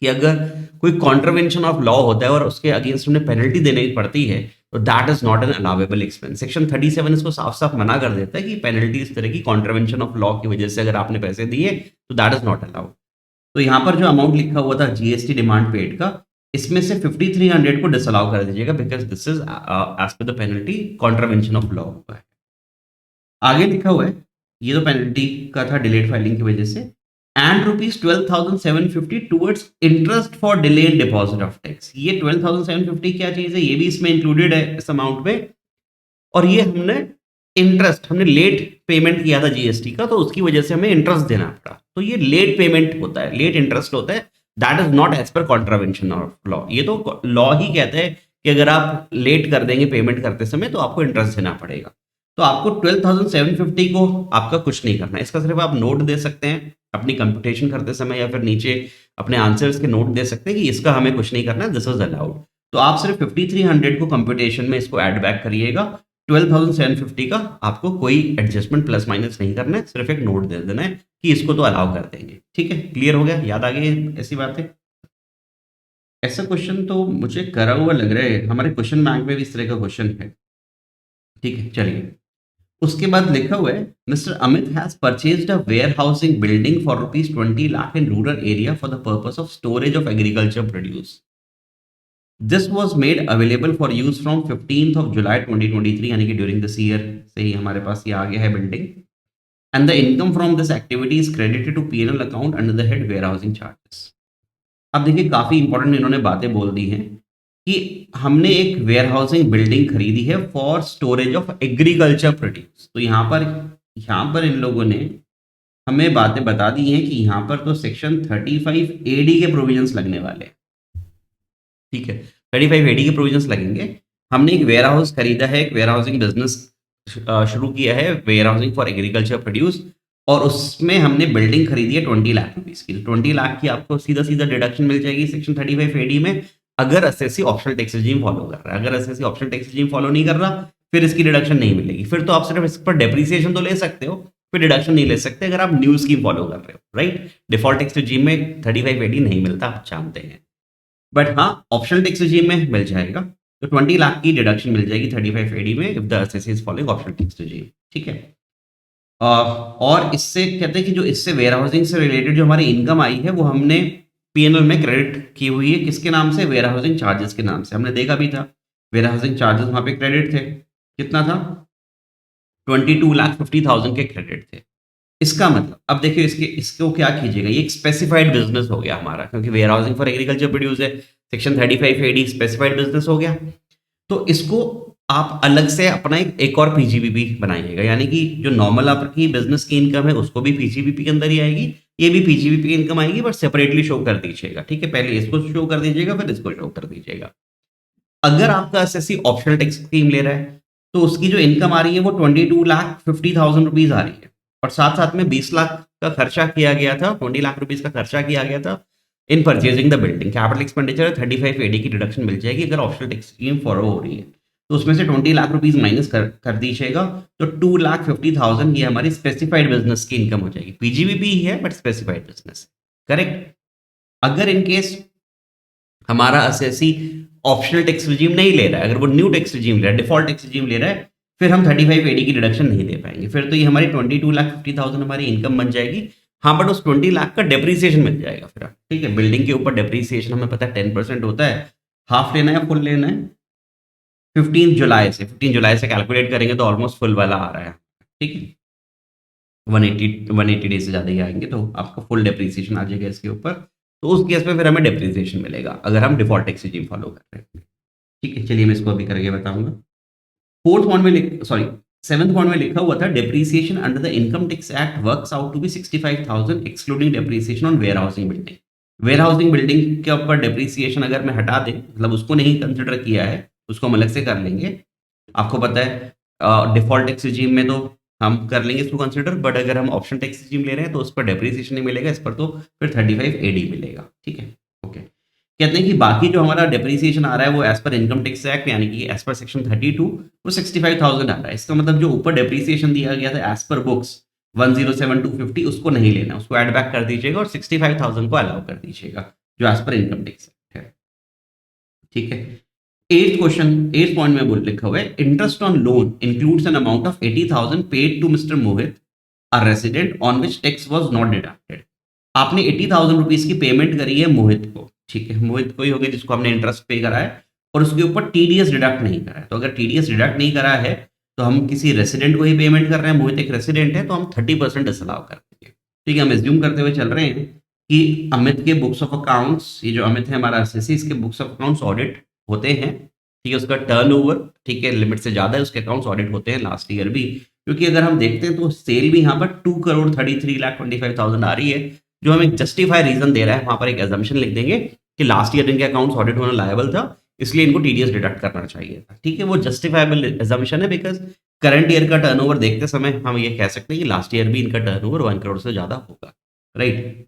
कि अगर कोई कॉन्ट्रवेंशन ऑफ लॉ होता है और उसके अगेंस्ट उन्हें पेनल्टी देनी पड़ती है तो that is not an allowable expense. Section 37 इसको साफ साफ मना कर देता है कि पेनल्टी इस तरह की कॉन्ट्रवेंशन ऑफ लॉ की वजह से अगर आपने पैसे दिए तो दैट इज नॉट अलाउड। तो यहाँ पर जो अमाउंट लिखा हुआ था जीएसटी डिमांड पेड का, इसमें से 5300 को डिसअलाउ कर दीजिएगा because this is as per the penalty contravention of law हुआ है। आगे लिखा हुआ है, ये तो पेनल्टी का था डिलेड फाइलिंग की वजह से, and ₹12,750 towards interest for delayed deposit of tax. ये 12,750 क्या चीज है, ये भी इसमें इंक्लूडेड है इस अमाउंट में। और ये हमने इंटरेस्ट, हमने लेट पेमेंट किया था जीएसटी का, तो उसकी वजह से हमें इंटरेस्ट देना पड़ा, तो ये लेट पेमेंट होता है, लेट इंटरेस्ट होता है, that is not as per contravention of law. ये तो लॉ ही कहता है कि अगर आप लेट कर देंगे पेमेंट करते समय तो आपको इंटरेस्ट देना पड़ेगा। तो आपको 12,750 को आपका कुछ नहीं करना है, इसका सिर्फ आप नोट दे सकते हैं अपनी कंप्यूटेशन करते समय, या फिर नीचे अपने आंसर्स के नोट दे सकते हैं कि इसका हमें कुछ नहीं करना है, दिस इज अलाउड। तो आप सिर्फ 5300 को कंप्यूटेशन में इसको ऐड बैक करिएगा, 12,750 का आपको कोई एडजस्टमेंट प्लस माइनस नहीं करना है, सिर्फ एक नोट दे देना है कि इसको तो अलाउ कर देंगे, ठीक है। क्लियर हो गया, याद आ गई ऐसी बातें। ऐसा क्वेश्चन तो मुझे करा हुआ लग रहा है, हमारे क्वेश्चन बैंक में भी इस तरह का क्वेश्चन है, ठीक है। चलिए, उसके बाद लिखा हुआ है mister Amit has purchased a warehousing building for ₹20 lakh in rural area for the purpose of storage of agriculture produce. This was made available for use from 15th of July 2023, यानी कि ड्यूरिंग दिस ईयर से ही हमारे पास ये आ गया है building. And the income from this activity is credited to PNL account under the head warehousing charges. अब देखिए, काफी इंपॉर्टेंट इन्होंने बातें बोल दी हैं कि हमने एक वेयर हाउसिंग बिल्डिंग खरीदी है for storage of agriculture produce. तो यहाँ पर इन लोगों ने हमें बातें बता दी हैं कि यहाँ पर तो सेक्शन 35 AD के प्रोविजंस लगने वाले हैं, ठीक है, 35 AD के प्रोविजंस लगेंगे। हमने एक वेयर हाउस खरीदा है, एक वेयर हाउसिंग बिजनेस शुरू किया है, warehousing for agriculture produce, और उसमें हमने बिल्डिंग खरीदी है 20 लाख रुपीज की। 20 लाख की आपको सीधा सीधा डिडक्शन मिल जाएगी सेक्शन 35 AD में, अगर SSC optional tax regime follow कर रहा है। अगर SSC optional tax regime follow नहीं कर रहा, फिर इसकी डिडक्शन नहीं मिलेगी। फिर तो आप सिर्फ इस पर डेप्रिसिएशन तो ले सकते हो, फिर डिडक्शन नहीं ले सकते अगर आप न्यू स्कीम फॉलो कर रहे हो, राइट। डिफॉल्ट टैक्स रेजिम में 35 AD नहीं मिलता, आप जानते हैं, बट हाँ ऑप्शनल टैक्स रेजिम में मिल जाएगा। तो 20 लाख की डिडक्शन मिल जाएगी 35 AD में if the assessee is following optional tax regime, ठीक है। और इससे कहते हैं कि जो इससे वेयर हाउसिंग से रिलेटेड जो हमारी इनकम आई है वो हमने पीएनएल में क्रेडिट की हुई है, किसके नाम से, वेयर हाउसिंग चार्जेस के नाम से। हमने देखा भी था वेयर हाउसिंग चार्जेस वहां पे क्रेडिट थे, कितना था, 22,50,000 के क्रेडिट थे। इसका मतलब अब देखिए इसको क्या कीजिएगा, ये एक स्पेसिफाइड बिजनेस हो गया हमारा, क्योंकि warehousing for agriculture produce है, सेक्शन 35 AD स्पेसिफाइड बिजनेस हो गया। तो इसको आप अलग से अपना एक और पीजीबीपी बनाइएगा, यानी कि जो नॉर्मल आपकी बिजनेस की इनकम है उसको भी पीजीबीपी के अंदर ही आएगी, ये भी पीजीबीपी की इनकम आएगी, बट सेपरेटली शो कर दीजिएगा, ठीक है। पहले इसको शो कर दीजिएगा, फिर इसको शो कर दीजिएगा। अगर आपका एसएससी ऑप्शनल टैक्स स्कीम ले रहा है तो उसकी जो इनकम आ रही है वो 22,50,000 रुपीज आ रही है, और साथ साथ में 20 लाख का खर्चा किया गया था, 20 लाख रुपीज का खर्चा किया गया था in purchasing the building. Capital expenditure 35 AD की डिडक्शन मिल जाएगी अगर ऑप्शनल टैक्स स्कीम फॉलो हो रही है। तो उसमें से 20 लाख रुपीज माइनस कर दीजिएगा, तो 2,50,000 ये हमारी स्पेसिफाइड बिजनेस की इनकम हो जाएगी। पीजीबीपी ही है बट स्पेसिफाइड बिजनेस, करेक्ट। अगर इन केस हमारा असेसी ऑप्शनल टैक्स रिजीम नहीं ले रहा है, अगर वो न्यू टैक्स रिजीम ले रहा है, डिफॉल्ट टैक्स रिजीम ले रहा है, फिर हम 35 एडी की डिडक्शन नहीं दे पाएंगे। फिर तो ये हमारी 22,50,000 हमारी इनकम बन जाएगी। हाँ, बट उस 20 लाख का डेप्रीसिएशन मिल जाएगा फिर, ठीक है। बिल्डिंग के ऊपर डेप्रीसिएशन हमें पता है 10% होता है। हाफ लेना है फुल लेना है? 15 जुलाई से कैलकुलेट करेंगे तो ऑलमोस्ट फुल वाला आ रहा है, ठीक है। 180 डेज से ज़्यादा ही आएंगे तो आपका फुल डेप्रीसिएशन आ जाएगा इसके ऊपर। तो उस केस में फिर हमें डेप्रीसिएशन मिलेगा अगर हम डिफॉल्ट टैक्स रिजीम फॉलो कर रहे हैं, ठीक है। चलिए मैं इसको अभी करके बताऊंगा। सेवंथ पॉइंट में लिखा हुआ था depreciation under the income tax act works out to be 65,000 excluding depreciation on warehousing building. Warehousing building के ऊपर डेप्रीसिएशन अगर मैं हटा दें, मतलब उसको नहीं कंसिडर किया है, उसको हम अलग से कर लेंगे। आपको पता है डिफॉल्ट टैक्स रिजीम में तो हम कर लेंगे इसको कंसिडर, बट अगर हम ऑप्शन टैक्स रिजीम ले रहे हैं तो उस पर डेप्रीसिएशन नहीं मिलेगा, इस पर तो फिर 35 एडी मिलेगा, ठीक है। ओके, कहते हैं कि बाकी जो हमारा डेप्रीसिएशन आ रहा है वो as per income tax act यानी कि एज पर सेक्शन 32 वो 65,000 आ रहा है। इसका मतलब जो ऊपर डेप्रीसिएशन दिया गया था एज पर बुक्स 107,250 उसको नहीं लेना, उसको ऐड बैक कर दीजिएगा और 65,000 को अलाउ कर दीजिएगा जो as per income tax act है, ठीक है। एट्थ पॉइंट में बोल लिखा हुआ है interest on loan includes an amount of 80,000 paid to mister Mohit a resident on which tax was not deducted. आपने 80,000 रुपीज की पेमेंट करी है मोहित को, ठीक है। मोहित को ही होगा जिसको हमने इंटरेस्ट पे करा है और उसके ऊपर टीडीएस डिडक्ट नहीं करा है। तो अगर टीडीएस डिडक्ट नहीं करा है तो हम किसी रेसिडेंट को ही पेमेंट कर रहे हैं, मोहित एक रेसिडेंट है तो हम 30% डिसअलाउ कर देंगे, ठीक है। हम एज्यूम करते हुए चल रहे हैं कि अमित के बुक्स ऑफ अकाउंट्स, ये जो अमित है हमारा एसएससी, इसके बुक्स ऑफ अकाउंट्स ऑडिट होते हैं, ठीक है। उसका टर्नओवर, ठीक है, लिमिट से ज्यादा है, उसके अकाउंट्स ऑडिट होते हैं लास्ट ईयर भी। क्योंकि अगर हम देखते हैं तो सेल भी यहाँ पर 2,33,25,000 आ रही है, जो हमें जस्टिफाई रीजन दे रहा है। वहां पर एक एजम्पशन लिख देंगे कि लास्ट ईयर इनके अकाउंट्स ऑडिट होना लायबल था, इसलिए इनको टीडीएस डिडक्ट करना चाहिए था, ठीक है। वो जस्टिफाइबल एजम्पशन है बिकॉज करंट ईयर का टर्नओवर देखते समय हम ये कह सकते हैं कि लास्ट ईयर भी इनका टर्नओवर 1 करोड़ से ज्यादा होगा, राइट।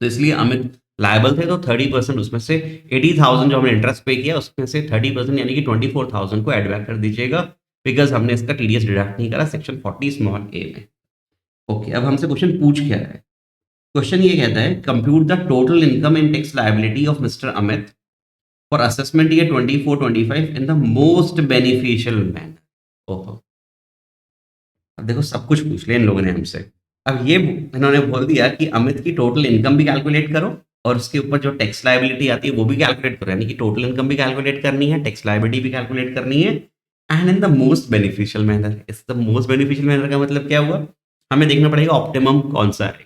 तो इसलिए अमित लायबल थे, तो 30% उसमें से 80,000 जो हमने इंटरेस्ट पे किया उसमें से 30% यानी कि 24,000 को एड बैक कर दीजिएगा बिकॉज हमने इसका टीडीएस डिडक्ट नहीं करा सेक्शन 40 स्मॉल ए में। ओके, अब हमसे क्वेश्चन पूछ क्या है। क्वेश्चन ये कहता है compute the total income and tax liability of mister Amit for assessment year 24-25 in the most beneficial manner. ओहो, अब देखो सब कुछ पूछ लिया इन लोगों ने हमसे। अब ये इन्होंने बोल दिया कि अमित की टोटल इनकम भी कैलकुलेट करो और उसके ऊपर जो टैक्स लायबिलिटी आती है वो भी कैलकुलेट करो, यानी कि टोटल इनकम भी कैलकुलेट करनी है, टैक्स लायबिलिटी भी कैलकुलेट करनी है, and in the most beneficial manner. इस द मोस्ट बेनिफिशियल मैनर का मतलब क्या हुआ, हमें देखना पड़ेगा ऑप्टिमम कौन सा आएगा।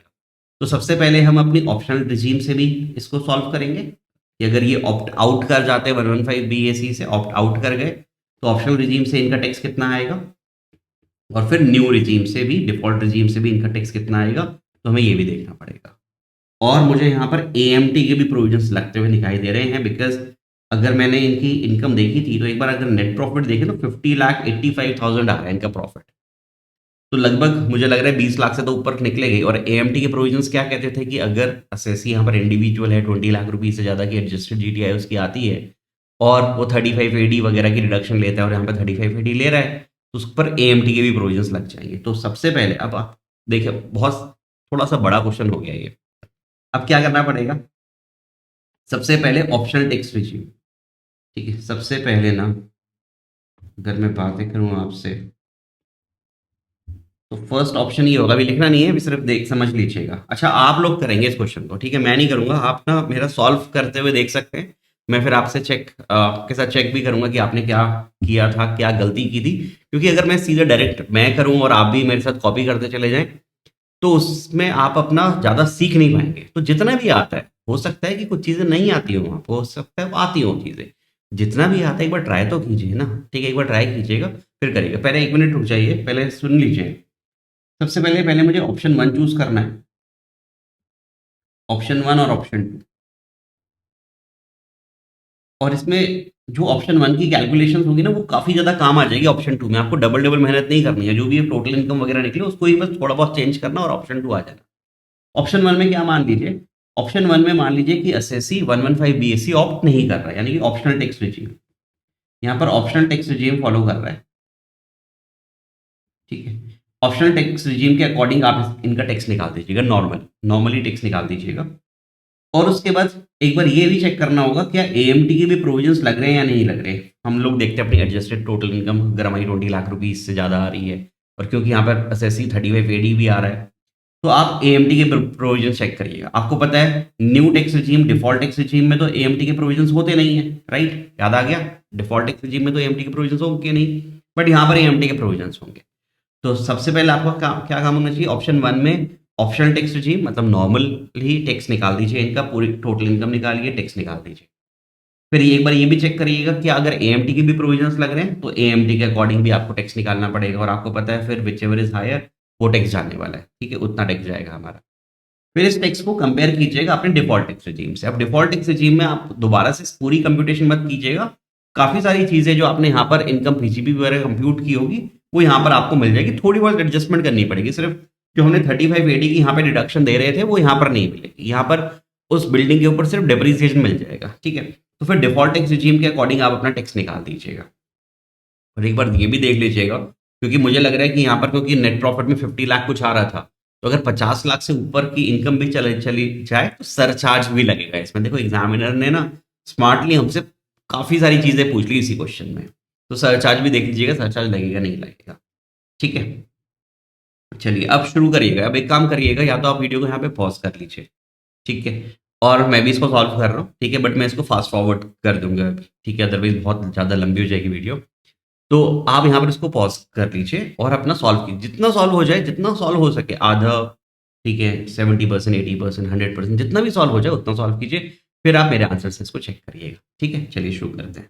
तो सबसे पहले हम अपनी ऑप्शनल रिजीम से भी इसको सॉल्व करेंगे कि अगर ये ऑप्ट आउट कर जाते हैं 115 BAC से ऑप्ट आउट कर गए तो ऑप्शनल रिजीम से इनका टैक्स कितना आएगा, और फिर न्यू रिजीम से भी, डिफॉल्ट रिजीम से भी इनका टैक्स कितना आएगा, तो हमें ये भी देखना पड़ेगा। और मुझे यहाँ पर AMT के भी प्रोविजंस लगते हुए दिखाई दे रहे हैं बिकॉज अगर मैंने इनकी इनकम देखी थी तो एक बार अगर नेट प्रॉफिट देखें तो 50,85,000 आ रहा है इनका प्रॉफिट, तो लगभग मुझे लग रहा है 20 लाख से तो ऊपर निकलेगी। और AMT के प्रोविजंस क्या कहते थे कि अगर असेसी यहाँ पर इंडिविजुअल है 20 लाख रुपीज से ज़्यादा की एडजस्टेड GTI उसकी आती है और वो 35 AD वगैरह की डिडक्शन लेता है और यहाँ पर 35 AD ले रहा है तो उस पर AMT के भी प्रोविजंस लग जाएंगे। तो सबसे पहले अब आप देखिए, बहुत थोड़ा सा बड़ा क्वेश्चन हो गया ये। अब क्या करना पड़ेगा, सबसे पहले ऑप्शनल टैक्स रिजीम, ठीक है। सबसे पहले ना अगर मैं बातें करूं आपसे तो फर्स्ट ऑप्शन ये होगा, अभी लिखना नहीं है, अभी सिर्फ देख समझ लीजिएगा। अच्छा, आप लोग करेंगे इस क्वेश्चन को, ठीक है, मैं नहीं करूंगा, आप ना मेरा सॉल्व करते हुए देख सकते हैं। मैं फिर आपसे आपके साथ चेक भी करूंगा कि आपने क्या किया था, क्या गलती की थी। क्योंकि अगर मैं सीधे डायरेक्ट मैं करूं और आप भी मेरे साथ कॉपी करते चले जाएं तो उसमें आप अपना ज़्यादा सीख नहीं पाएंगे। तो जितना भी आता है, हो सकता है कि कुछ चीज़ें नहीं आती हो आपको, हो सकता है आती हो चीज़ें, जितना भी आता है एक बार ट्राई तो कीजिए ना, ठीक है। एक बार ट्राई कीजिएगा फिर करिएगा। पहले 1 मिनट रुक जाइए, पहले सुन लीजिए। सबसे पहले मुझे ऑप्शन 1 चूज करना है, ऑप्शन 1 और ऑप्शन 2। और इसमें जो ऑप्शन 1 की कैलकुलेशन होगी ना वो काफी ज्यादा काम आ जाएगी ऑप्शन 2 में। आपको डबल मेहनत नहीं करनी है, जो भी टोटल इनकम वगैरह निकले उसको ही बस थोड़ा बहुत चेंज करना और ऑप्शन 2 आ जाना। ऑप्शन 1 में क्या मान लीजिए ऑप्शन वन में मान लीजिए कि एसएससी 115 बीएससी ऑप्ट नहीं कर रहा है, यानी कि ऑप्शनल टैक्स रिजीम, यहाँ पर ऑप्शनल टैक्स रिजीम फॉलो कर रहा है, ठीक है। ऑप्शनल टैक्स रिजीम के अकॉर्डिंग आप इनका टैक्स निकाल दीजिएगा, नॉर्मली टैक्स निकाल दीजिएगा। और उसके बाद एक बार ये भी चेक करना होगा क्या एएमटी के भी प्रोविजंस लग रहे हैं या नहीं लग रहे हैं। हम लोग देखते हैं अपनी एडजस्टेड टोटल इनकम अगर हमारी 20 लाख रुपीज से ज़्यादा आ रही है, और क्योंकि यहाँ पर एसएससी 35 एडी भी आ रहा है, तो आप एएमटी के प्रोविजन चेक करिएगा। आपको पता है new tax regime, default tax regime में तो एएमटी के प्रोविजंस होते नहीं है, राइट, याद आ गया। डिफॉल्ट टैक्स रिजीम में तो एएमटी के प्रोविजंस होंगे नहीं, बट यहाँ पर एएमटी के प्रोविजंस होंगे। तो सबसे पहले आपका क्या काम होना चाहिए, ऑप्शन वन में ऑप्शनल टैक्स रिजीम, मतलब नॉर्मल ही टैक्स निकाल दीजिए, इनका पूरी टोटल इनकम निकालिए, टैक्स निकाल दीजिए। फिर एक बार ये भी चेक करिएगा कि अगर एएमटी के भी प्रोविजंस लग रहे हैं तो एएमटी के अकॉर्डिंग भी आपको टैक्स निकालना पड़ेगा, और आपको पता है फिर विच एवर इज हायर वो टैक्स जाने वाला है, ठीक है, उतना टैक्स जाएगा हमारा। फिर इस टैक्स को कंपेयर कीजिएगा अपने डिफॉल्ट टैक्स रिजीम से। अब डिफॉल्ट टैक्स रिजीम में आप दोबारा से पूरी कंप्यूटेशन मत कीजिएगा, काफी सारी चीजें जो आपने यहाँ पर इनकम पीजीबी वगैरह कंप्यूट की होगी वो यहाँ पर आपको मिल जाएगी, थोड़ी बहुत एडजस्टमेंट करनी पड़ेगी। सिर्फ जो हमने 35 एडी की यहाँ पे डिडक्शन दे रहे थे वो यहाँ पर नहीं मिलेगी, यहाँ पर उस बिल्डिंग के ऊपर सिर्फ डेप्रिसिएशन मिल जाएगा, ठीक है। तो फिर डिफॉल्ट टैक्स रिजीम के अकॉर्डिंग आप अपना टैक्स निकाल दीजिएगा। और एक बार ये भी देख लीजिएगा, क्योंकि मुझे लग रहा है कि यहाँ पर क्योंकि नेट प्रॉफिट में 50 लाख कुछ आ रहा था, तो अगर 50 लाख से ऊपर की इनकम भी चली जाए तो सरचार्ज भी लगेगा इसमें। देखो एग्जामिनर ने ना स्मार्टली हमसे काफी सारी चीजें पूछ ली इसी क्वेश्चन में, तो सरचार्ज भी देख लीजिएगा, सरचार्ज लगेगा नहीं लगेगा, ठीक है। चलिए अब शुरू करिएगा। अब एक काम करिएगा, या तो आप वीडियो को यहाँ पे पॉज कर लीजिए, ठीक है, और मैं भी इसको सॉल्व कर रहा हूँ, ठीक है, बट मैं इसको फास्ट फॉरवर्ड कर दूंगा अभी, ठीक है, अदरवाइज बहुत ज़्यादा लंबी हो जाएगी वीडियो। तो आप यहाँ पर इसको पॉज कर लीजिए और अपना सॉल्व कीजिए, जितना सॉल्व हो जाए, जितना सॉल्व हो सके, आधा, ठीक है, 70%, 80%, 100%, जितना भी सॉल्व हो जाए उतना सॉल्व कीजिए। फिर आप मेरे आंसर से इसको चेक करिएगा, ठीक है। चलिए शुरू करते हैं।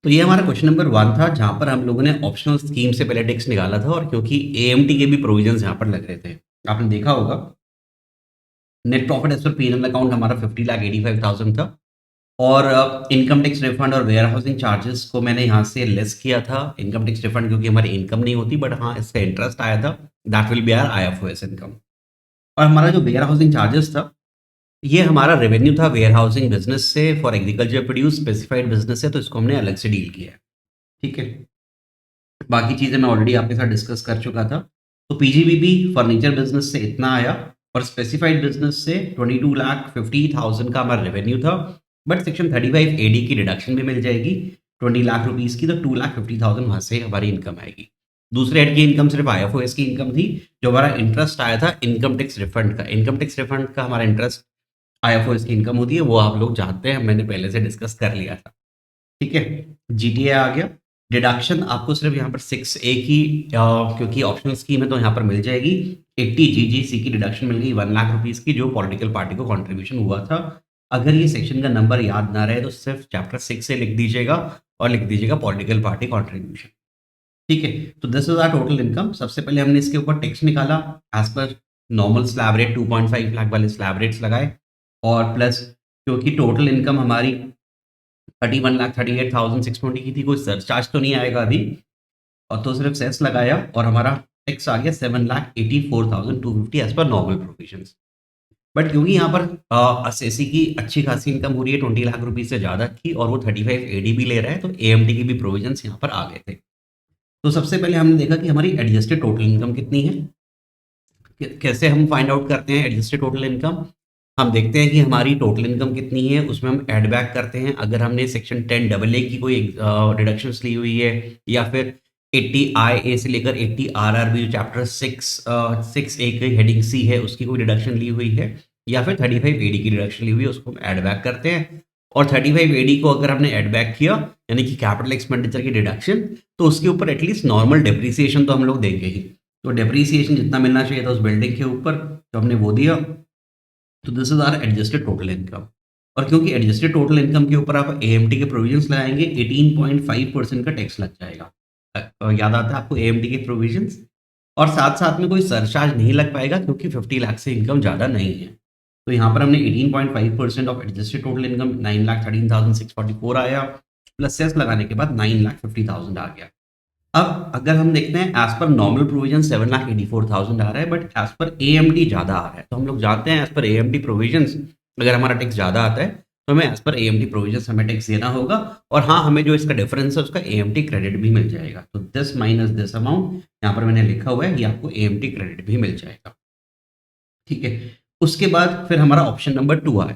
तो ये हमारा क्वेश्चन नंबर 1 था, जहाँ पर हम लोगों ने ऑप्शनल स्कीम से पहले टैक्स निकाला था, और क्योंकि एएमटी के भी प्रोविजंस यहाँ पर लग रहे थे, आपने देखा होगा net profit as per P and L account हमारा 50,85,000 था, और इनकम टैक्स रिफंड और वेयर हाउसिंग चार्जेस को मैंने यहाँ से लेस किया था। इनकम टैक्स रिफंड क्योंकि हमारी इनकम नहीं होती, बट हाँ इसका इंटरेस्ट आया था, that will be our IFOS income. और हमारा जो वेयर हाउसिंग चार्जेस था, ये हमारा रेवेन्यू था वेयर हाउसिंग बिजनेस से for agriculture produce specified business है, तो इसको हमने अलग से डील किया है। ठीक है, बाकी चीज़ें मैं ऑलरेडी आपके साथ डिस्कस कर चुका था। तो पीजीबीपी फर्नीचर बिजनेस से इतना आया, और स्पेसिफाइड बिजनेस से 22,50,000 का हमारा रेवेन्यू था, बट सेक्शन 35 एडी की डिडक्शन भी मिल जाएगी 20 लाख रुपीज़ की, तो 2,50,000 वहाँ से हमारी इनकम आएगी। दूसरे हेड की इनकम सिर्फ आईएफओएस की इनकम थी। जो हमारा इंटरेस्ट आया था इनकम टैक्स रिफंड का, इनकम टैक्स रिफंड का हमारा इंटरेस्ट आईएफओएस की इनकम होती है, वो आप लोग जानते हैं, मैंने पहले से डिस्कस कर लिया था। ठीक है, जीटीए आ गया। डिडक्शन आपको सिर्फ यहाँ पर 6A की क्योंकि ऑप्शनल स्कीम है तो यहाँ पर मिल जाएगी 80 जीजीसी की डिडक्शन मिल गई 1 लाख रुपीज़ की, जो पॉलिटिकल पार्टी को कंट्रीब्यूशन हुआ था। अगर ये सेक्शन का नंबर याद ना रहे तो सिर्फ चैप्टर 6 से लिख दीजिएगा, और लिख दीजिएगा पॉलिटिकल पार्टी कंट्रीब्यूशन। ठीक है, तो this is our total income. सबसे पहले हमने इसके ऊपर टैक्स निकाला as per normal slab rate, 2.5 lakh वाले स्लैब रेट्स लगाए, और प्लस क्योंकि टोटल इनकम हमारी 31,38,620 की थी, कोई सरचार्ज तो नहीं आएगा अभी, और तो सिर्फ सेस लगाया, और हमारा टैक्स आ गया 7,84,250 as per normal provisions. But क्योंकि यहाँ पर एसएससी की अच्छी खासी इनकम हो रही है 20 लाख रुपीज़ से ज़्यादा की, और वो 35 एडी भी ले रहा है, तो एएमटी की भी प्रोविजंस यहाँ पर आ गए थे। तो सबसे पहले हमने देखा कि हमारी एडजस्टेड टोटल इनकम कितनी है। कैसे हम फाइंड आउट करते हैं एडजस्टेड टोटल इनकम? हम देखते हैं कि हमारी टोटल इनकम कितनी है, उसमें हम ऐड बैक करते हैं। अगर हमने सेक्शन 10 डबल ए की कोई डिडक्शंस ली हुई है, या फिर 80 आई ए से लेकर 80 आरआरबी जो चैप्टर 6A की हेडिंग सी है उसकी कोई डिडक्शन ली हुई है, या फिर 35 एडी की डिडक्शन ली हुई है, उसको हम ऐड बैक करते हैं। और 35 एडी को अगर हमने ऐड बैक किया, यानी कि कैपिटल एक्सपेंडिचर की डिडक्शन, तो उसके ऊपर एटलीस्ट नॉर्मल डेप्रीसिएशन तो हम लोग देंगे ही। तो डेप्रीसिएशन जितना मिलना चाहिए था उस बिल्डिंग के ऊपर, तो हमने वो दिया। तो this is our adjusted total income. और क्योंकि एडजस्टेड टोटल इनकम के ऊपर आप एएमटी के प्रोविजंस लगाएंगे, 18.5% का टैक्स लग जाएगा। याद आता है आपको एएमटी के प्रोविजंस? और साथ साथ में कोई सरचार्ज नहीं लग पाएगा क्योंकि 50 लाख से इनकम ज़्यादा नहीं है। तो यहाँ पर हमने 18.5% ऑफ एडजस्टेड टोटल इनकम 9,13,644 आया, प्लस सेस लगाने के बाद 9,50,000 आ गया। अब अगर हम देखते हैं एज पर नॉर्मल प्रोविजन 7,84,000 आ रहा है, बट एज पर एएमटी ज़्यादा आ रहा है। तो हम लोग जानते हैं एज पर एएमटी प्रोविजंस अगर हमारा टैक्स ज़्यादा आता है तो हमें एज पर एएमटी प्रोविजंस हमें टैक्स देना होगा, और हाँ हमें जो इसका डिफरेंस है उसका एएमटी क्रेडिट भी मिल जाएगा। तो दिस माइनस दिस अमाउंट यहाँ पर मैंने लिखा हुआ है, ये आपको एएमटी क्रेडिट भी मिल जाएगा। ठीक है, उसके बाद फिर हमारा ऑप्शन नंबर 2 आया।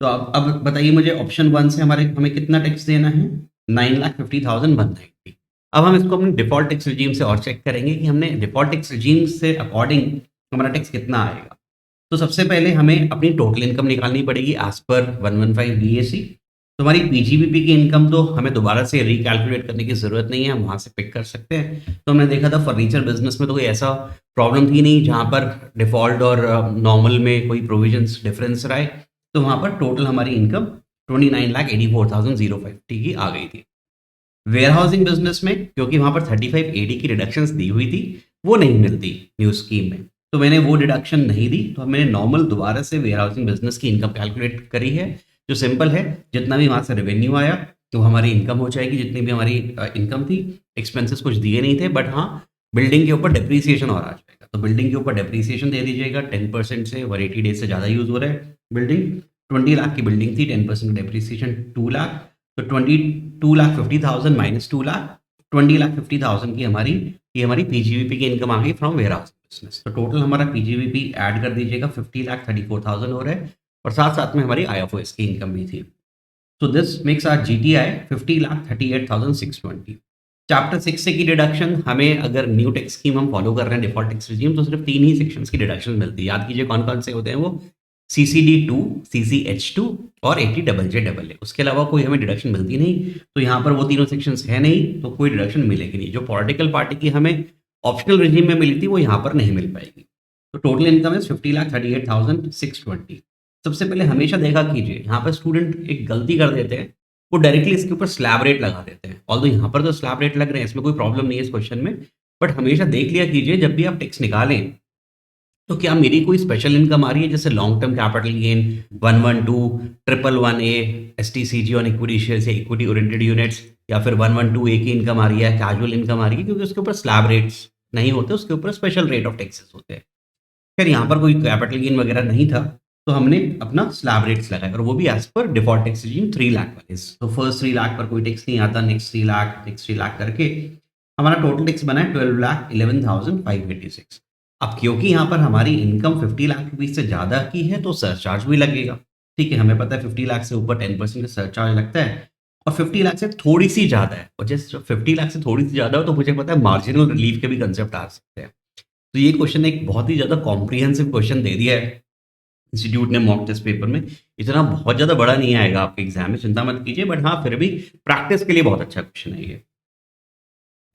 तो अब बताइए मुझे ऑप्शन 1 से हमें कितना टैक्स देना है? 9,50,190। अब हम इसको अपने डिफॉल्ट टैक्स रिजीम से और चेक करेंगे कि हमने डिफॉल्ट टैक्स रिजीम से अकॉर्डिंग हमारा टैक्स कितना आएगा। तो सबसे पहले हमें अपनी टोटल इनकम निकालनी पड़ेगी एज पर 115 बीएसी। तो हमारी पीजीबीपी की इनकम तो हमें दोबारा से रिकैलकुलेट करने की ज़रूरत नहीं है, हम वहाँ से पिक कर सकते हैं। तो हमने देखा था फर्नीचर बिजनेस में तो कोई ऐसा प्रॉब्लम थी नहीं जहाँ पर डिफॉल्ट और नॉर्मल में कोई प्रोविजंस डिफरेंस रहा है। तो वहाँ पर टोटल हमारी इनकम 29,84,050 की आ गई थी। वेयर हाउसिंग बिजनेस में क्योंकि वहाँ पर 35 एडी की डिडक्शंस दी हुई थी, वो नहीं मिलती न्यू स्कीम में, तो मैंने वो डिडक्शन नहीं दी। तो मैंने नॉर्मल दोबारा से वेयर हाउसिंग बिजनेस की इनकम कैलकुलेट करी है, जो सिंपल है। जितना भी वहाँ से रेवेन्यू आया तो हमारी इनकम हो जाएगी, जितनी भी हमारी इनकम थी। एक्सपेंसेस कुछ दिए नहीं थे, बट हाँ बिल्डिंग के ऊपर डिप्रीसिएशन और आ जाएगा, तो बिल्डिंग के ऊपर डिप्रीसिएशन दे दीजिएगा 10% से। 180 डेज से ज़्यादा यूज़ हो रहा है बिल्डिंग, 20 लाख की बिल्डिंग थी, 10% डिप्रीसिएशन 2 लाख, तो 22,50,000 माइनस 2 लाख, 20,50,000 की हमारी पीजीवीपी की इनकम आ गई फ्रॉम वेयर हाउस बिजनेस। तो टोटल हमारा पीजीवीपी ऐड कर दीजिएगा 50,34,000 हो रहा है, और साथ साथ में हमारी आईएफओएस की इनकम भी थी। तो this makes our GTI 50,38,620। Chapter 6 से की डिडक्शन हमें, अगर न्यू टैक्स स्कीम हम फॉलो कर रहे हैं डिफॉल्ट टैक्स रिजीम, तो सिर्फ 3 ही सेक्शंस की डिडक्शन मिलती है। याद कीजिए कौन कौन से होते हैं वो, CCD2, CCH2 और 80JJAA। उसके अलावा कोई हमें डिडक्शन मिलती नहीं। तो यहाँ पर वो तीनों सेक्शंस है नहीं, तो कोई डिडक्शन मिलेगी नहीं। जो पॉलिटिकल पार्टी की हमें ऑप्शनल रिजीम में मिली थी वो यहाँ पर नहीं मिल पाएगी। तो टोटल इनकम है 50,38,620। सबसे पहले हमेशा देखा कीजिए, यहाँ पर स्टूडेंट एक गलती कर देते हैं वो डायरेक्टली इसके ऊपर स्लैब रेट लगा देते हैं। ऑल्दो यहाँ पर तो स्लैब रेट लग रहे हैं, इसमें कोई प्रॉब्लम नहीं है इस क्वेश्चन में, बट हमेशा देख लिया कीजिए जब भी आप टैक्स निकालें तो क्या मेरी कोई स्पेशल इनकम आ रही है, जैसे long term capital gain 112, 111A, STCG on equity share या इक्विटी ओरिएंटेड यूनिट्स, या फिर 112A की इनकम आ रही है, कैजुअल इनकम आ रही है, क्योंकि उसके ऊपर स्लैब रेट्स नहीं होते, उसके ऊपर स्पेशल रेट ऑफ टैक्सेस होते हैं। खैर यहाँ पर कोई कैपिटल गेन वगैरह नहीं था, तो हमने अपना स्लैब रेट्स लगाए, और वो भी as per default tax regime 3 lakh वाले। तो फर्स्ट 3 लाख पर कोई टैक्स नहीं आता, नेक्स्ट 3 लाख, नेक्स्ट 3 लाख करके हमारा टोटल टैक्स बना है 12,11,586। अब क्योंकि यहाँ पर हमारी इनकम 50 लाख रुपीज से ज़्यादा की है तो सरचार्ज भी लगेगा। ठीक है, हमें पता है 50 लाख से ऊपर 10% का सरचार्ज लगता है, और 50 लाख से थोड़ी सी ज़्यादा है, और जैसे 50 लाख से थोड़ी सी ज़्यादा हो तो मुझे पता है मार्जिनल रिलीफ के भी कंसेप्ट आ सकते हैं। तो ये क्वेश्चन एक बहुत ही ज़्यादा कॉम्प्रिहेंसिव क्वेश्चन दे दिया है इंस्टीट्यूट ने मॉक टेस्ट पेपर में। इतना बहुत ज़्यादा बड़ा नहीं आएगा आपके एग्जाम में, चिंता मत कीजिए, बट हाँ फिर भी प्रैक्टिस के लिए बहुत अच्छा क्वेश्चन है ये।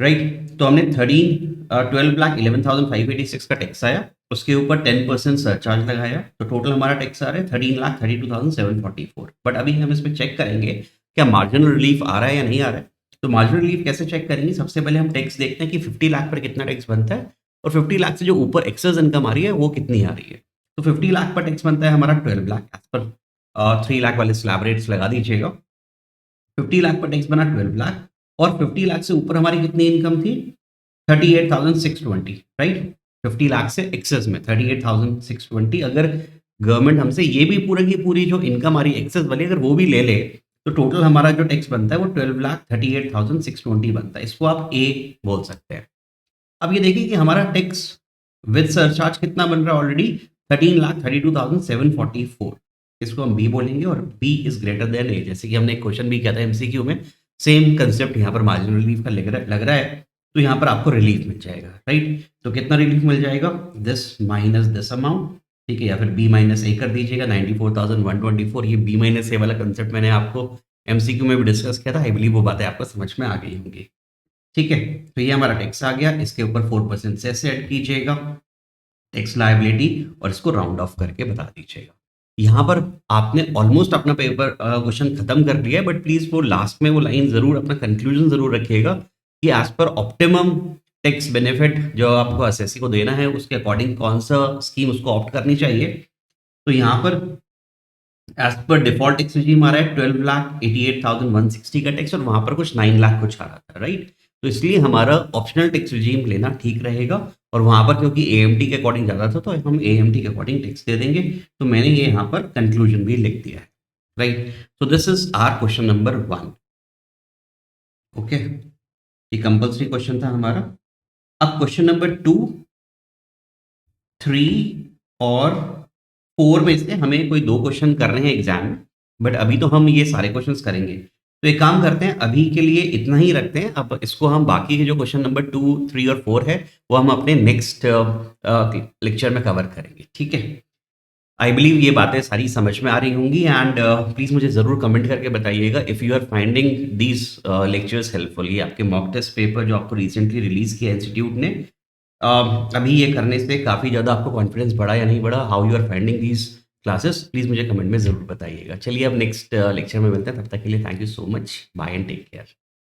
राइट, तो हमने 12,11,586 का टैक्स आया, उसके ऊपर 10% सरचार्ज लगाया, तो टोटल हमारा टैक्स आ रहा है 13,32,744। बट अभी हम इसमें चेक करेंगे क्या मार्जिनल रिलीफ आ रहा है या नहीं आ रहा है। तो मार्जिनल रिलीफ कैसे चेक करेंगे, सबसे पहले हम टैक्स देखते हैं कि 50 लाख पर कितना टैक्स बनता है, और 50 लाख से जो ऊपर एक्सेस इनकम आ रही है वो कितनी आ रही है। तो 50 लाख पर टैक्स बनता है हमारा 12 लाख, एज पर 3 लाख वाले स्लैब रेट्स लगा दीजिएगा। 50 लाख पर टैक्स बना 12 लाख, और 50 लाख से ऊपर हमारी कितनी इनकम थी 38,620। राइट, 50 लाख से एक्सेस में 38,620, अगर गवर्नमेंट हमसे ये भी पूरी की पूरी जो इनकम आ रही है एक्सेस वाली अगर वो भी ले ले, तो टोटल हमारा जो टैक्स बनता है वो 12,38,620 बनता है। इसको आप ए बोल सकते हैं। अब ये देखिए कि हमारा टैक्स विद सरचार्ज कितना बन रहा है ऑलरेडी 13,32,744। इसको हम बी बोलेंगे, और बी इज ग्रेटर देन ए, जैसे कि हमने एक क्वेश्चन भी किया था एमसीक्यू में, सेम कंसेप्ट यहाँ पर मार्जिनल रिलीफ का लग रहा है, तो यहाँ पर आपको रिलीफ मिल जाएगा। राइट, तो कितना रिलीफ मिल जाएगा, दिस माइनस दिस अमाउंट। ठीक है, या फिर बी माइनस ए कर दीजिएगा 94,124। ये बी माइनस ए वाला कंसेप्ट मैंने आपको एमसीक्यू में भी डिस्कस किया था, आई बिलीव वो बातें आपको समझ में आ गई होंगी। ठीक है, तो ये हमारा टैक्स आ गया, इसके ऊपर 4% सेस ऐड कीजिएगा टैक्स लायबिलिटी, और इसको राउंड ऑफ करके बता दीजिएगा। यहाँ पर आपने ऑलमोस्ट अपना पेपर क्वेश्चन खत्म कर लिया है, बट प्लीज वो लास्ट में वो लाइन जरूर अपना कंक्लूजन जरूर रखिएगा कि as per optimum tax benefit जो आपको एसएससी को देना है उसके अकॉर्डिंग कौन सा स्कीम उसको ऑप्ट करनी चाहिए। तो यहाँ पर as per default tax regime आ रहा है 12,88,160 का टैक्स, और वहां पर कुछ 9 लाख कुछ आ रहा था। राइट, तो इसलिए हमारा ऑप्शनल टैक्स रेजिम लेना ठीक रहेगा, और वहां पर क्योंकि एएमटी के अकॉर्डिंग ज़्यादा था तो हम एएमटी के अकॉर्डिंग टैक्स दे देंगे। तो मैंने ये यहाँ पर कंक्लूजन भी लिख दिया है। Right, so this is our question number 1। Okay, ये कंपल्सरी क्वेश्चन था हमारा। अब क्वेश्चन नंबर 2, 3 और 4 में से हमें कोई 2 क्वेश्चन करने हैं एग्जाम में, बट अभी तो हम ये सारे क्वेश्चंस करेंगे। तो एक काम करते हैं, अभी के लिए इतना ही रखते हैं। अब इसको हम बाकी के जो क्वेश्चन नंबर 2, 3 और 4 है वो हम अपने नेक्स्ट लेक्चर में कवर करेंगे। ठीक है, आई बिलीव ये बातें सारी समझ में आ रही होंगी, एंड प्लीज़ मुझे ज़रूर कमेंट करके बताइएगा if you are finding these lectures helpful. ये आपके मॉक टेस्ट पेपर जो आपको रिसेंटली रिलीज़ किया इंस्टीट्यूट ने, अभी ये करने से काफ़ी ज़्यादा आपको कॉन्फिडेंस बढ़ा या नहीं बढ़ा, how you are finding these classes, please मुझे कमेंट में ज़रूर बताइएगा। चलिए अब नेक्स्ट लेक्चर में मिलते हैं, तब तक के लिए thank you so much, bye and take care.